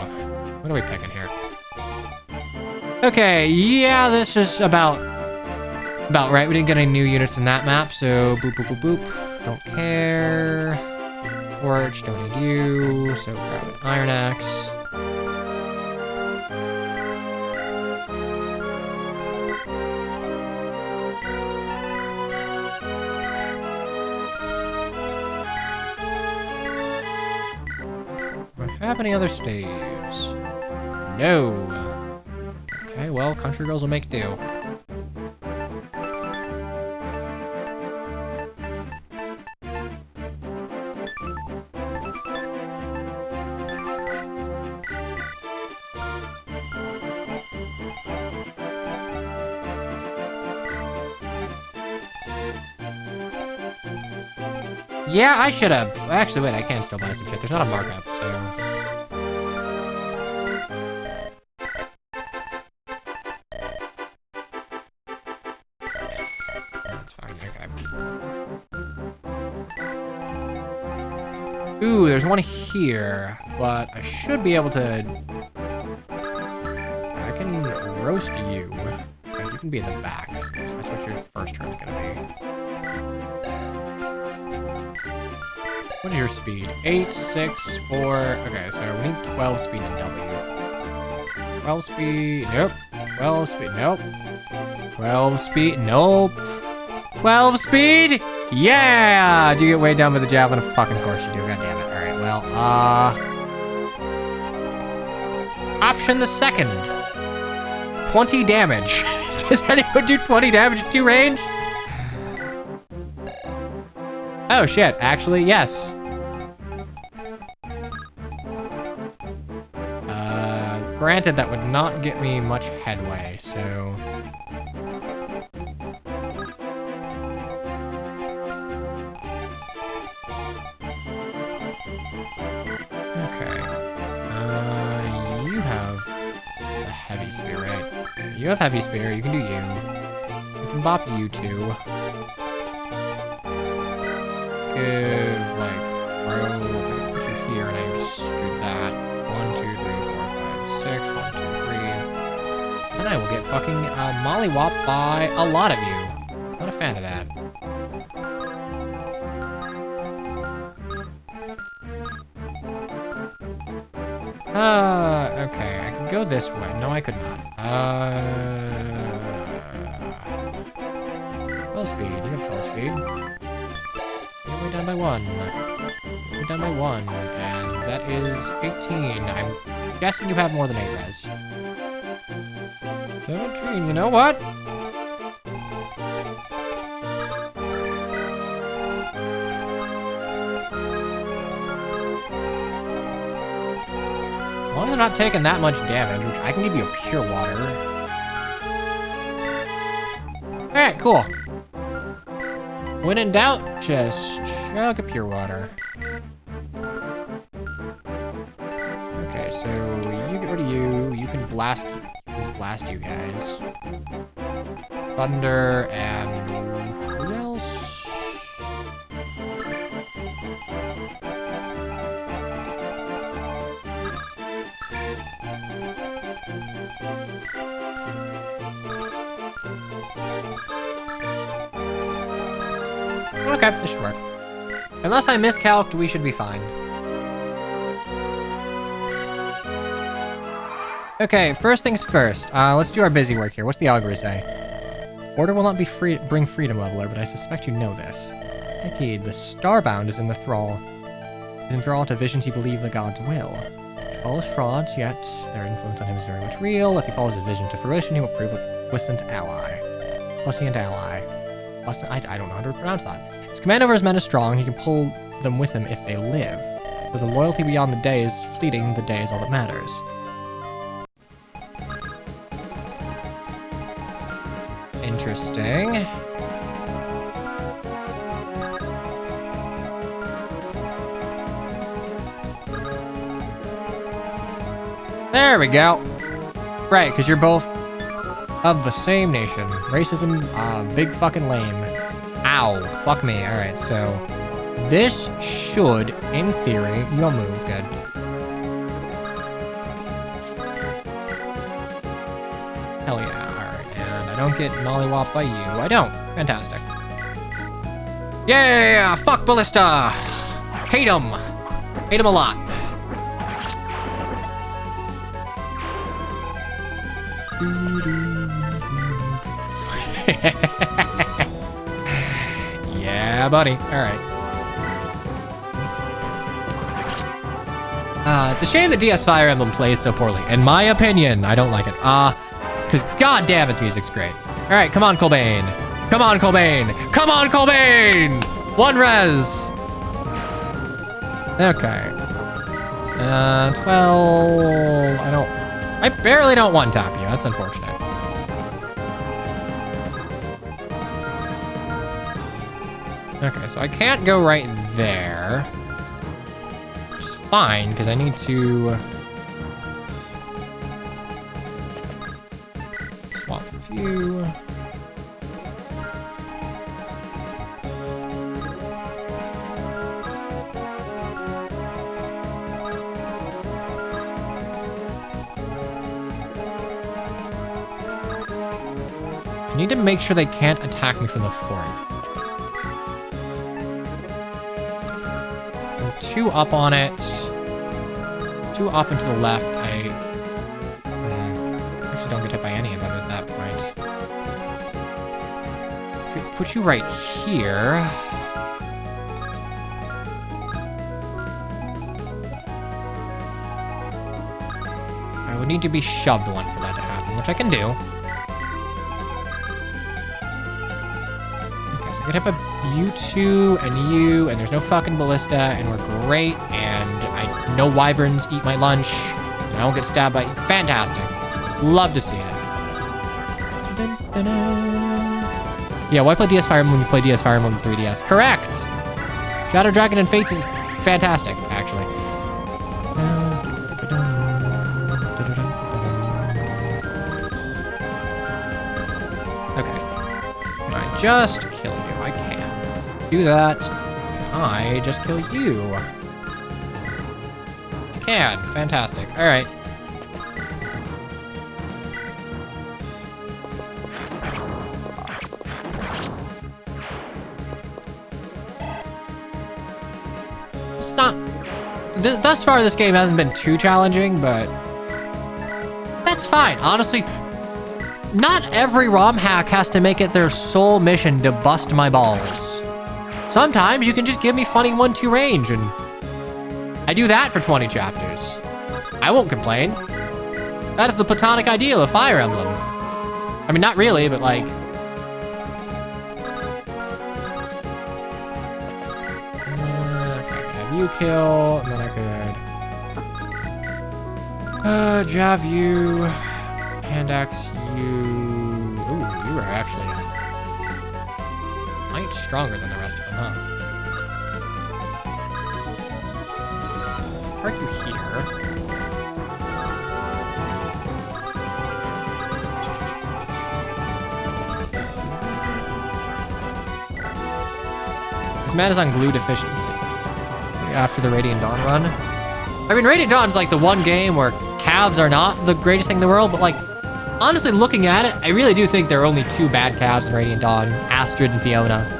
What are we picking here? Okay, yeah, this is about right. We didn't get any new units in that map, so boop, boop, boop, boop. Don't care. Torch, don't need you, so grab Iron Axe. Do I have any other staves? No. Okay, well, country girls will make do. Yeah, I should have. Actually, wait, I can still buy some shit. There's not a markup, so. That's fine, okay. Ooh, there's one here, but I should be able to. I can roast you. Okay, you can be in the back, so that's what your first turn's gonna be. What is your speed? 8, 6, 4. Okay, so we need 12 speed to W. 12 speed. Nope. 12 speed. Nope. 12 speed. Nope. 12 speed. Yeah. Do you get weighed down by the javelin? Of fucking course you do. God damn it. All right. Well, option the second. 20 damage. Does anyone do 20 damage at 2 range? Oh shit, actually, yes. Granted, that would not get me much headway, so... Okay. You have a heavy spear, right? You have heavy spear, you can do you. You can bop you two. Give, like, row, put you here, and I just do that. 1, 2, 3, 4, 5, 6, 1, 2, 3. And I will get fucking mollywopped by a lot of you. Not a fan of that. Okay, I could go this way. No, I could not. 12 speed, you have 12 speed. We're down by 1. We're down by 1, and that is 18. I'm guessing you have more than 8 res. 17, you know what? As long as I'm not taking that much damage, which I can give you a pure water. Alright, cool. When in doubt, just chug a pure water. Okay, so you get rid of you. You can blast you guys. Thunder and who else? Okay, this should work. Unless I miscalced, we should be fine. Okay, first things first. Let's do our busy work here. What's the augury say? Order will not be bring freedom leveler, but I suspect you know this. Nikki, the Starbound is in the thrall. He's in thrall to visions he believe the gods will. He follows frauds, yet their influence on him is very much real. If he follows his vision to fruition, he will prove a puissant ally. Puissant ally. I don't know how to pronounce that. His command over his men is strong. He can pull them with him if they live. With a loyalty beyond the day is fleeting, the day is all that matters. Interesting. There we go. Right, because you're both of the same nation. Racism, big fucking lame. Ow, fuck me. Alright, so this should, in theory, you'll move, good. Hell yeah, alright, and I don't get mollywopped by you. I don't. Fantastic. Yeah, fuck Ballista! Hate him! Hate him a lot. Yeah, buddy. All right. It's a shame that DS Fire Emblem plays so poorly. In my opinion, I don't like it. Because goddamn, its music's great. All right, come on, Colbane. Come on, Colbane. Come on, Colbane. One res. Okay. 12. I barely don't one tap you. That's unfortunate. Okay, so I can't go right there. Which is fine, because I need to swap view. I need to make sure they can't attack me from the fort. Two up on it. Two up and to the left. I actually don't get hit by any of them at that point. Could put you right here. I would need to be shoved one for that to happen, which I can do. Okay, so I get hit by you two and you, and there's no fucking ballista, and we're great, and no wyverns eat my lunch, and I don't get stabbed by... Fantastic. Love to see it. Yeah, why play DS Fire Emblem when you play DS Fire Emblem 3DS? Correct! Shadow Dragon and Fates is fantastic, actually. Okay. Can I just kill you? I can. Do that. I just kill you. I can. Fantastic. All right. It's not... Thus far, this game hasn't been too challenging, but... That's fine. Honestly, not every ROM hack has to make it their sole mission to bust my balls. Sometimes you can just give me funny 1-2 range, and I do that for 20 chapters. I won't complain. That is the platonic ideal of Fire Emblem. I mean, not really, but like... Okay, have you kill, and then I could... Jav you, hand axe you... Ooh, you are actually... quite stronger than the rest of them, huh? Park you here. This man is on glue deficiency. After the Radiant Dawn run. I mean, Radiant Dawn's like the one game where calves are not the greatest thing in the world, but like, honestly, looking at it, I really do think there are only two bad calves in Radiant Dawn, Astrid and Fiona.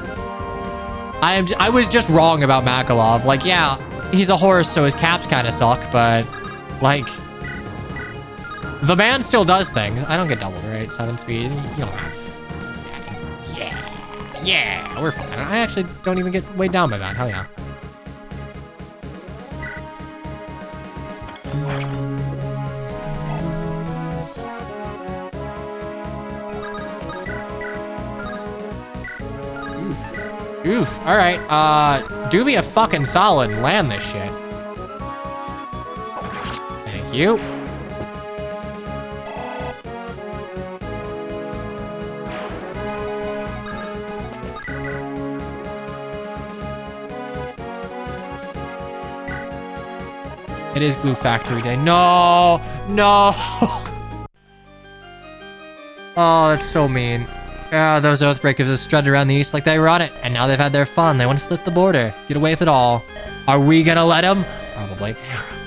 I was just wrong about Makalov. Like, yeah, he's a horse, so his caps kind of suck, but, like, the man still does things. I don't get doubled, right? 7 speed. You don't have... Yeah, we're fine. I actually don't even get weighed down by that. Hell yeah. Oof. All right. Do me a fucking solid and land this shit. Thank you. It is Glue Factory Day. No. Oh, that's so mean. Yeah, those Oathbreakers have strutted around the east like they were on it, and now they've had their fun. They want to slip the border, get away with it all. Are we gonna let them? Probably.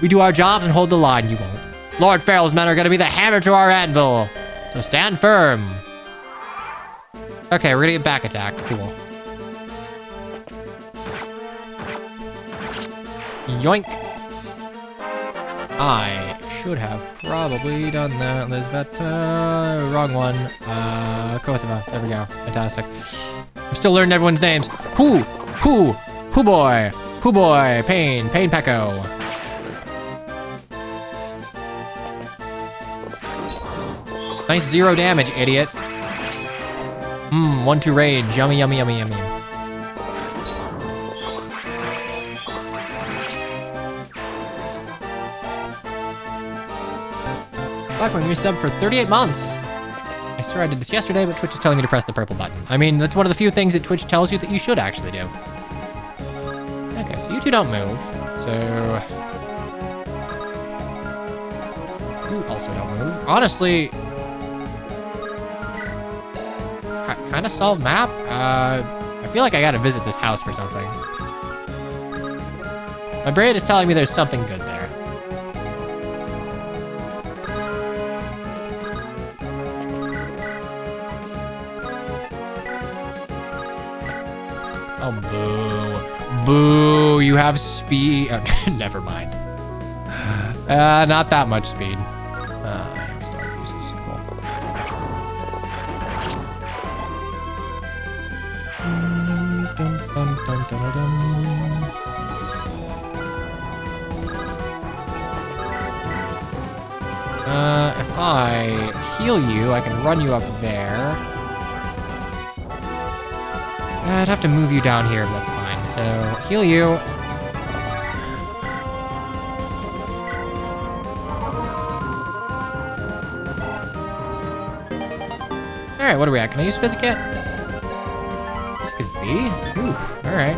We do our jobs and hold the line. You won't. Lord Farrell's men are gonna be the hammer to our anvil. So stand firm. Okay, we're gonna get back attack. Cool. Yoink. I should have probably done that. Lisbeth, wrong one. Kothava. There we go. Fantastic. I'm still learning everyone's names. Who boy, Pain Pecco. Nice 0 damage, idiot. 1-2 range. Yummy, yummy, yummy, yummy. Blackwing resubbed for 38 months. I swear I did this yesterday, but Twitch is telling me to press the purple button. I mean, that's one of the few things that Twitch tells you that you should actually do. Okay, so you two don't move. So... you also don't move. Honestly... kind of solved map. I feel like I gotta visit this house for something. My brain is telling me there's something good there. Oh, boo. Boo, you have speed. Oh, never mind. Not that much speed. Star pieces, cool. If I heal you, I can run you up there. I'd have to move you down here, but that's fine. So, heal you. Alright, what are we at? Can I use Physic yet? Physic is B? Oof. Alright.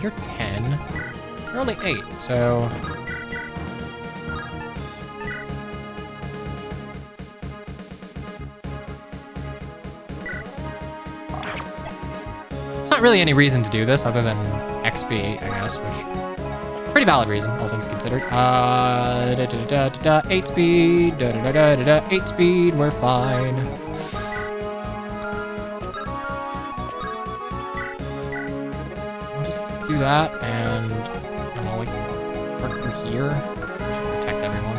You're 10. You're only 8, so... not really any reason to do this other than XP, I guess, which pretty valid reason, all things considered. 8 speed, 8 speed, we're fine. I'll just do that, and I'll like work through here to protect everyone.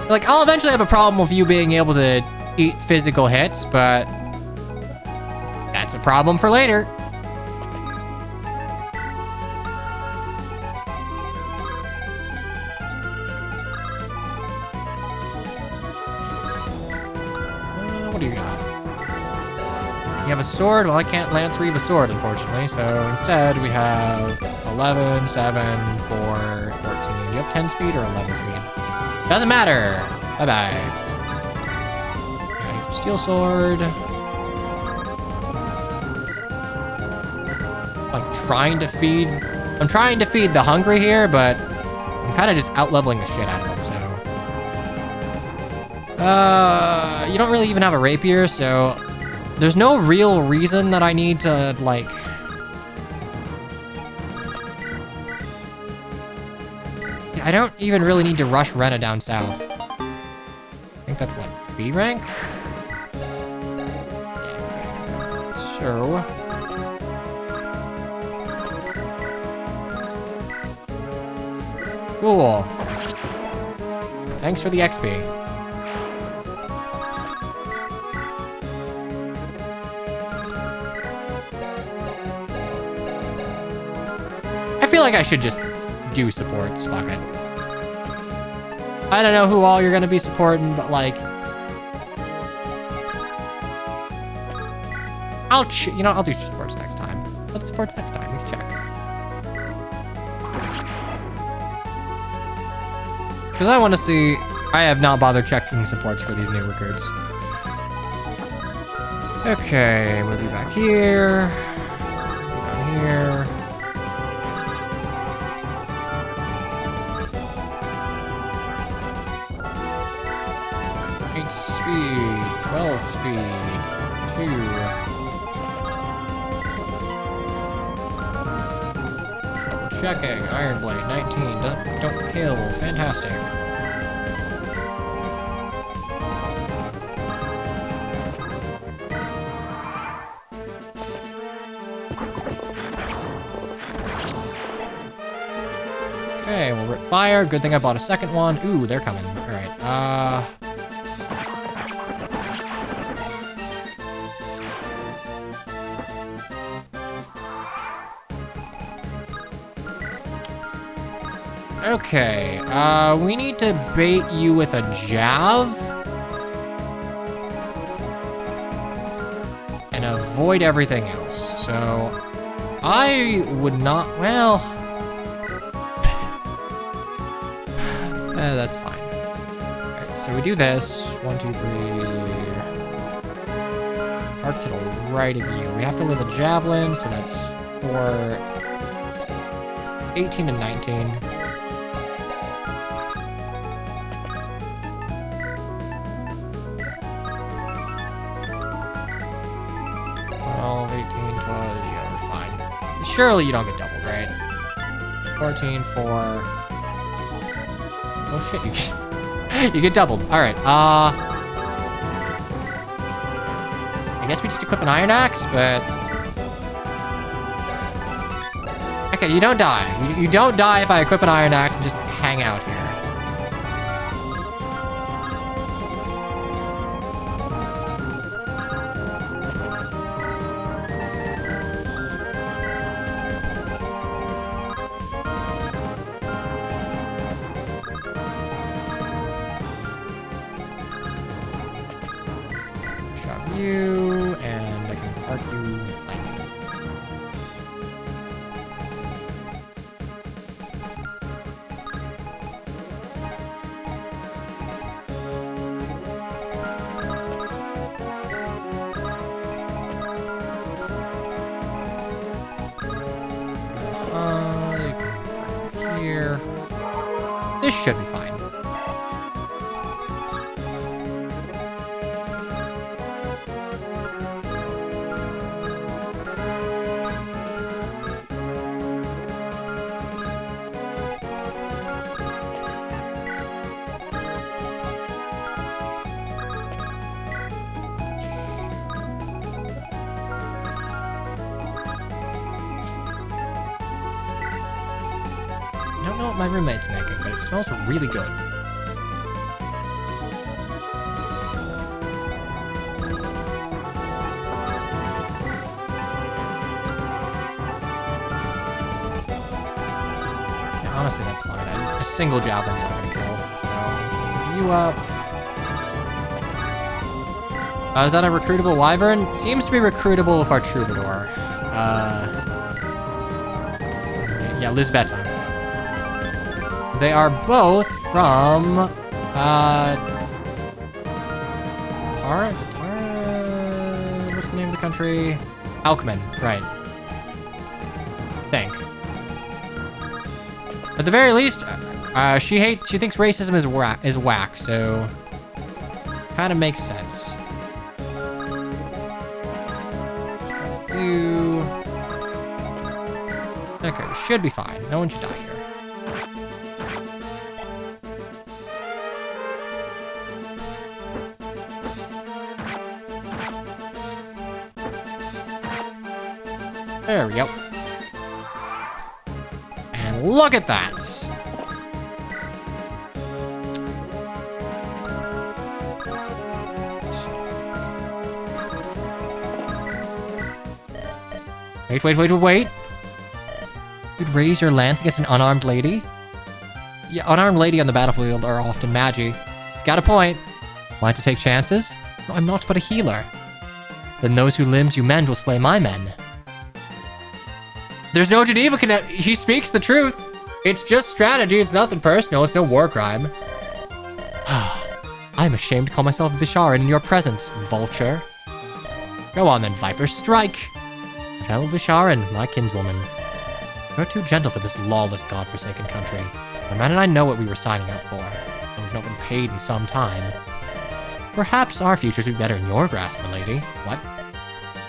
Like, I'll eventually have a problem with you being able to eat physical hits, but that's a problem for later. What do you got? You have a sword? Well, I can't Lance Reeve a sword, unfortunately, so instead we have 11, 7, 4, 14. Do you have 10 speed or 11 speed? Doesn't matter. Bye-bye. Okay, steel sword. I'm trying to feed the hungry here, but I'm kind of just out-leveling the shit out of them, so... you don't really even have a rapier, so... there's no real reason that I need to, like... I don't even really need to rush Rena down south. I think that's what, B rank? Yeah. So... cool. Thanks for the XP. I feel like I should just do supports, fuck it. I don't know who all you're gonna be supporting, but like... I'll do supports next time. Let's support next time, we can check. Because I want to see... I have not bothered checking supports for these new recruits. Okay, move you back here. Down here. Speed, 12 speed, 2. Double checking, Iron Blade, 19, don't kill, fantastic. fire. Good thing I bought a second one. Ooh, they're coming. All right. Okay, we need to bait you with a jab. And avoid everything else. So, I would not, well... that's fine. Alright, so we do this. 1, 2, 3... Arc to the right of you. We have to live a javelin, so that's for 18 and 19. 18, 12, yeah, we're fine. Surely you don't get doubled, right? 14 for... Oh shit, you get doubled. Alright, I guess we just equip an iron axe, but... Okay, you don't die. You don't die if I equip an iron axe and just hang out here. You, and I can park you like... you can park here. This should be fine. I don't know what my roommate's making, but it smells really good. Yeah, honestly, that's fine. A single javelin's not gonna kill, so you up. Is that a recruitable wyvern? Seems to be recruitable with our troubadour. Yeah, Lisbetta. They are both from, Tara? What's the name of the country? Alchemin, right. I think. At the very least, she thinks racism is whack, so kind of makes sense. You... Okay, should be fine. No one should die here. There we go. And look at that. Wait. You'd raise your lance against an unarmed lady? Yeah, unarmed lady on the battlefield are often magi. He's got a point. Want to take chances? No, I'm not but a healer. Then those whose limbs you mend will slay my men. There's no Geneva connect. He speaks the truth. It's just strategy. It's nothing personal. It's no war crime. I'm ashamed to call myself Visharan in your presence, vulture. Go on then, Viper, strike. Fellow Visharan, my kinswoman. You're too gentle for this lawless, godforsaken country. My man and I know what we were signing up for, and we've not been paid in some time. Perhaps our futures will be better in your grasp, my lady. What?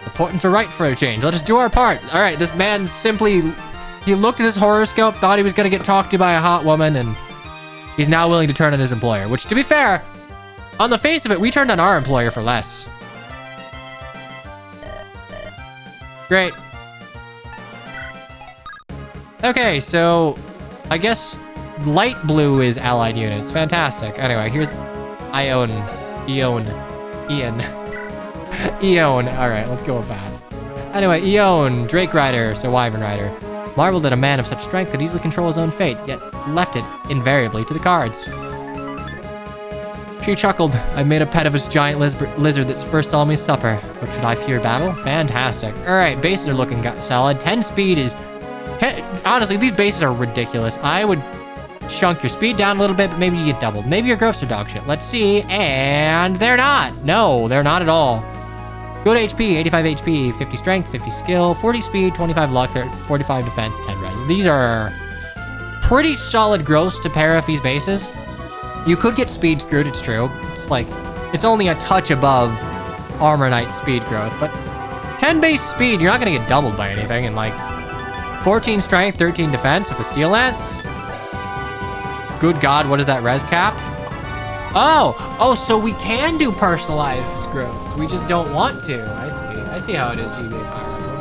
The portents are right for a change. Let us do our part. All right, this man simply... He looked at his horoscope, thought he was going to get talked to by a hot woman, and he's now willing to turn on his employer. Which, to be fair, on the face of it, we turned on our employer for less. Great. Okay, so I guess light blue is allied units. Fantastic. Anyway, here's Ion. Ion. Eon. All right, let's go with that. Anyway, Eon, Drake Rider, so Wyvern Rider, marveled at a man of such strength could easily control his own fate, yet left it invariably to the cards. She chuckled. I made a pet of this giant lizard that first saw me supper. What should I fear, battle? Fantastic. All right, bases are looking solid. 10 speed is... honestly, these bases are ridiculous. I would chunk your speed down a little bit, but maybe you get doubled. Maybe your growths are dog shit. Let's see. And they're not. No, they're not at all. Good HP, 85 HP, 50 strength, 50 skill, 40 speed, 25 luck, 45 defense, 10 res. These are pretty solid growths to pair with these bases. You could get speed screwed, it's true. It's like, it's only a touch above Armor Knight speed growth, but 10 base speed, you're not gonna get doubled by anything, and like 14 strength, 13 defense with a Steel Lance. Good God, what is that res cap? Oh, so we can do personalized growths. We just don't want to. I see how it is, GBA Fire Emblem.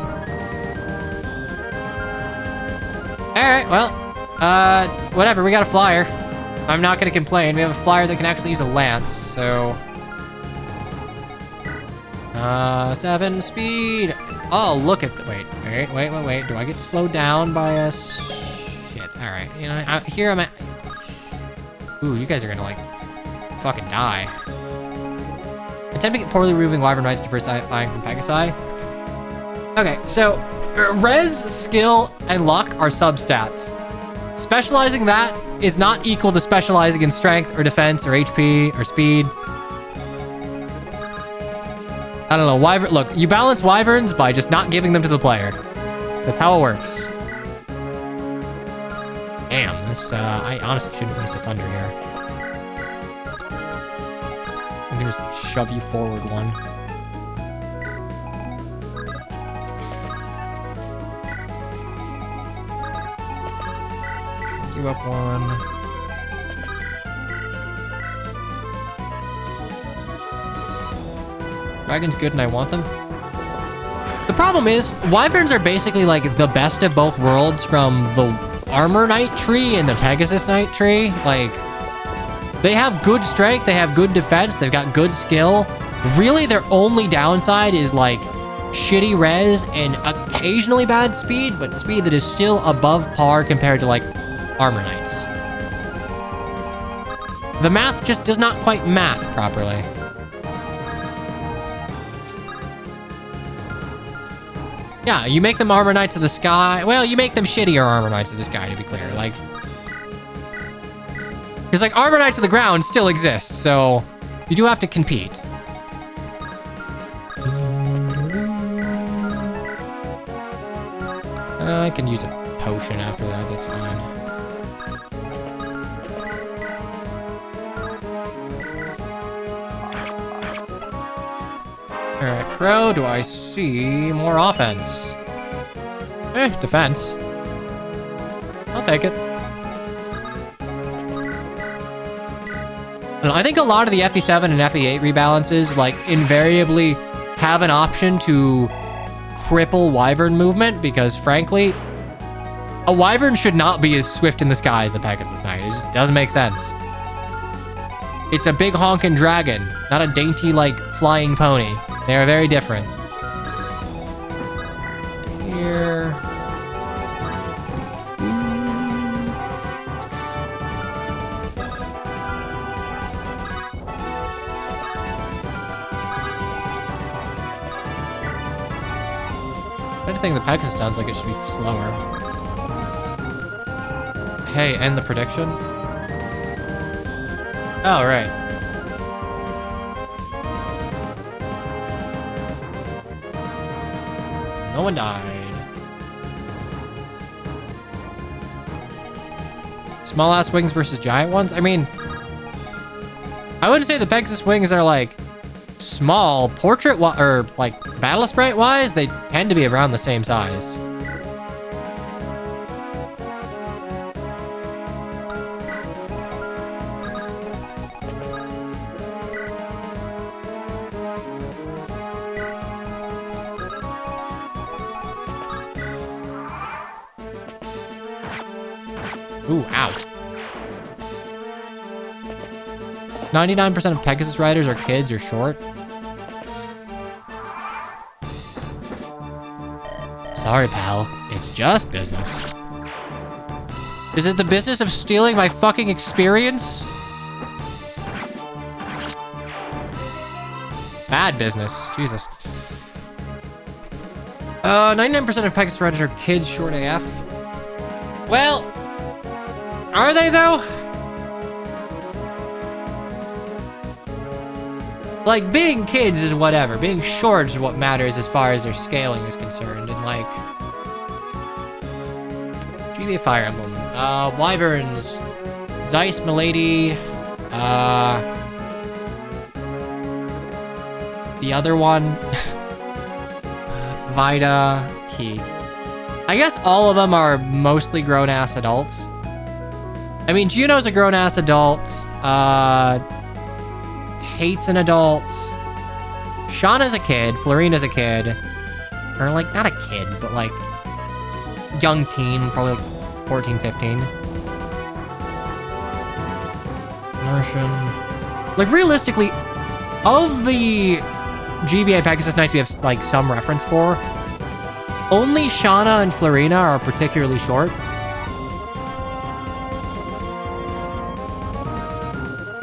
All right, well, whatever, we got a flyer. I'm not gonna complain. We have a flyer that can actually use a lance, so... 7 speed. Oh, look at the... Wait. Do I get slowed down by a... Shit, all right. You know, here I'm at... Ooh, you guys are gonna, like, fucking die. Attempting at poorly moving Wyvern Knights diversifying from Pegasi. Okay, so res, skill, and luck are substats. Specializing that is not equal to specializing in strength or defense or HP or speed. I don't know. Wyvern. Look, you balance Wyverns by just not giving them to the player. That's how it works. Damn, this, I honestly shouldn't waste a thunder here. I'm gonna just shove you forward one. You up one. Dragon's good and I want them. The problem is, Wyverns are basically like the best of both worlds from the Armor Knight tree and the Pegasus Knight tree. Like, they have good strength, they have good defense, they've got good skill. Really, their only downside is like shitty res and occasionally bad speed, but speed that is still above par compared to like Armor Knights. The math just does not quite math properly. Yeah, you make them Armor Knights of the Sky. Well, you make them shittier Armor Knights of the Sky, to be clear. Like, because like Armor Knights of the Ground still exist, so you do have to compete. I can use a potion after that, that's fine. Alright, Crow, do I see more offense? Defense. I'll take it. I think a lot of the FE7 and FE8 rebalances, like, invariably have an option to cripple Wyvern movement, because, frankly, a Wyvern should not be as swift in the sky as a Pegasus Knight. It just doesn't make sense. It's a big honking dragon, not a dainty, like, flying pony. They are very different. Here. I think the Pegasus sounds like it should be slower. Hey, end the prediction? Oh, right. No one died. Small ass wings versus giant ones? I mean, I wouldn't say the Pegasus wings are like small portrait or like battle sprite wise. They tend to be around the same size. Ooh, ow. 99% of Pegasus riders are kids or short. Sorry, pal. It's just business. Is it the business of stealing my fucking experience? Bad business. Jesus. 99% of Pegasus riders are kids short AF. Well, are they though? Like, being kids is whatever. Being short is what matters as far as their scaling is concerned. And, like... GBA Fire Emblem. Wyverns. Zeiss, Milady. The other one. Vida. Keith. I guess all of them are mostly grown-ass adults. I mean, Juno's a grown-ass adult. Tate's an adult. Shauna's a kid. Florina's a kid. Or, like, not a kid, but, like, young teen. Probably, like, 14, 15. Martian. Like, realistically, of the GBA Pegasus Knights we have, like, some reference for, only Shauna and Florina are particularly short.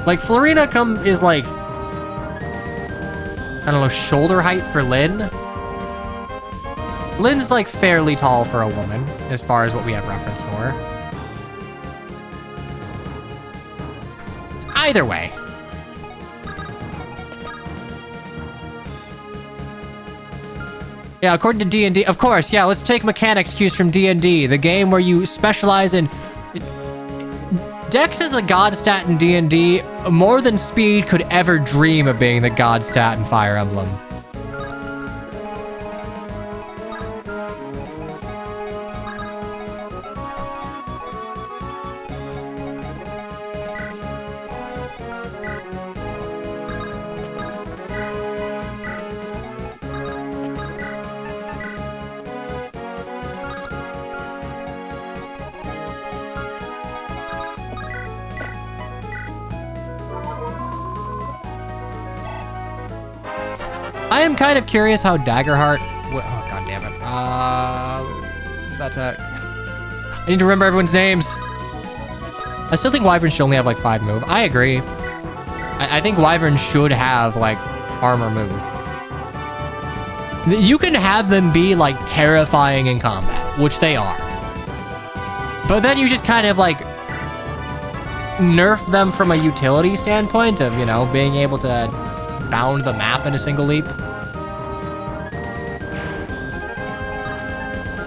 Like, Florina is like, I don't know, shoulder height for Lynn. Lynn's like fairly tall for a woman, as far as what we have reference for. Either way. Yeah, according to D&D, of course, yeah, let's take mechanics cues from D&D, the game where you specialize in... Dex is a god stat in D&D more than Speed could ever dream of being the god stat in Fire Emblem. I am kind of curious how Daggerheart... Oh, god damn it. I need to remember everyone's names. I still think Wyvern should only have, like, 5 move. I agree. I think Wyvern should have, like, armor move. You can have them be, like, terrifying in combat, which they are. But then you just kind of, like, nerf them from a utility standpoint of, you know, being able to bound the map in a single leap.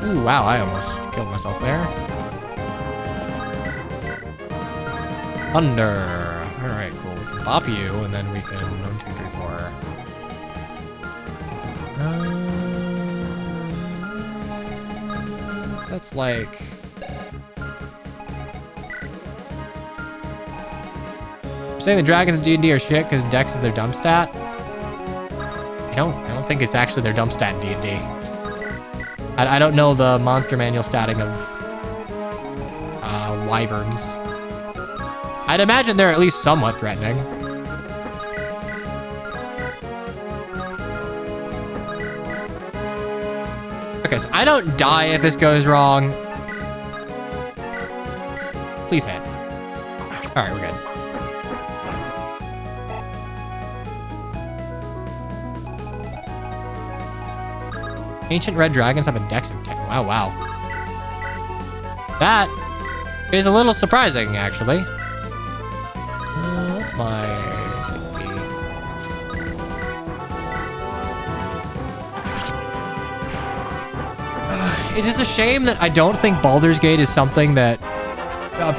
Ooh, wow, I almost killed myself there. Thunder. Alright, cool. We can bop you, and then we can 1, 2, 3, 4. That's like... I'm saying the dragons in D&D are shit because Dex is their dump stat. I don't think it's actually their dump stat in D&D. I don't know the monster manual statting of wyverns. I'd imagine they're at least somewhat threatening. Okay, so I don't die if this goes wrong. Please hit. Alright, we're good. Ancient red dragons have a dex of 10. Wow, wow. That is a little surprising, actually. What's my... It is a shame that I don't think Baldur's Gate is something that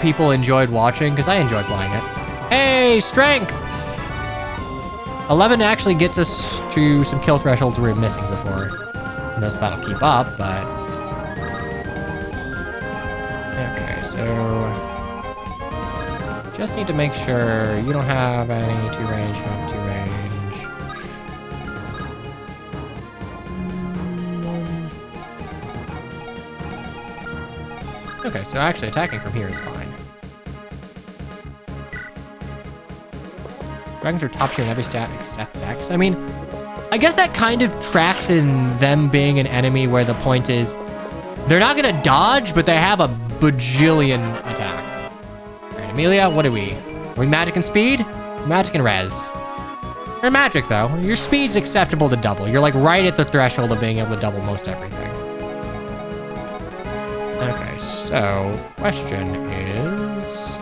people enjoyed watching, because I enjoyed playing it. Hey, strength! 11 actually gets us to some kill thresholds we were missing before. Who knows if that'll keep up, but... Okay, so... Just need to make sure you don't have any 2 range, you don't have 2 range. Okay, so actually attacking from here is fine. Dragons are top tier in every stat except Dex. I mean, I guess that kind of tracks in them being an enemy where the point is they're not gonna dodge, but they have a bajillion attack. All right, Amelia, what are we? Are we magic and speed? Magic and res. You're magic though. Your speed's acceptable to double. You're like right at the threshold of being able to double most everything. Okay, so question is...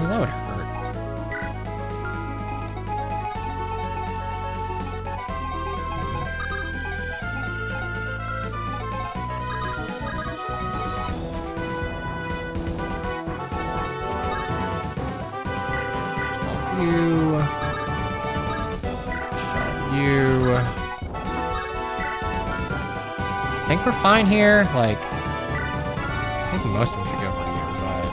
that would hurt. I think we're fine here. Like, I think most of them should go for you, but...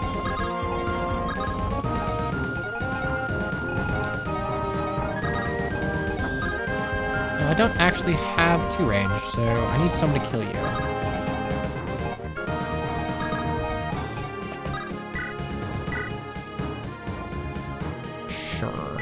No, I don't actually have 2 range, so I need someone to kill you. Sure.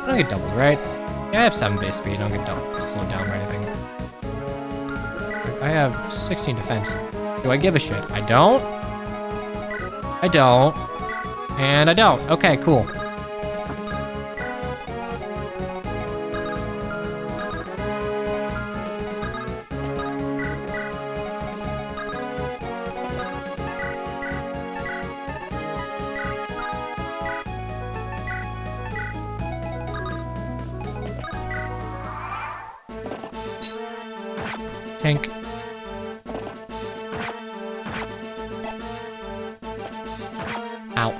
I don't get doubled, right? Yeah, I have 7 base speed. I don't get doubled, slowed down or anything. I have 16 defense. Do I give a shit? I don't. I don't. And I don't. Okay, cool. Pink. Ow.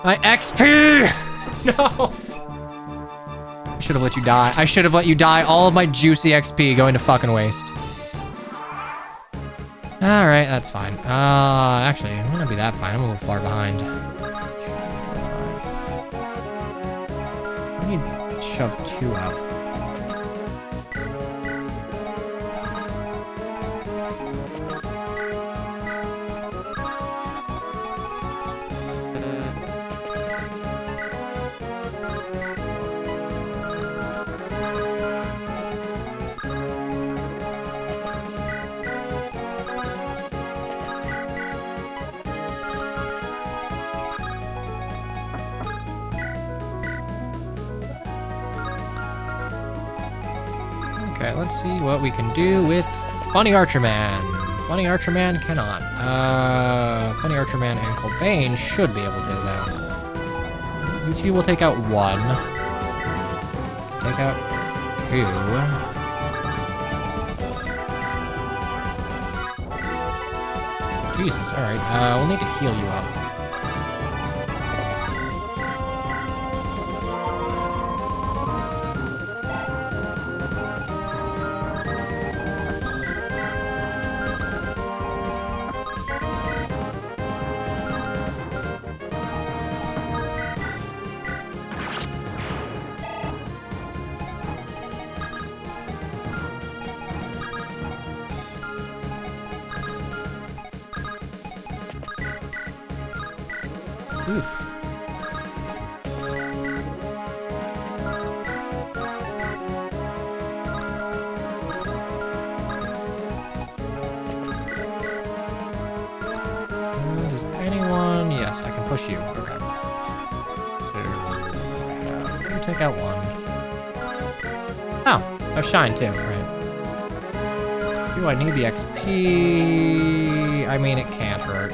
My XP! No! I should have let you die. I should have let you die. All of my juicy XP going to fucking waste. Alright, that's fine. Actually, I'm gonna be that fine. I'm a little far behind. I need to shove 2 out. Okay, let's see what we can do with Funny Archer Man. Funny Archer Man cannot. Funny Archer Man and Coldbane should be able to, though. You 2 will take out 1. Take out 2. Jesus, alright. We'll need to heal you up. Oof. Does anyone? Yes, I can push you. Okay. So, you take out 1. Oh, I have shine too, right? Do I need the XP? I mean, it can't hurt.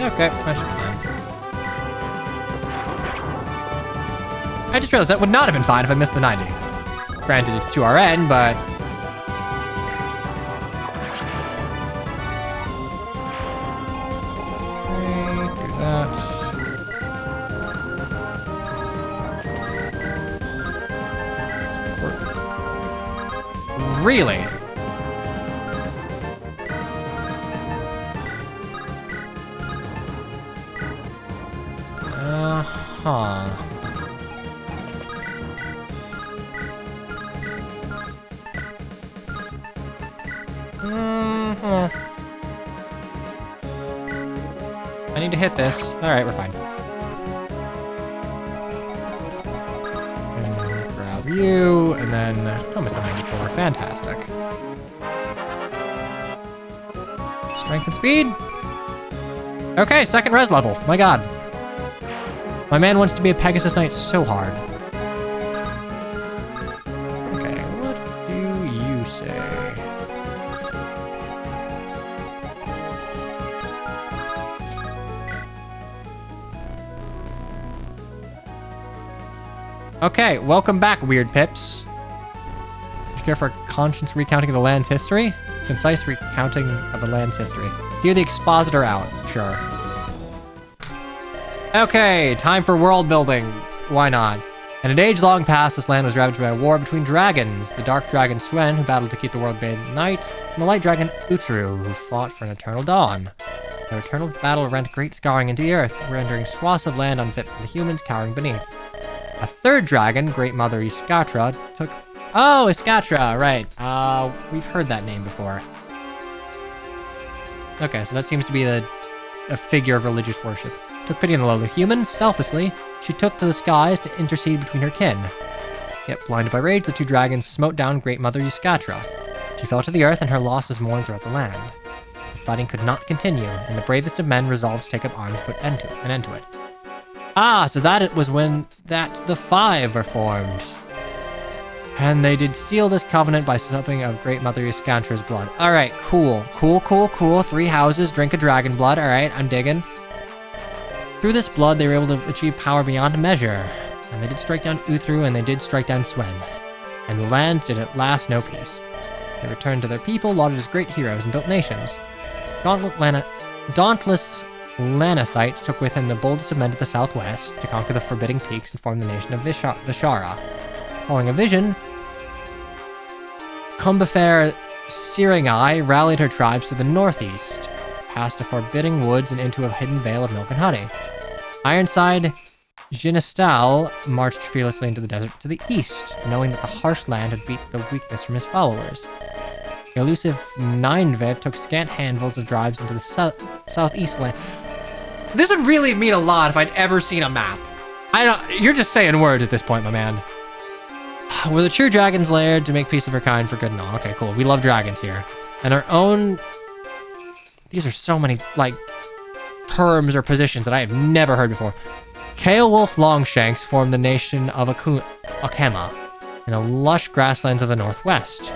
Okay, that should be fine. I just realized that would not have been fine if I missed the 90. Granted, it's 2RN, but... Okay, do that. Really? Uh-huh. I need to hit this. Alright, we're fine. Can grab you, and then... Oh, miss the 94. Fantastic. Strength and speed. Okay, second res level. My god. My man wants to be a Pegasus Knight so hard. Okay, what do you say? Okay, welcome back, weird pips. Do you care for a conscious recounting of the land's history? Concise recounting of the land's history. Hear the expositor out. Sure. Okay, time for world building. Why not? In an age long past, this land was ravaged by a war between dragons. The dark dragon Swen, who battled to keep the world bathed in night, and the light dragon Utru, who fought for an eternal dawn. Their eternal battle rent great scarring into the earth, rendering swaths of land unfit for the humans cowering beneath. A third dragon, Great Mother Iskatra, took... Oh, Iskatra, right. We've heard that name before. Okay, so that seems to be a figure of religious worship. Took pity on the lowly humans. Selflessly, she took to the skies to intercede between her kin. Yet, blinded by rage, the two dragons smote down Great Mother Iskatra. She fell to the earth, and her loss was mourned throughout the land. The fighting could not continue, and the bravest of men resolved to take up arms to put an end to it. Ah, so that it was when the Five were formed. And they did seal this covenant by supping of Great Mother Iskatra's blood. Alright, cool. Cool. 3 houses, drink a dragon blood. Alright, I'm digging. Through this blood, they were able to achieve power beyond measure. And they did strike down Uthru, and they did strike down Swen. And the land did at last know peace. They returned to their people, lauded as great heroes, and built nations. Dauntless Lanacite took with him the boldest of men to the southwest to conquer the forbidding peaks and form the nation of Vishara. Following a vision, Combeferre Siringai rallied her tribes to the northeast, past the forbidding woods and into a hidden vale of milk and honey. Ironside Ginestal marched fearlessly into the desert to the east, knowing that the harsh land had beat the weakness from his followers. The elusive Nineveh took scant handfuls of tribes into the southeast land. This would really mean a lot if I'd ever seen a map. You're just saying words at this point, my man. Were the true dragon's lair to make peace of her kind for good and all. Okay, cool. We love dragons here. And our own... These are so many, like, terms or positions that I have never heard before. Kaelwolf Longshanks formed the nation of Akema in the lush grasslands of the northwest.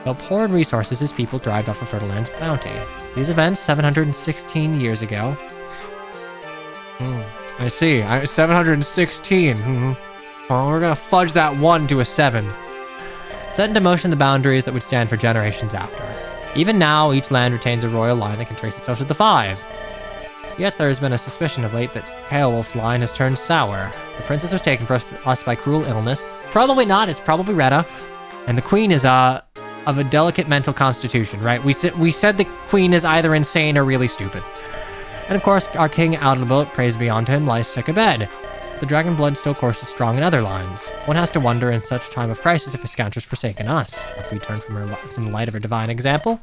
Though poor in resources, his people thrived off of fertile land's bounty. These events, 716 years ago... I see. 716. Well, we're gonna fudge that 1 to a 7. Set into motion the boundaries that would stand for generations after. Even now, each land retains a royal line that can trace itself to the 5. Yet there has been a suspicion of late that Kaelwolf's line has turned sour. The princess was taken from us by cruel illness. Probably not, it's probably Retta. And the queen is, of a delicate mental constitution, right? We said the queen is either insane or really stupid. And of course, our king Aldabot, praise be unto him, lies sick abed. The dragon blood still courses strong in other lines. One has to wonder in such time of crisis if Iskantra's forsaken us, if we turn from the light of her divine example.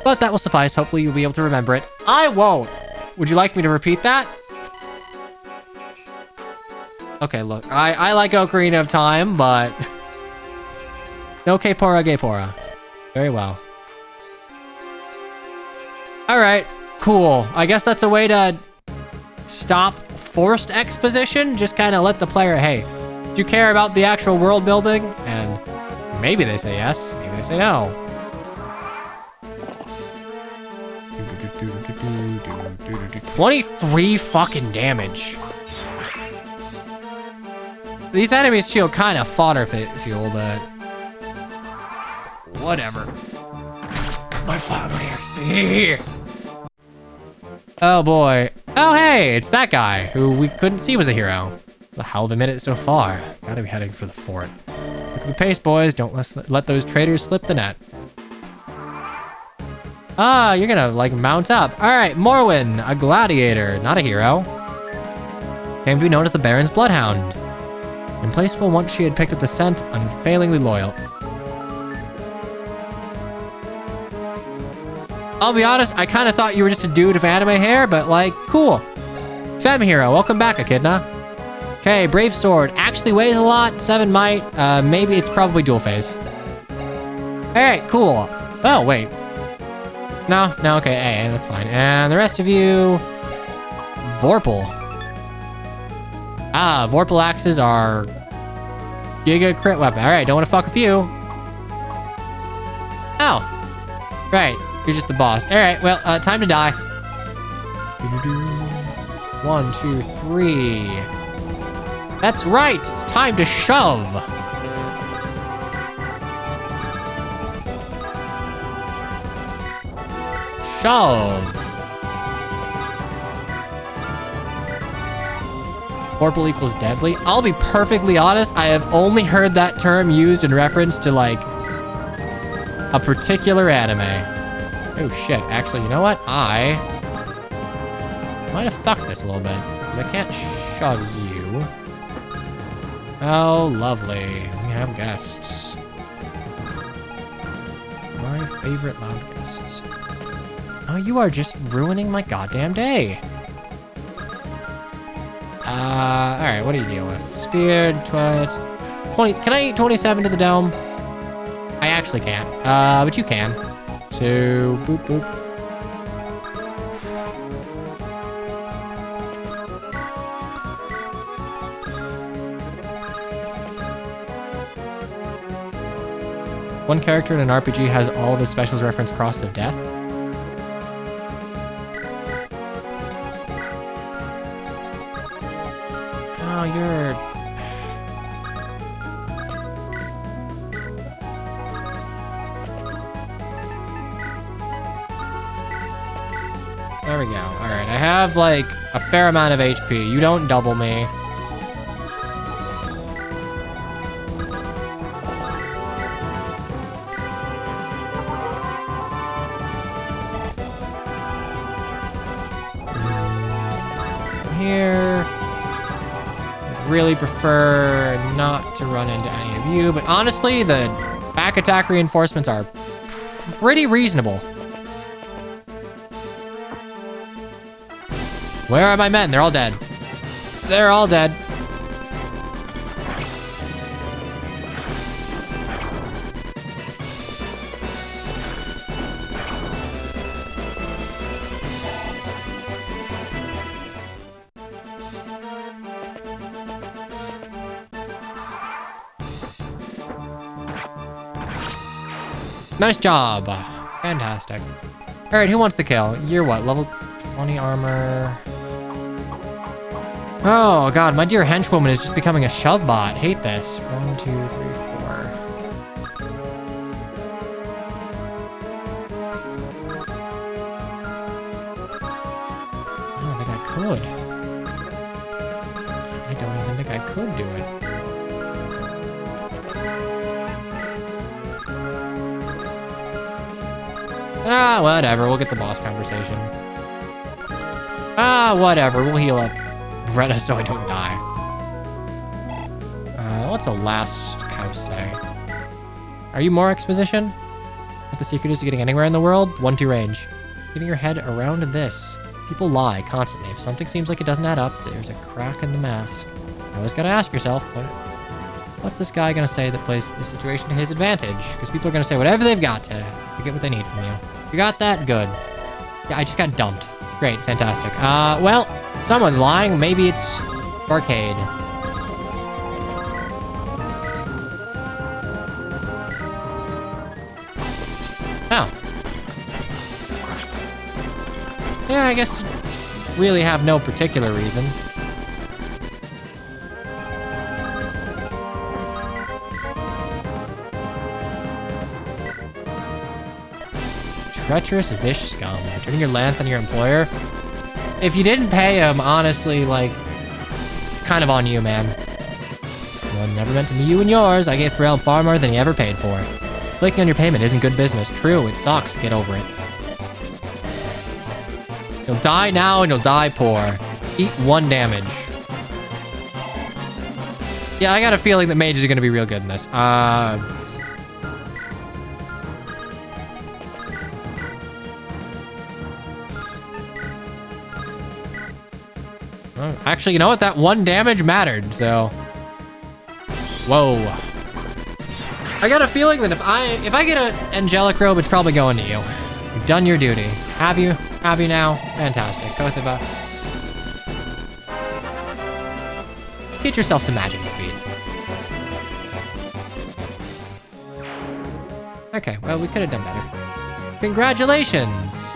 But that will suffice. Hopefully you'll be able to remember it. I won't! Would you like me to repeat that? Okay, look. I like Ocarina of Time, but... No Kepora Gepora. Very well. Alright, cool. I guess that's a way to stop forced exposition. Just kind of let the player, hey, do you care about the actual world building? And maybe they say yes, maybe they say no. 23 fucking damage. These enemies feel kind of fodder fuel, but whatever. My XP. Oh boy. Oh hey, it's that guy who we couldn't see was a hero. The hell of a minute so far. Gotta be heading for the fort. Look at the pace, boys. Don't let those traitors slip the net. Ah, you're gonna like mount up. All right, Morwen, a gladiator, not a hero. Came to be known as the Baron's Bloodhound. Implaceable once she had picked up the scent, unfailingly loyal. I'll be honest, I kind of thought you were just a dude with anime hair, but like, cool. Femme hero, welcome back, Echidna. Okay, Brave Sword. Actually weighs a lot, 7 might. Maybe it's probably dual phase. All right, cool. Oh, wait. No, okay, hey, that's fine. And the rest of you, Vorpal. Ah, Vorpal axes are giga crit weapon. All right, don't want to fuck with you. Oh, right, you're just the boss. All right, well, time to die. 1, 2, 3. That's right, it's time to shove. Shove. Vorpal equals deadly. I'll be perfectly honest, I have only heard that term used in reference to like a particular anime. Oh shit, actually, you know what? I might have fucked this a little bit, because I can't shove you. Oh, lovely. We have guests. My favorite loud guests. Oh, you are just ruining my goddamn day. Alright, what do you deal with? Spear, 20. Can I eat 27 to the dome? I actually can't. But you can. So, boop, boop. One character in an RPG has all of his specials reference Crosses of Death. Oh, you're... There we go. All right, I have like a fair amount of HP. You don't double me. Here. Really prefer not to run into any of you, but honestly, the back attack reinforcements are pretty reasonable. Where are my men? They're all dead. They're all dead. Nice job. Fantastic. All right, who wants the kill? You're what, level 20 armor? Oh god, my dear henchwoman is just becoming a shove bot. Hate this. 1, 2, 3, 4. I don't think I could. I don't even think I could do it. Ah, whatever. We'll get the boss conversation. Ah, whatever. We'll heal up Greta so I don't die. What's the last house say? Are you more exposition? What the secret is to getting anywhere in the world? 1-2 range. Getting your head around this. People lie constantly. If something seems like it doesn't add up, there's a crack in the mask. You always gotta ask yourself, what's this guy gonna say that plays the situation to his advantage? Because people are gonna say whatever they've got to get what they need from you. You got that? Good. Yeah, I just got dumped. Great, fantastic. Well, someone's lying. Maybe it's Arcade. Oh. Yeah, I guess really have no particular reason. Treacherous vicious scum. Turning your lance on your employer. If you didn't pay him, honestly, like, it's kind of on you, man. Well, never meant to be you and yours. I gave Pharrell far more than he ever paid for. Flaking on your payment isn't good business. True, it sucks. Get over it. You'll die now and you'll die poor. Eat 1 damage. Yeah, I got a feeling that mages are going to be real good in this. Actually, you know what? That 1 damage mattered, so... Whoa. I got a feeling that if I get an angelic robe, it's probably going to you. You've done your duty. Have you? Have you now? Fantastic. Kothiba. Get yourself some magic speed. Okay, well, we could have done better. Congratulations!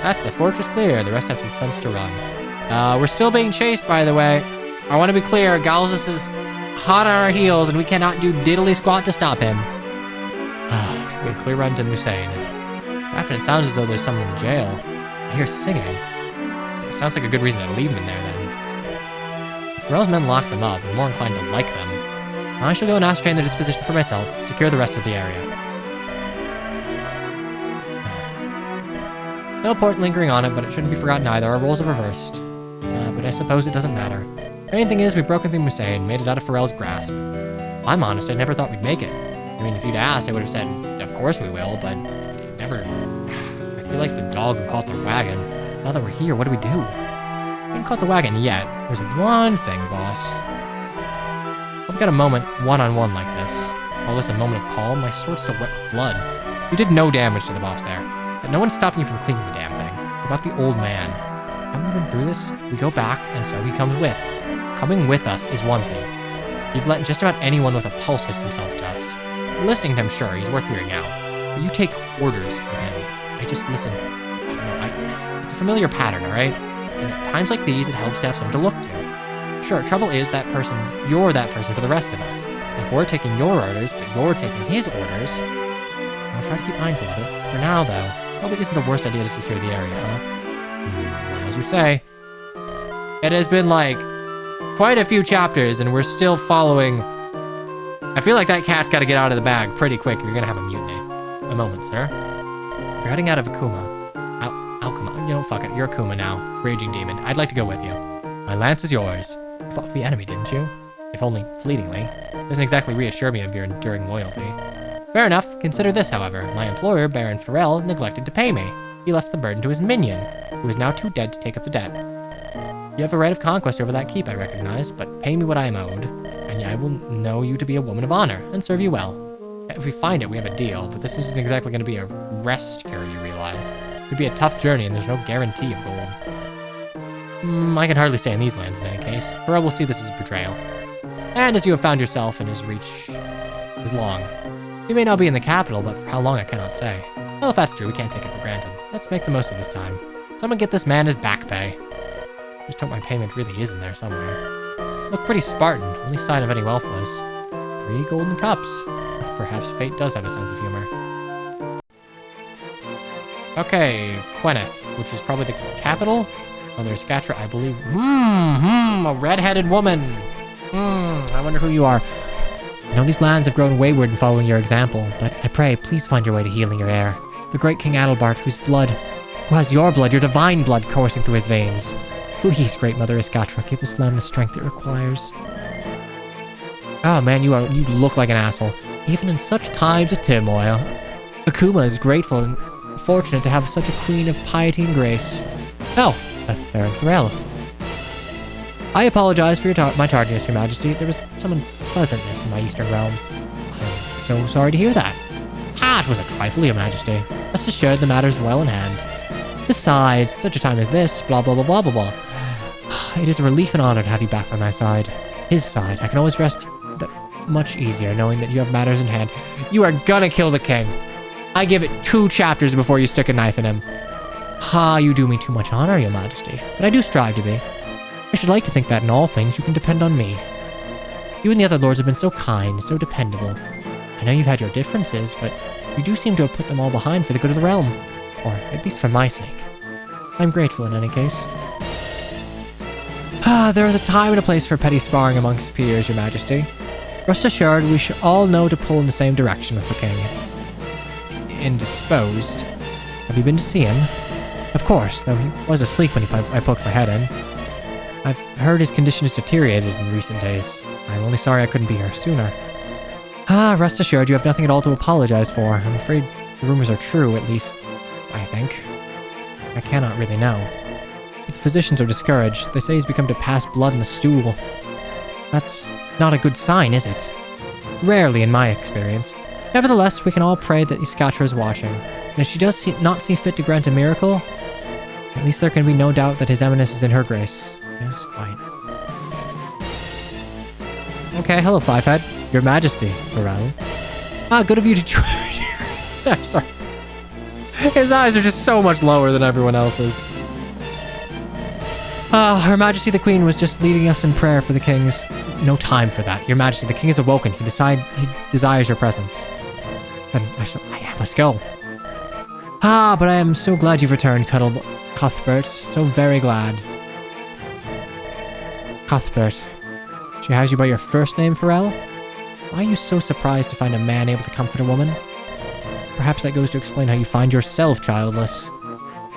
That's the fortress clear. The rest have some sense to run. We're still being chased, by the way. I want to be clear. Galzus is hot on our heels, and we cannot do diddly squat to stop him. Should be a clear run to Musain. Captain, it sounds as though there's someone in jail. I hear singing. It sounds like a good reason to leave him in there, then. If Pharrell's men lock them up, I'm more inclined to like them. I shall go and ascertain their disposition for myself, secure the rest of the area. No point lingering on it, but it shouldn't be forgotten either. Our roles are reversed. But I suppose it doesn't matter. The main thing is we've broken through Musain, made it out of Pharrell's grasp. I'm honest, I never thought we'd make it. I mean, if you'd asked, I would have said, of course we will, but never... I feel like the dog who caught the wagon. Now that we're here, what do we do? We haven't caught the wagon yet. There's one thing, boss. I've got a moment one-on-one like this. Call this a moment of calm? My sword's still wet with blood. You did no damage to the boss there. But no one's stopping you from cleaning the damn thing. What about the old man? Haven't we been through this? We go back, and so he comes with. Coming with us is one thing. You've let just about anyone with a pulse hitch themselves to us. Listening to him, sure, he's worth hearing out. But you take orders from him. I just listen. I don't know, it's a familiar pattern, alright? And at times like these, it helps to have someone to look to. Sure, trouble is that person, you're that person for the rest of us. And if we're taking your orders, but you're taking his orders, I'll try to keep mindful of it. For now, though, probably isn't the worst idea to secure the area, huh? As you say, it has been like quite a few chapters and we're still following. I feel like that cat's got to get out of the bag pretty quick. You're going to have a mutiny. A moment, sir. You're heading out of Akuma. Alkuma. You know, fuck it. You're Akuma now. Raging demon. I'd like to go with you. My lance is yours. You fought the enemy, didn't you? If only fleetingly. Doesn't exactly reassure me of your enduring loyalty. Fair enough. Consider this, however. My employer, Baron Pharrell, neglected to pay me. He left the burden to his minion, who is now too dead to take up the debt. You have a right of conquest over that keep, I recognize, but pay me what I am owed, and I will know you to be a woman of honor, and serve you well. If we find it, we have a deal, but this isn't exactly going to be a rest cure, you realize. It would be a tough journey, and there's no guarantee of gold. I can hardly stay in these lands in any case. Pharrell will see this as a betrayal. And as you have found yourself in his reach is long. You may now be in the capital, but for how long I cannot say. Well, if that's true, we can't take it for granted. Let's make the most of this time. Someone get this man his back pay. Just hope my payment really is in there somewhere. Look pretty Spartan. Only sign of any wealth was 3 golden cups. Perhaps fate does have a sense of humor. Okay, Queneth, which is probably the capital. Oh, there's Scatra, I believe. A red-headed woman. I wonder who you are. I know these lands have grown wayward in following your example, but I pray, please find your way to healing your heir. The great King Adalbert, who has your blood, your divine blood coursing through his veins. Please, great Mother Iskatra, give this land the strength it requires. Oh man, you look like an asshole. Even in such times of turmoil, Akuma is grateful and fortunate to have such a queen of piety and grace. Oh, Baron Pharrell. I apologize for my tardiness, Your Majesty. There was some unpleasantness in my eastern realms. I'm so sorry to hear that. It was a trifle, Your Majesty. Rest assured the matter is well in hand. Besides, at such a time as this, blah blah blah blah blah blah. It is a relief and honor to have you back by my side. His side. I can always rest much easier knowing that you have matters in hand. You are gonna kill the king. I give it 2 chapters before you stick a knife in him. Ha, you do me too much honor, your majesty, but I do strive to be. I should like to think that in all things you can depend on me. You and the other lords have been so kind, so dependable. I know you've had your differences, but you do seem to have put them all behind for the good of the realm. Or at least for my sake. I'm grateful in any case. There is a time and a place for petty sparring amongst peers, your majesty. Rest assured, we should all know to pull in the same direction with the king. Indisposed. Have you been to see him? Of course, though he was asleep when I poked my head in. I've heard his condition has deteriorated in recent days. I'm only sorry I couldn't be here sooner. Rest assured, you have nothing at all to apologize for. I'm afraid the rumors are true, at least, I think. I cannot really know. But the physicians are discouraged. They say he's become to pass blood in the stool. That's not a good sign, is it? Rarely, in my experience. Nevertheless, we can all pray that Iskatra is watching. And if she does not see fit to grant a miracle, at least there can be no doubt that His Eminence is in her grace. Yes, quite. Okay, hello, Fivehead. Your Majesty, Varel. Good of you to try. I'm sorry. His eyes are just so much lower than everyone else's. Her Majesty the Queen was just leading us in prayer for the kings. No time for that. Your Majesty, the king is awoken. He desires your presence. Then I must go. But I am so glad you've returned, Cuthbert. So very glad. Cuthbert. She has you by your first name, Pharrell? Why are you so surprised to find a man able to comfort a woman? Perhaps that goes to explain how you find yourself childless.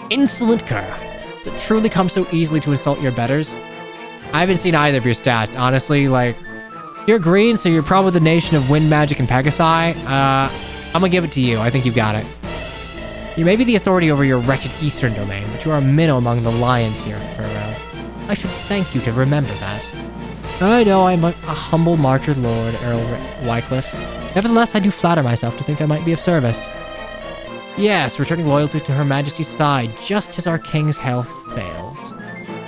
Insolent cur. Does it truly come so easily to insult your betters? I haven't seen either of your stats, honestly. Like, you're green, so you're probably the nation of wind magic and Pegasi. I'm gonna give it to you. I think you've got it. You may be the authority over your wretched eastern domain, but you are a minnow among the lions here, Pharrell. I should thank you to remember that. I know I'm a humble martyr lord, Earl Wycliffe. Nevertheless, I do flatter myself to think I might be of service. Yes, returning loyalty to Her Majesty's side, just as our king's health fails.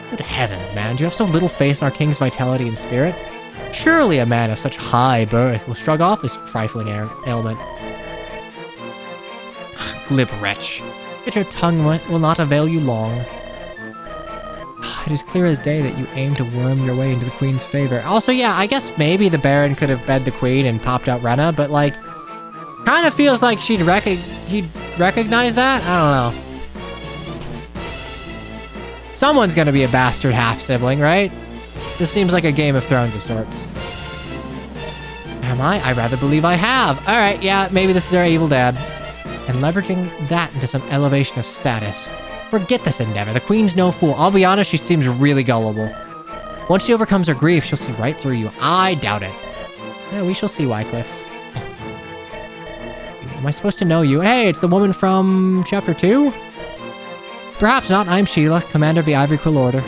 Good heavens, man, do you have so little faith in our king's vitality and spirit? Surely a man of such high birth will shrug off his trifling ailment. Glib wretch, but your tongue will not avail you long. It is clear as day that you aim to worm your way into the queen's favor. Also, yeah, I guess maybe the Baron could have bed the queen and popped out Rena, but like, kind of feels like he'd recognize that? I don't know. Someone's gonna be a bastard half-sibling, right? This seems like a Game of Thrones of sorts. Am I? I rather believe I have. Alright, yeah, maybe this is our evil dad. And leveraging that into some elevation of status. Forget this endeavor. The queen's no fool. I'll be honest, she seems really gullible. Once she overcomes her grief, she'll see right through you. I doubt it. Yeah, we shall see, Wycliffe. Am I supposed to know you? Hey, it's the woman from Chapter 2? Perhaps not. I'm Sheila, commander of the Ivory Quill Order.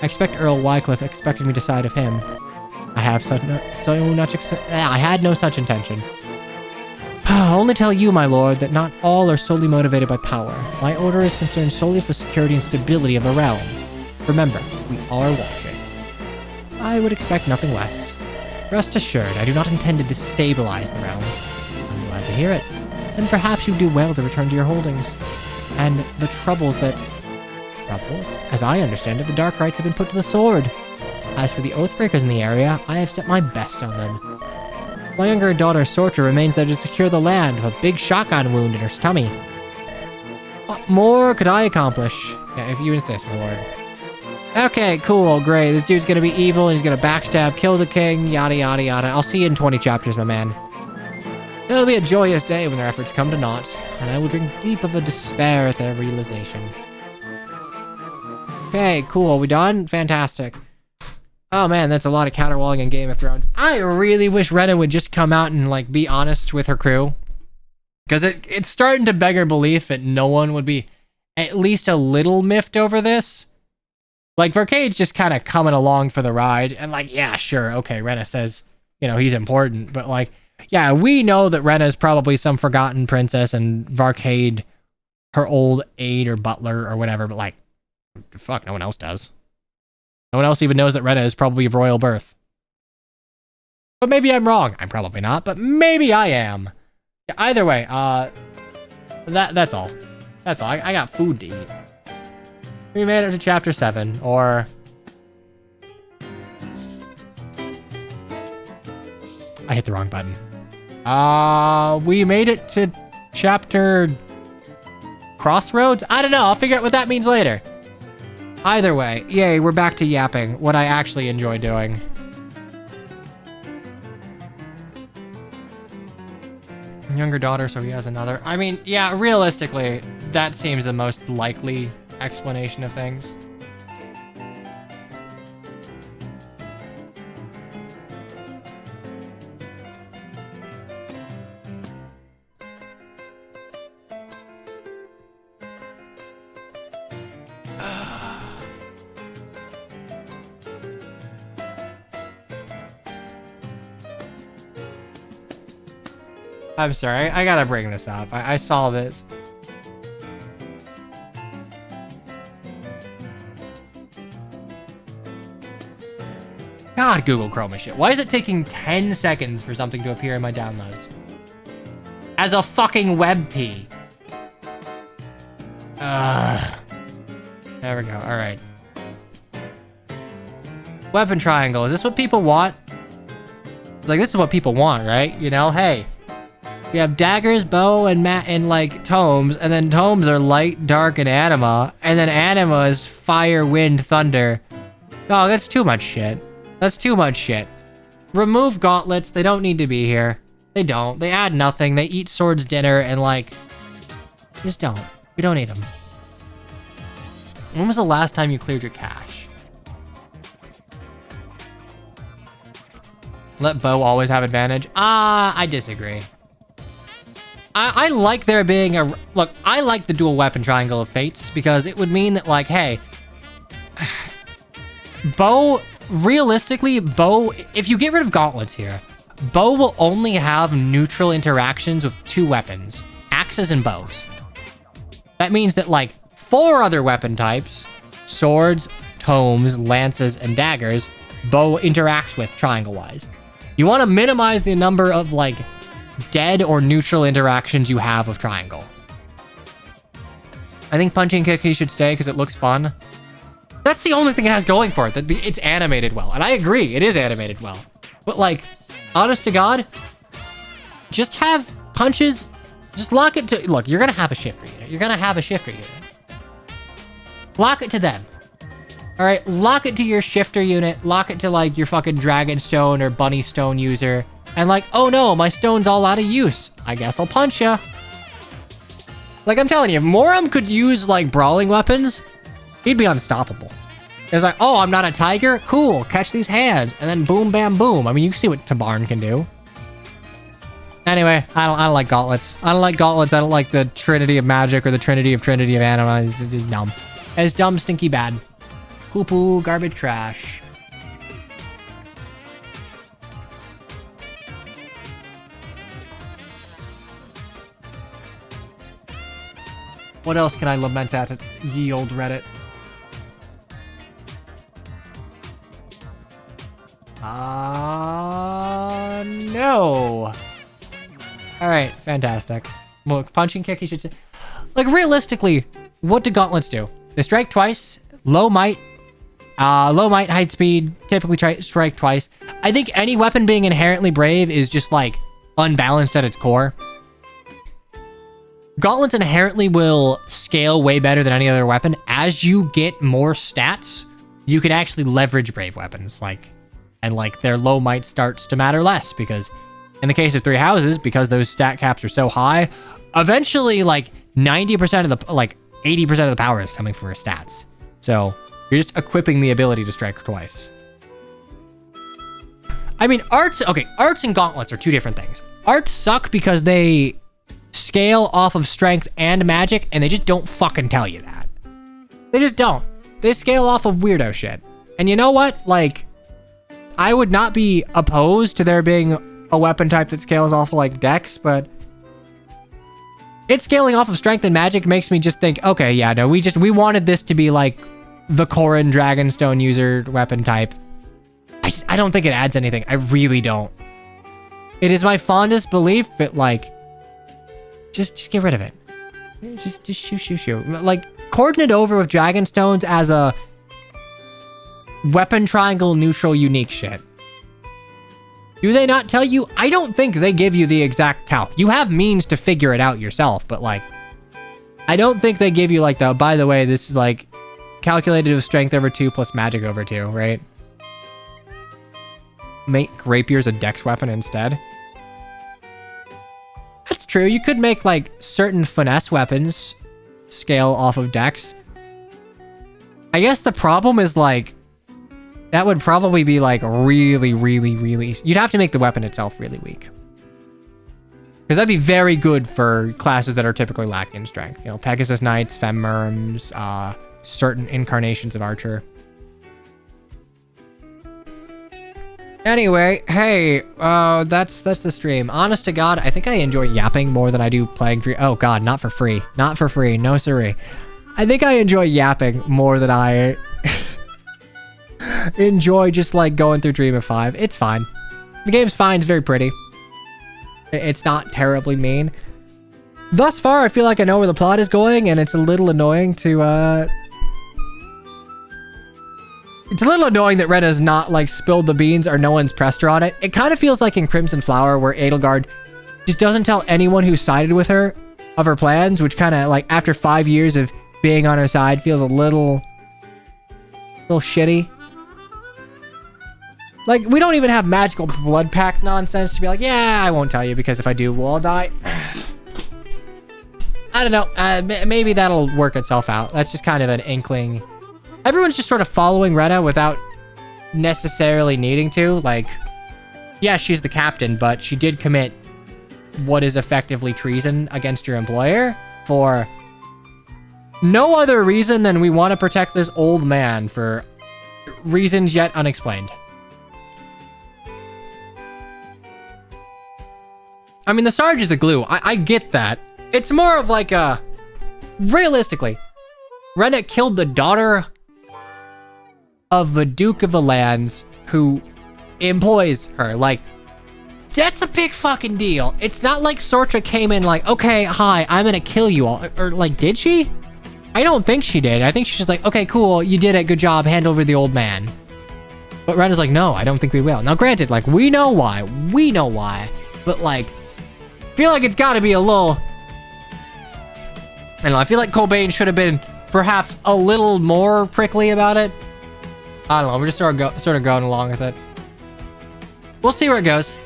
I expect Earl Wycliffe expected me to side of him. I had no such intention. I'll only tell you, my lord, that not all are solely motivated by power. My order is concerned solely with the security and stability of the realm. Remember, we are watching. I would expect nothing less. Rest assured, I do not intend to destabilize the realm. I'm glad to hear it. Then perhaps you do well to return to your holdings. And the troubles, as I understand it, the Dark Rites have been put to the sword. As for the Oathbreakers in the area, I have set my best on them. My younger daughter, Sorcha, remains there to secure the land with a big shotgun wound in her tummy. What more could I accomplish? Yeah, if you insist, my lord. Okay, cool, great. This dude's gonna be evil, he's gonna backstab, kill the king, yada yada yada. I'll see you in 20 chapters, my man. It'll be a joyous day when their efforts come to naught, and I will drink deep of a despair at their realization. Okay, cool, we done? Fantastic. Oh man, that's a lot of counterwalling in Game of Thrones. I really wish Rena would just come out and like be honest with her crew. Because it's starting to beg her belief that no one would be at least a little miffed over this. Like, Varcade's just kind of coming along for the ride. And like, yeah, sure, okay, Rena says, you know, he's important. But like, yeah, we know that Rena is probably some forgotten princess and Varcade, her old aide or butler or whatever. But like, fuck, no one else does. No one else even knows that Rena is probably of royal birth. But maybe I'm wrong. I'm probably not, but maybe I am. Yeah, either way, That's all. That's all. I got food to eat. We made it to chapter 7, or... I hit the wrong button. We made it to chapter... Crossroads? I don't know. I'll figure out what that means later. Either way, yay, we're back to yapping, what I actually enjoy doing. Younger daughter, so he has another. I mean, yeah, realistically, that seems the most likely explanation of things. I'm sorry, I gotta bring this up. I saw this. God, Google Chrome is shit. Why is it taking 10 seconds for something to appear in my downloads? As a fucking WebP. There we go, alright. Weapon triangle, is this what people want? Like, this is what people want, right? You know, hey. You have daggers, bow, and like tomes, and then tomes are light, dark, and anima, and then anima is fire, wind, thunder. Oh, that's too much shit. That's too much shit. Remove gauntlets. They don't need to be here. They don't. They add nothing. They eat swords dinner, and like, just don't. We don't need them. When was the last time you cleared your cache? Let bow always have advantage? I disagree. I like there being a... Look, I like the dual weapon triangle of fates because it would mean that, like, hey... bow... Realistically, bow... If you get rid of gauntlets here, bow will only have neutral interactions with 2 weapons. Axes and bows. That means that, like, 4 other weapon types... Swords, tomes, lances, and daggers... bow interacts with triangle-wise. You want to minimize the number of, like... dead or neutral interactions you have with triangle. I think punching kick he should stay because it looks fun. That's the only thing it has going for it, that it's animated well. And I agree, it is animated well. But like, honest to God, just have punches, just lock it to, look, you're gonna have a shifter unit. You're gonna have a shifter unit. Lock it to them. All right, lock it to your shifter unit. Lock it to like your fucking Dragonstone or Bunny Stone user. And like, oh no, my stone's all out of use. I guess I'll punch ya. Like, I'm telling you, if Moram could use, like, brawling weapons, he'd be unstoppable. It's like, oh, I'm not a tiger? Cool, catch these hands. And then boom, bam, boom. I mean, you see what Tabarn can do. Anyway, I don't like gauntlets. I don't like gauntlets. I don't like the Trinity of Magic or the Trinity of Anima. It's just dumb. It's dumb, stinky, bad. Poo-poo, garbage, trash. What else can I lament at ye old Reddit? No. All right, fantastic. Look, punching kick, you should say. Like, realistically, what do gauntlets do? They strike twice, low might, height speed, typically strike twice. I think any weapon being inherently brave is just, like, unbalanced at its core. Gauntlets inherently will scale way better than any other weapon. As you get more stats, you can actually leverage brave weapons, and their low might starts to matter less because in the case of 3 houses, because those stat caps are so high, eventually 90% of the 80% of the power is coming from your stats. So you're just equipping the ability to strike twice. I mean, arts and gauntlets are 2 different things. Arts suck because they scale off of strength and magic, and they just don't fucking tell you that. They just don't. They scale off of weirdo shit. And you know what? Like, I would not be opposed to there being a weapon type that scales off of dex, but it scaling off of strength and magic makes me just think, okay, yeah, no, we wanted this to be like the Corrin Dragonstone user weapon type. I don't think it adds anything. I really don't. It is my fondest belief that just get rid of it. Just shoo. Like, coordinate over with Dragon Stones as a weapon triangle neutral unique shit. Do they not tell you? I don't think they give you the exact calc. You have means to figure it out yourself, but like, I don't think they give you like the, by the way, this is like calculated with strength over 2 plus magic over 2, right? Make rapiers a dex weapon instead. That's true. You could make like certain finesse weapons scale off of dex. I guess the problem is like, that would probably be like really, you'd have to make the weapon itself really weak. Because that'd be very good for classes that are typically lacking in strength. You know, Pegasus Knights, Femmerms, certain incarnations of Archer. Anyway, hey, that's the stream. Honest to God, I think I enjoy yapping more than I do playing Dream. Oh God, not for free. Not for free. No siree. I think I enjoy yapping more than I enjoy just like going through Dream of 5. It's fine. The game's fine. It's very pretty. It's not terribly mean. Thus far, I feel like I know where the plot is going, and it's a little annoying to, It's a little annoying that Red has not, like, spilled the beans or no one's pressed her on it. It kind of feels like in Crimson Flower, where Edelgard just doesn't tell anyone who sided with her of her plans, which kind of, like, after 5 years of being on her side, feels a little shitty. Like, we don't even have magical blood pact nonsense to be like, yeah, I won't tell you because if I do, we'll all die. I don't know. Maybe that'll work itself out. That's just kind of an inkling. Everyone's just sort of following Retta without necessarily needing to. Like, yeah, she's the captain, but she did commit what is effectively treason against your employer for no other reason than we want to protect this old man for reasons yet unexplained. I mean, the Sarge is the glue. I get that. It's more of like a... Realistically, Rennet killed the daughter of the Duke of the Lands who employs her. Like, that's a big fucking deal. It's not like Sorcha came in like, okay, hi, I'm gonna kill you all. Or like, did she? I don't think she did. I think she's just like, okay, cool, you did it, good job, hand over the old man. But Rennet's like, no, I don't think we will. Now, granted, like, we know why. But like, I feel like it's gotta be a little... I don't know, I feel like Cobain should have been perhaps a little more prickly about it. I don't know, we're just sort of going along with it. We'll see where it goes.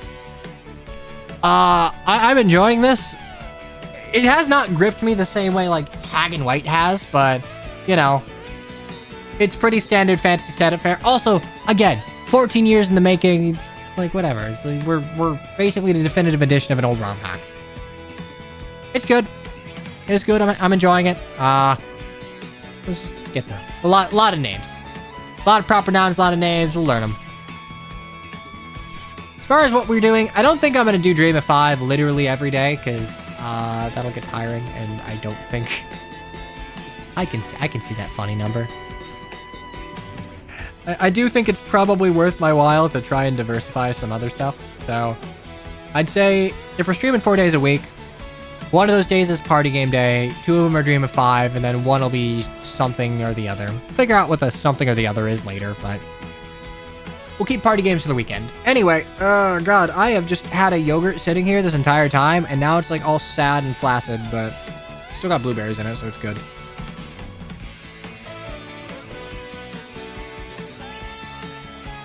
I'm enjoying this. It has not gripped me the same way like Hag and White has, but, you know, it's pretty standard fantasy stat affair. Also, again, 14 years in the making, it's like, whatever. It's like we're basically the definitive edition of an old ROM hack. It's good. It's good. I'm enjoying it. Let's just get there. A lot of names. A lot of proper nouns, a lot of names. We'll learn them. As far as what we're doing, I don't think I'm going to do Dream of 5 literally every day, because that'll get tiring, and I don't think... I can see that funny number. I do think it's probably worth my while to try and diversify some other stuff. So I'd say if we're streaming 4 days a week, one of those days is party game day, 2 of them are Dream of 5, and then one will be something or the other. We'll figure out what the something or the other is later, but we'll keep party games for the weekend. Anyway, God, I have just had a yogurt sitting here this entire time, and now it's like all sad and flaccid, but it's still got blueberries in it, so it's good.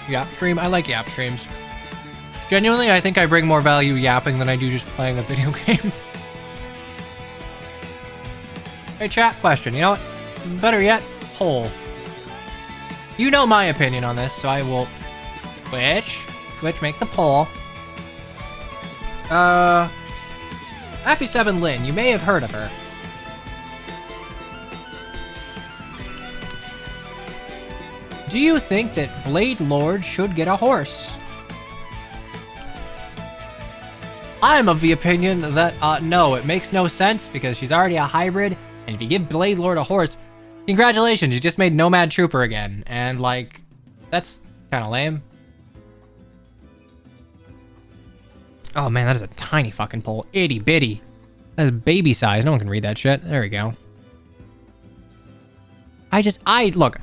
Yap stream? I like yap streams. Genuinely, I think I bring more value yapping than I do just playing a video game. Hey, chat, question. You know what? Better yet, poll. You know my opinion on this, so I will... Twitch, make the poll. Affy7 Lin, you may have heard of her. Do you think that Blade Lord should get a horse? I'm of the opinion that, no, it makes no sense because she's already a hybrid, and if you give Blade Lord a horse, congratulations, you just made Nomad Trooper again, and, like, that's kind of lame. Oh man, that is a tiny fucking pole. Itty bitty. That's baby size. No one can read that shit. There we go. Look.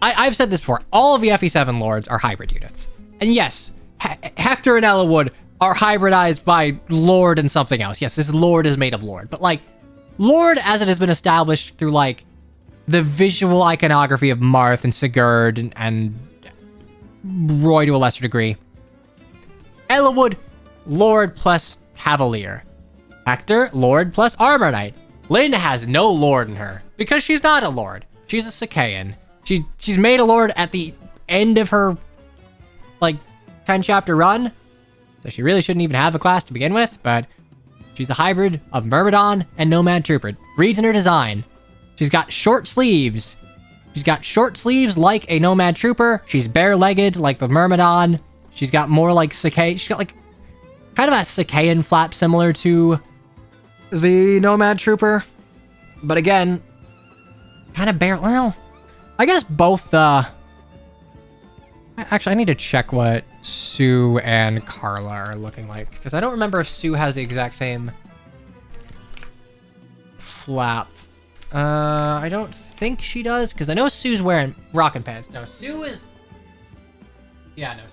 I've said this before. All of the FE7 lords are hybrid units. And yes, Hector and Ellawood are hybridized by Lord and something else. Yes, this Lord is made of Lord. But, like, Lord, as it has been established through, like, the visual iconography of Marth and Sigurd and Roy to a lesser degree. Ellawood, Lord plus Cavalier. Hector, Lord plus Armor Knight. Lyn has no Lord in her because she's not a Lord. She's a Sakaean. She's made a Lord at the end of her, like, 10-chapter run. So she really shouldn't even have a class to begin with, but she's a hybrid of Myrmidon and Nomad Trooper. Reads in her design. She's got short sleeves. She's got short sleeves like a Nomad Trooper. She's bare-legged like the Myrmidon. She's got more like Sakae. She's got, like, kind of a Sakaean flap similar to the Nomad Trooper. But again, kind of bare... Well, I guess both Actually, I need to check what Sue and Carla are looking like, because I don't remember if Sue has the exact same flap. I don't think she does, because I know Sue's wearing rockin' pants. No, Sue is... Yeah, no.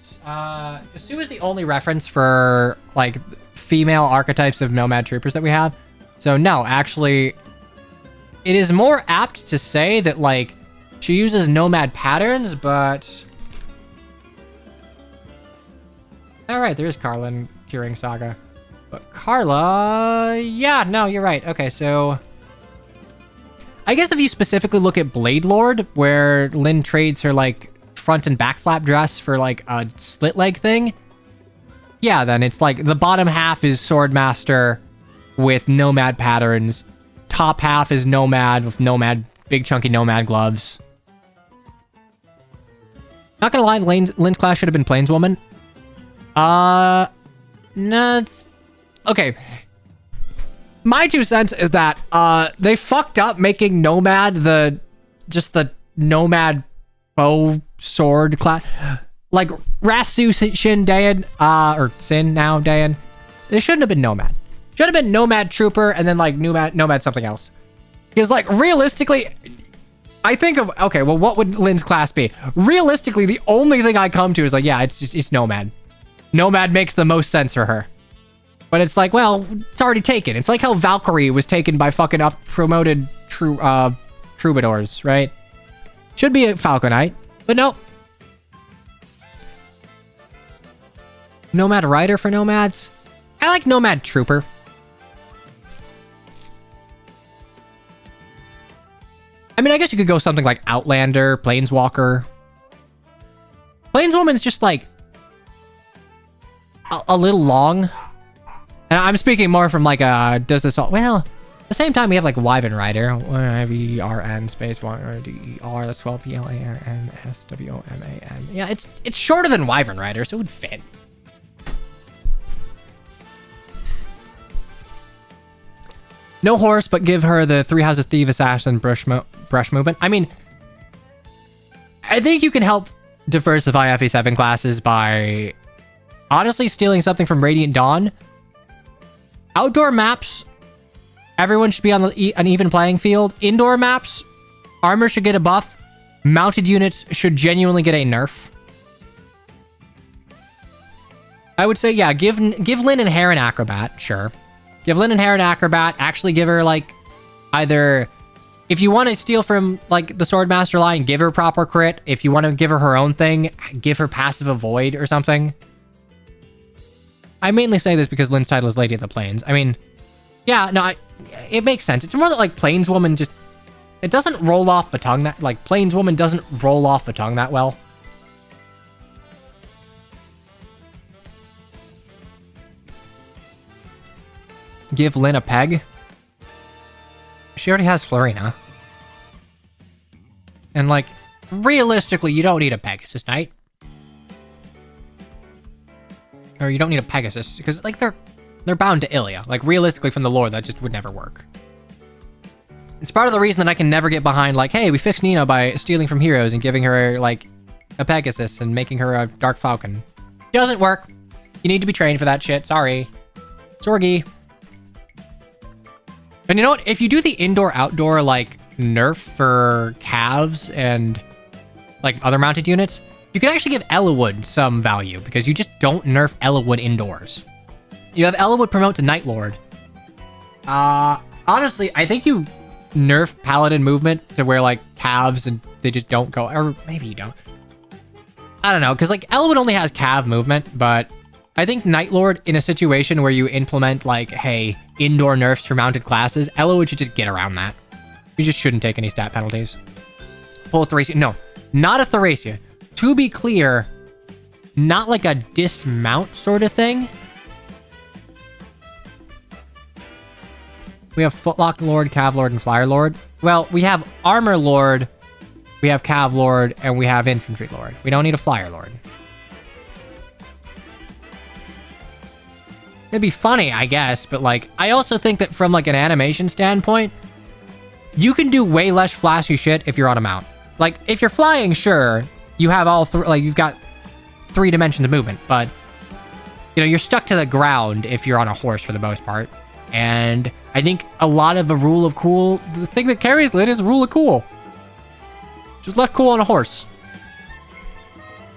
Sue is the only reference for, like, female archetypes of Nomad Troopers that we have. So, no, actually, it is more apt to say that, like, she uses Nomad patterns, but... Alright, there is Carla in Curing Saga. But Carla... Yeah, no, you're right. Okay, so... I guess if you specifically look at Blade Lord, where Lyn trades her, like, front and back flap dress for, like, a slit leg thing, yeah, then it's like the bottom half is Swordmaster with Nomad patterns. Top half is Nomad with big chunky Nomad gloves. Not gonna lie, Lyn's class should have been Plainswoman. No, okay. My 2 cents is that, they fucked up making Nomad just the Nomad bow sword class. Like, Ratsu, Shin, Dayan, or Sin now, Dayan. They shouldn't have been Nomad. Should have been Nomad Trooper and then, like, Nomad something else. Because, like, realistically, I think of, okay, well, what would Lyn's class be? Realistically, the only thing I come to is, like, yeah, it's Nomad. Nomad makes the most sense for her. But it's like, well, it's already taken. It's like how Valkyrie was taken by fucking up-promoted troubadours, right? Should be a Falconite, but nope. Nomad Rider for Nomads? I like Nomad Trooper. I mean, I guess you could go something like Outlander, Planeswalker. Plainswoman's just like a little long. And I'm speaking more from like does this all... Well, at the same time, we have like Wyvern Rider. Y-V-R-N space Y-R-D-E-R. That's 12 P-L-A-R-N-S-W-O-M-A-N. Yeah, it's shorter than Wyvern Rider, so it would fit. No horse, but give her the Three Houses Thief, Assassin, brush movement. I mean, I think you can help diversify FE7 classes by honestly stealing something from Radiant Dawn. Outdoor maps, everyone should be on an even playing field. Indoor maps, armor should get a buff. Mounted units should genuinely get a nerf. I would say, yeah, give Lyn and Heron Acrobat, sure. Give Lyn and Heron Acrobat, actually give her, like, either... If you want to steal from, like, the Swordmaster line, give her proper crit. If you want to give her her own thing, give her passive avoid or something. I mainly say this because Lyn's title is Lady of the Plains. I mean, yeah, no, it makes sense. It's more that, like, Plainswoman just... It doesn't roll off the tongue that... Like, Plainswoman doesn't roll off the tongue that well. Give Lyn a peg. She already has Florina. And, like, realistically, you don't need a Pegasus Knight. Or you don't need a Pegasus, because, like, they're bound to Ilia. Like, realistically, from the lore, that just would never work. It's part of the reason that I can never get behind, like, hey, we fixed Nina by stealing from heroes and giving her, like, a Pegasus and making her a Dark Falcon. Doesn't work. You need to be trained for that shit. Sorry. Sorgi. And you know what? If you do the indoor-outdoor, like, nerf for calves and, like, other mounted units, you can actually give Ellawood some value because you just don't nerf Ellawood indoors. You have Ellawood promote to Night Lord. Honestly, I think you nerf Paladin movement to where, like, calves and they just don't go, or maybe you don't. I don't know, because, like, Ellawood only has calf movement, but I think Night Lord, in a situation where you implement, like, hey, indoor nerfs for mounted classes, Ellawood should just get around that. You just shouldn't take any stat penalties. Pull a Thracia. No, not a Thracia. To be clear, not like a dismount sort of thing. We have Footlock Lord, Cav Lord, and Flyer Lord. Well, we have Armor Lord, we have Cav Lord, and we have Infantry Lord. We don't need a Flyer Lord. It'd be funny, I guess, but like, I also think that from like an animation standpoint, you can do way less flashy shit if you're on a mount. Like, if you're flying, sure, you have all three, like, you've got 3 dimensions of movement, but, you know, you're stuck to the ground if you're on a horse for the most part. And I think a lot of the rule of cool, the thing that carries Lyn is rule of cool. Just left cool on a horse.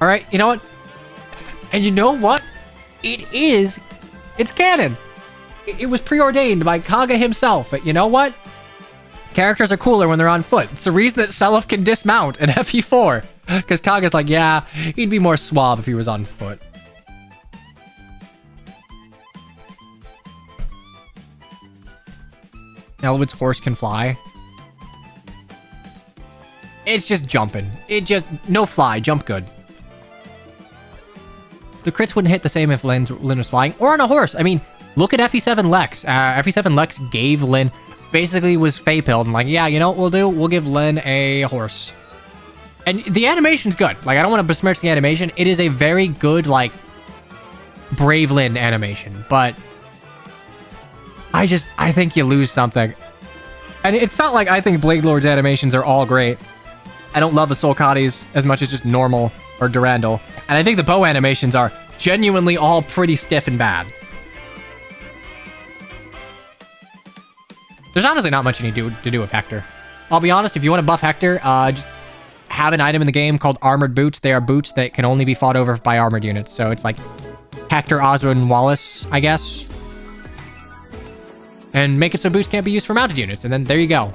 All right, you know what? And you know what? It's canon. It was preordained by Kaga himself, but you know what? Characters are cooler when they're on foot. It's the reason that Seliph can dismount in FE4. Because Kaga's like, yeah, he'd be more suave if he was on foot. Ellawood's horse can fly. It's just jumping. No fly, jump good. The crits wouldn't hit the same if Lyn was flying or on a horse. I mean, look at FE7 Lex. FE7 Lex gave Lyn, basically was Fey-pilled and like, yeah, you know what we'll do? We'll give Lyn a horse. And the animation's good. Like, I don't want to besmirch the animation. It is a very good, like, Brave Lyn animation. But I think you lose something. And it's not like I think Blade Lord's animations are all great. I don't love the Solcati's as much as just normal or Durandal. And I think the bow animations are genuinely all pretty stiff and bad. There's honestly not much you need to do with Hector. I'll be honest, if you want to buff Hector, just have an item in the game called Armored Boots. They are boots that can only be fought over by armored units. So it's like Hector, Osmond, and Wallace, I guess. And make it so boots can't be used for mounted units. And then there you go.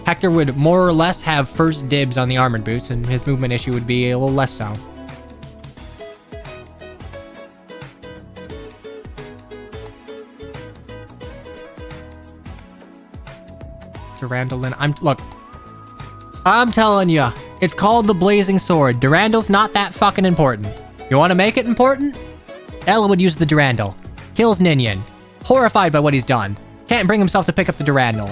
Hector would more or less have first dibs on the armored boots, and his movement issue would be a little less so. Durandal Lyn. I'm telling you, it's called the Blazing Sword. Durandal's not that fucking important. You want to make it important? Ella would use the Durandal. Kills Ninian. Horrified by what he's done. Can't bring himself to pick up the Durandal.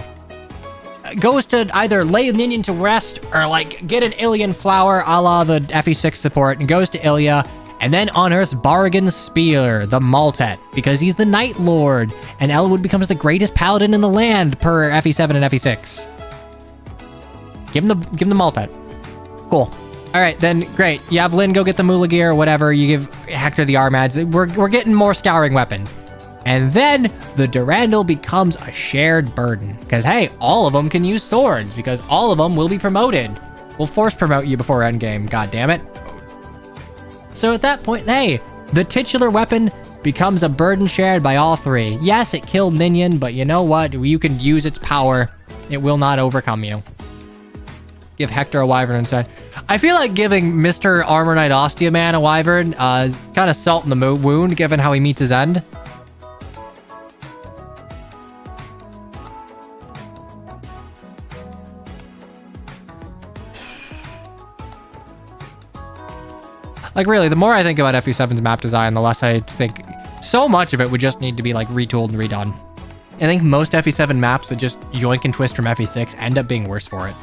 Goes to either lay Ninian to rest or like get an Ilian flower a la the FE6 support and goes to Ilia and then unearths Bargain's Spear, the Maltet, because he's the Night Lord and Elwood becomes the greatest paladin in the land per FE7 and FE6. Give him the Maltet. Cool. All right, then great. You have Lyn go get the Mula gear or whatever. You give Hector the Armads. We're getting more scouring weapons. And then the Durandal becomes a shared burden. Because, hey, all of them can use swords. Because all of them will be promoted. We'll force promote you before endgame, god damn it. So at that point, hey, the titular weapon becomes a burden shared by all 3. Yes, it killed Ninian, but you know what? You can use its power. It will not overcome you. Give Hector a wyvern instead. I feel like giving Mr. Armor Knight Osteoman a wyvern is kind of salt in the wound, given how he meets his end. Like, really, the more I think about FE7's map design, the less I think so much of it would just need to be, like, retooled and redone. I think most FE7 maps that just yoink and twist from FE6 end up being worse for it.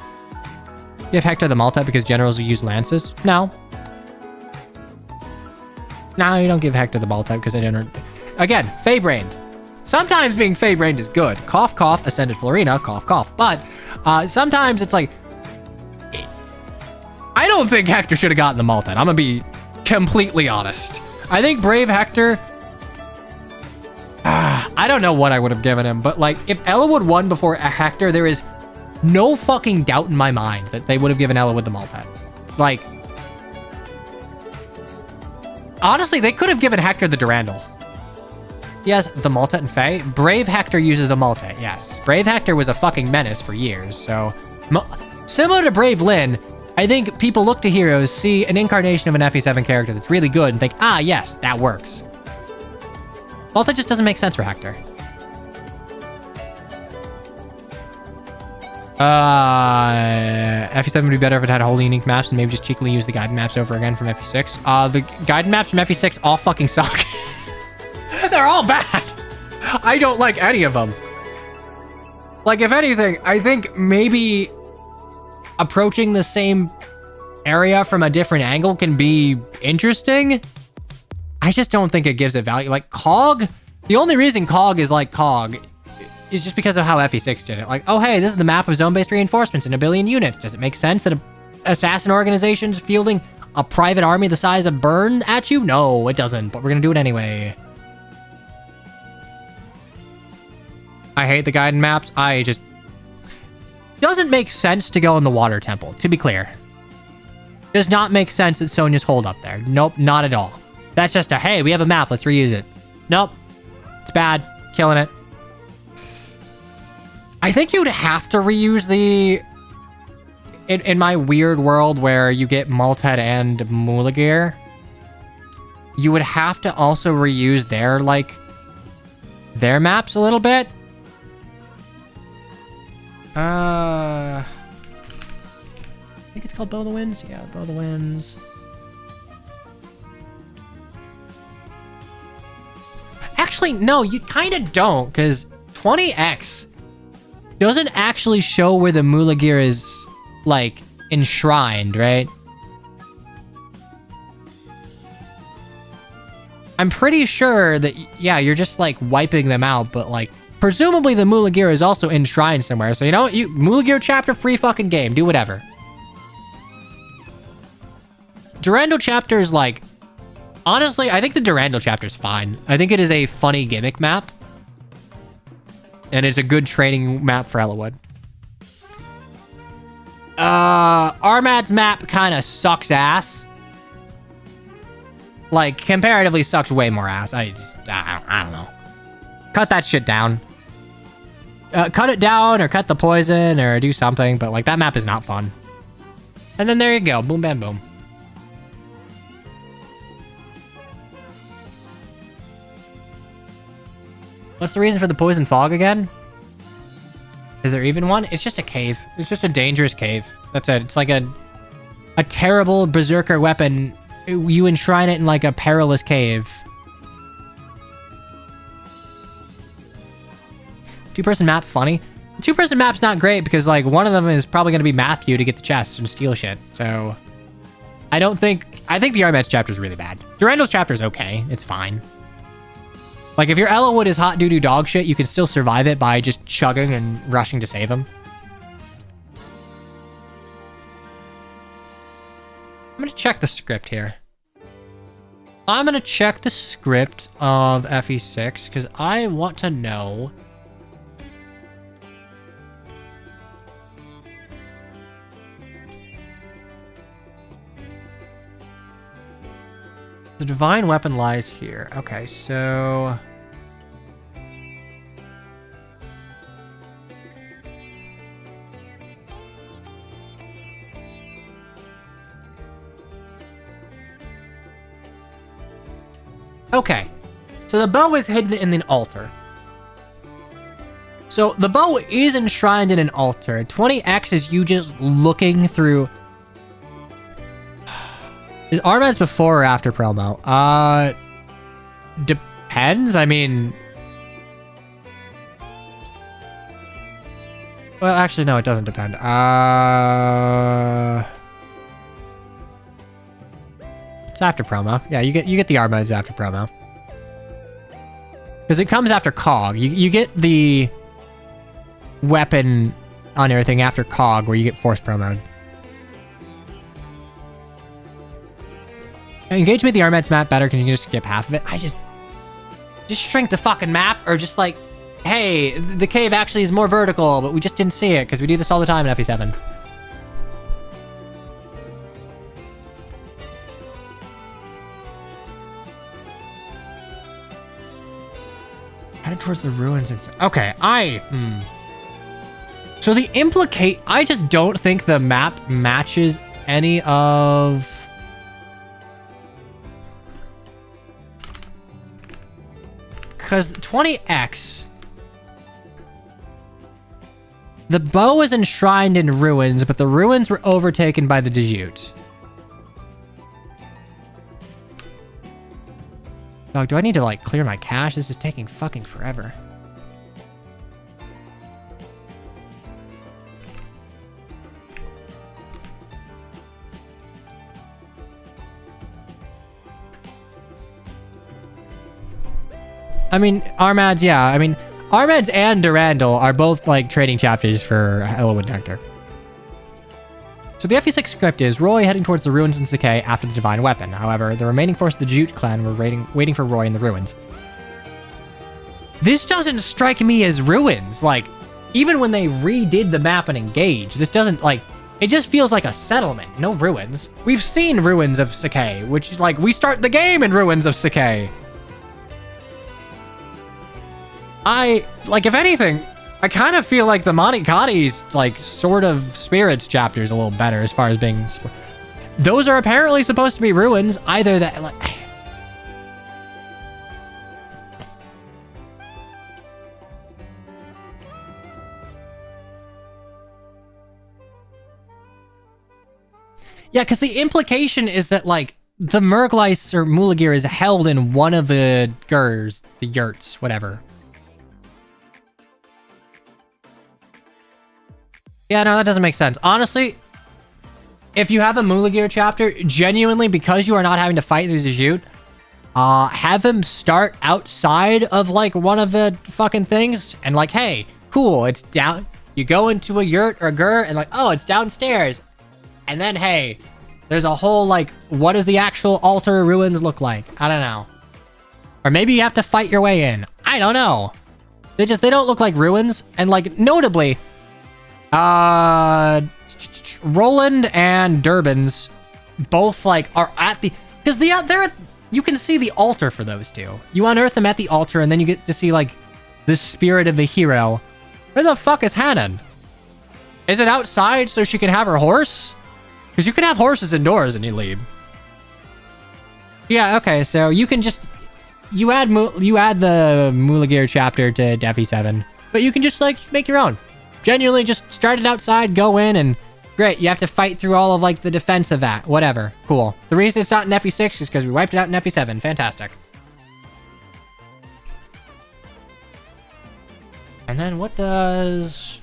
Give Hector the Maltet because generals will use lances? No. No, you don't give Hector the Maltet because they didn't... Again, Fey-brained. Sometimes being Fey-brained is good. Cough, cough, Ascended Florina, cough, cough. But sometimes it's like... I don't think Hector should have gotten the Maltet. I'm going to be completely honest. I think Brave Hector... I I don't know what I would have given him, but like if Elwood won before Hector, there is no fucking doubt in my mind that they would have given Elwood the Maltet. Like, honestly, they could have given Hector the Durandal. Yes, the Maltet and Fae. Brave Hector uses the Maltet, yes. Brave Hector was a fucking menace for years, so... Similar to Brave Lyn, I think people look to heroes, see an incarnation of an FE7 character that's really good, and think, ah, yes, that works. Maltet just doesn't make sense for Hector. FE7 would be better if it had wholly unique maps and maybe just cheekily use the guided maps over again from FE6. The guided maps from FE6 all fucking suck. They're all bad. I don't like any of them. Like, if anything, I think maybe approaching the same area from a different angle can be interesting. I just don't think it gives it value. Like, COG, the only reason COG is like COG is just because of how FE6 did it. Like, oh, hey, this is the map of zone-based reinforcements in a billion units. Does it make sense that assassin organizations fielding a private army the size of Burn at you? No, it doesn't, but we're gonna do it anyway. I hate the guided maps. I just... Doesn't make sense to go in the water temple, to be clear. Does not make sense that Sonya's hold up there. Nope, not at all. That's just a, hey, we have a map, let's reuse it. Nope. It's bad. Killing it. I think you'd have to reuse the... In my weird world where you get Maltet and Mulagir, you would have to also reuse their, like, their maps a little bit. I think it's called Bow of the Winds. Yeah, Bow of the Winds. Actually, no, you kind of don't, because 20X doesn't actually show where the Mulagir is, like, enshrined, right? I'm pretty sure that, yeah, you're just, like, wiping them out, but, like, presumably the Mulagir is also enshrined somewhere. So, you know what? Mulagir chapter, free fucking game. Do whatever. Durandal chapter is, like... Honestly, I think the Durandal chapter is fine. I think it is a funny gimmick map. And it's a good training map for Elwood. Armad's map kind of sucks ass. Like, comparatively sucks way more ass. I don't know. Cut that shit down. Cut it down, or cut the poison, or do something, but, like, that map is not fun. And then there you go. Boom, bam, boom. What's the reason for the poison fog again? Is there even one? It's just a cave. It's just a dangerous cave. That's it. It's like a terrible berserker weapon. You enshrine it in, like, a perilous cave. Two-person map, funny. Two-person map's not great because, like, one of them is probably going to be Matthew to get the chests and steal shit. So, I think the Armad's chapter is really bad. Durandal's chapter is okay. It's fine. Like, if your Elwood is hot doo-doo dog shit, you can still survive it by just chugging and rushing to save him. I'm going to check the script here. I'm going to check the script of FE6 because I want to know... The divine weapon lies here. Okay, so... Okay, so the bow is hidden in an altar. So the bow is enshrined in an altar. 20X is you just looking through... Is Armad's before or after promo? Depends. I mean... Well, actually, no, it doesn't depend. It's after promo. Yeah, you get the Armad's after promo. Because it comes after COG. You get the weapon on everything after COG, where you get force promo. Engage made the Armad's map better because you can just skip half of it. Just shrink the fucking map, or just like, hey, the cave actually is more vertical, but we just didn't see it because we do this all the time in FE7. Headed towards the ruins. Okay, So I just don't think the map matches any of... Because 20X... The bow is enshrined in ruins, but the ruins were overtaken by the Dijute. Dog, do I need to, like, clear my cache? This is taking fucking forever. I mean, Armads, yeah. I mean, Armads and Durandal are both, like, trading chapters for Elwood Nectar. So the FE6 script is Roy heading towards the ruins in Sakai after the Divine Weapon. However, the remaining force of the Jute clan were waiting for Roy in the ruins. This doesn't strike me as ruins. Like, even when they redid the map and Engage, this doesn't, like... It just feels like a settlement, no ruins. We've seen ruins of Sakai, which is like, we start the game in ruins of Sakai. Like, if anything, I kind of feel like the Monikati's, like, sort of spirits chapter is a little better as far as being... Those are apparently supposed to be ruins. Either that... Like, yeah, because the implication is that, like, the Murglice or Mulagir is held in one of the Gurs, the yurts, whatever. Yeah, no, that doesn't make sense. Honestly, if you have a Mulagir chapter, genuinely, because you are not having to fight through the Jute, have him start outside of, like, one of the fucking things, and, like, hey, cool, it's down. You go into a yurt or a Gur, and, like, oh, it's downstairs. And then, hey, there's a whole, like, what does the actual altar ruins look like? I don't know. Or maybe you have to fight your way in. I don't know. They don't look like ruins. And, like, notably, Roland and Durbin's both, like, are at the... Because they're you can see the altar for those two. You unearth them at the altar, and then you get to see, like, the spirit of the hero. Where the fuck is Hannon? Is it outside so she can have her horse? Because you can have horses indoors in Elib. Yeah, okay, so you can just... You add the Mulagir chapter to FE7, but you can just, like, make your own. Genuinely just start it outside, go in, and great, you have to fight through all of, like, the defense of that. Whatever. Cool. The reason it's not in FE6 is because we wiped it out in FE7. Fantastic. And then what does...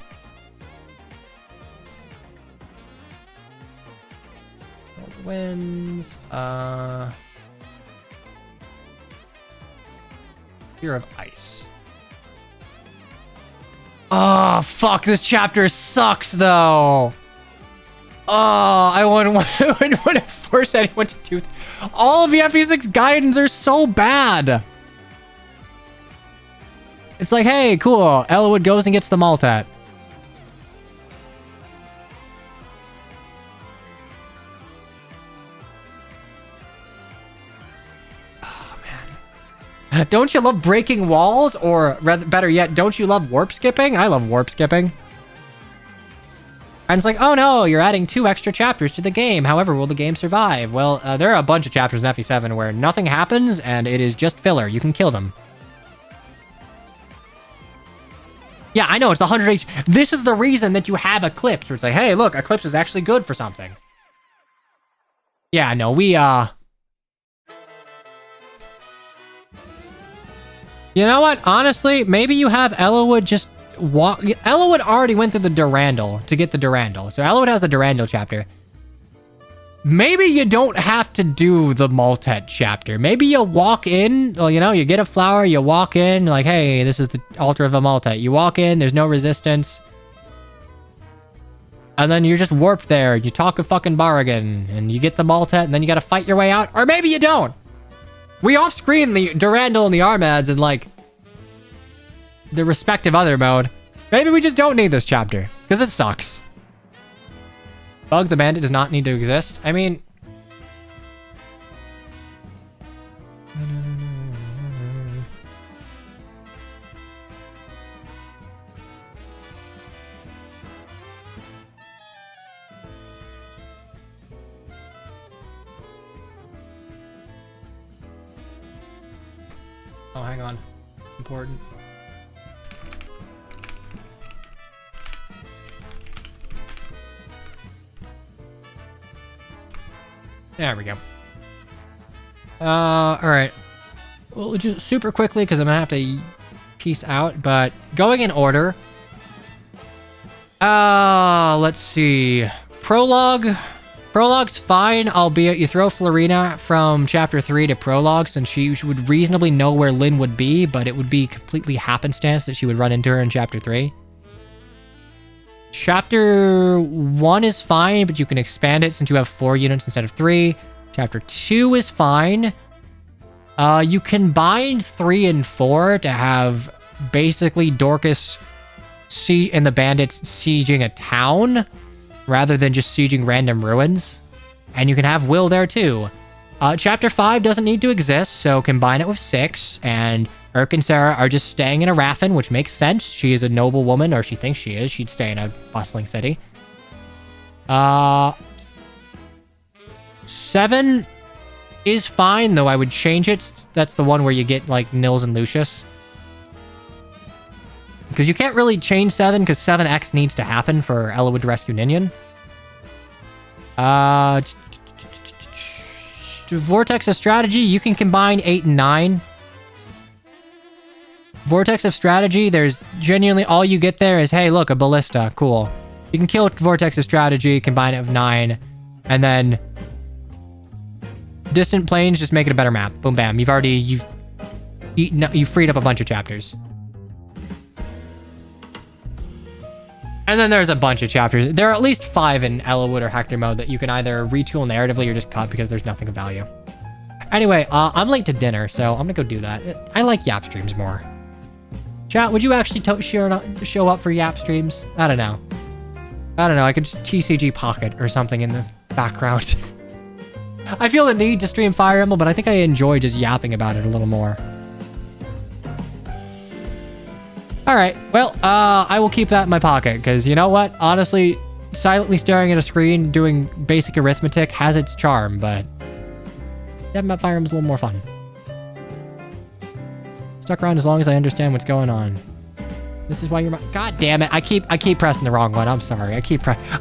Wins, Fear of Ice. Oh, fuck, this chapter sucks, though. Oh, I wouldn't want to force anyone to do... All of the FE6 guidance are so bad. It's like, hey, cool, Elwood goes and gets the Maltat. Don't you love breaking walls? Or rather, better yet, don't you love warp skipping? I love warp skipping. And it's like, oh no, you're adding 2 extra chapters to the game. However, will the game survive? Well, there are a bunch of chapters in FE7 where nothing happens and it is just filler. You can kill them. Yeah, I know, it's the 100 H. This is the reason that you have Eclipse, where it's like, hey, look, Eclipse is actually good for something. Yeah, no, You know what? Honestly, maybe you have Elwood just walk... Elwood already went through the Durandal to get the Durandal. So Elwood has the Durandal chapter. Maybe you don't have to do the Maltet chapter. Maybe you walk in, well, you know, you get a flower, you walk in, like, hey, this is the altar of a Maltet. You walk in, there's no resistance. And then you're just warped there. You talk a fucking bargain, and you get the Maltet, and then you gotta fight your way out. Or maybe you don't. We off-screen the Durandal and the Armads in, like, the respective other mode. Maybe we just don't need this chapter, because it sucks. Bug the Bandit does not need to exist. I mean... Oh, hang on. Important. There we go. Alright. Well, just super quickly, because I'm gonna have to peace out, but going in order. Let's see. Prologue. Prologue's fine, albeit you throw Florina from Chapter 3 to Prologue, since she would reasonably know where Lynn would be, but it would be completely happenstance that she would run into her in Chapter 3. Chapter 1 is fine, but you can expand it since you have 4 units instead of 3. Chapter 2 is fine. You combine 3 and 4 to have basically Dorcas and the bandits sieging a town, rather than just sieging random ruins. And you can have Will there too. Chapter 5 doesn't need to exist, so combine it with 6, and Urk and Sarah are just staying in a Raffin, which makes sense. She is a noble woman, or she thinks she is. She'd stay in a bustling city. 7 is fine, though I would change it. That's the one where you get, like, Nils and Lucius. Because you can't really change 7, because 7X needs to happen for Elowood to rescue Ninian. Vortex of Strategy, you can combine 8 and 9. Vortex of Strategy, there's genuinely all you get there is, hey, look, a ballista. Cool. You can kill Vortex of Strategy, combine it with 9, and then Distant Plains, just make it a better map. Boom, bam. You've freed up a bunch of chapters. And then there's a bunch of chapters. There are at least 5 in Elowood or Hector mode that you can either retool narratively or just cut because there's nothing of value. Anyway, I'm late to dinner, so I'm gonna go do that. I like Yap streams more. Chat, would you actually show up for Yap streams? I don't know. I could just TCG Pocket or something in the background. I feel the need to stream Fire Emblem, but I think I enjoy just yapping about it a little more. Alright, well, I will keep that in my pocket, because you know what? Honestly, silently staring at a screen doing basic arithmetic has its charm, but yapping about Fire Emblem's a little more fun. Stuck around as long as I understand what's going on. This is why you're my... God damn it, I keep pressing the wrong one. I'm sorry.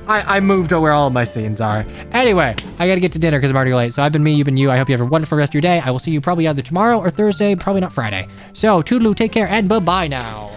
I moved to where all of my scenes are. Anyway, I gotta get to dinner because I'm already late. So I've been me, you've been you. I hope you have a wonderful rest of your day. I will see you probably either tomorrow or Thursday, probably not Friday. So, toodaloo, take care, and bye-bye now.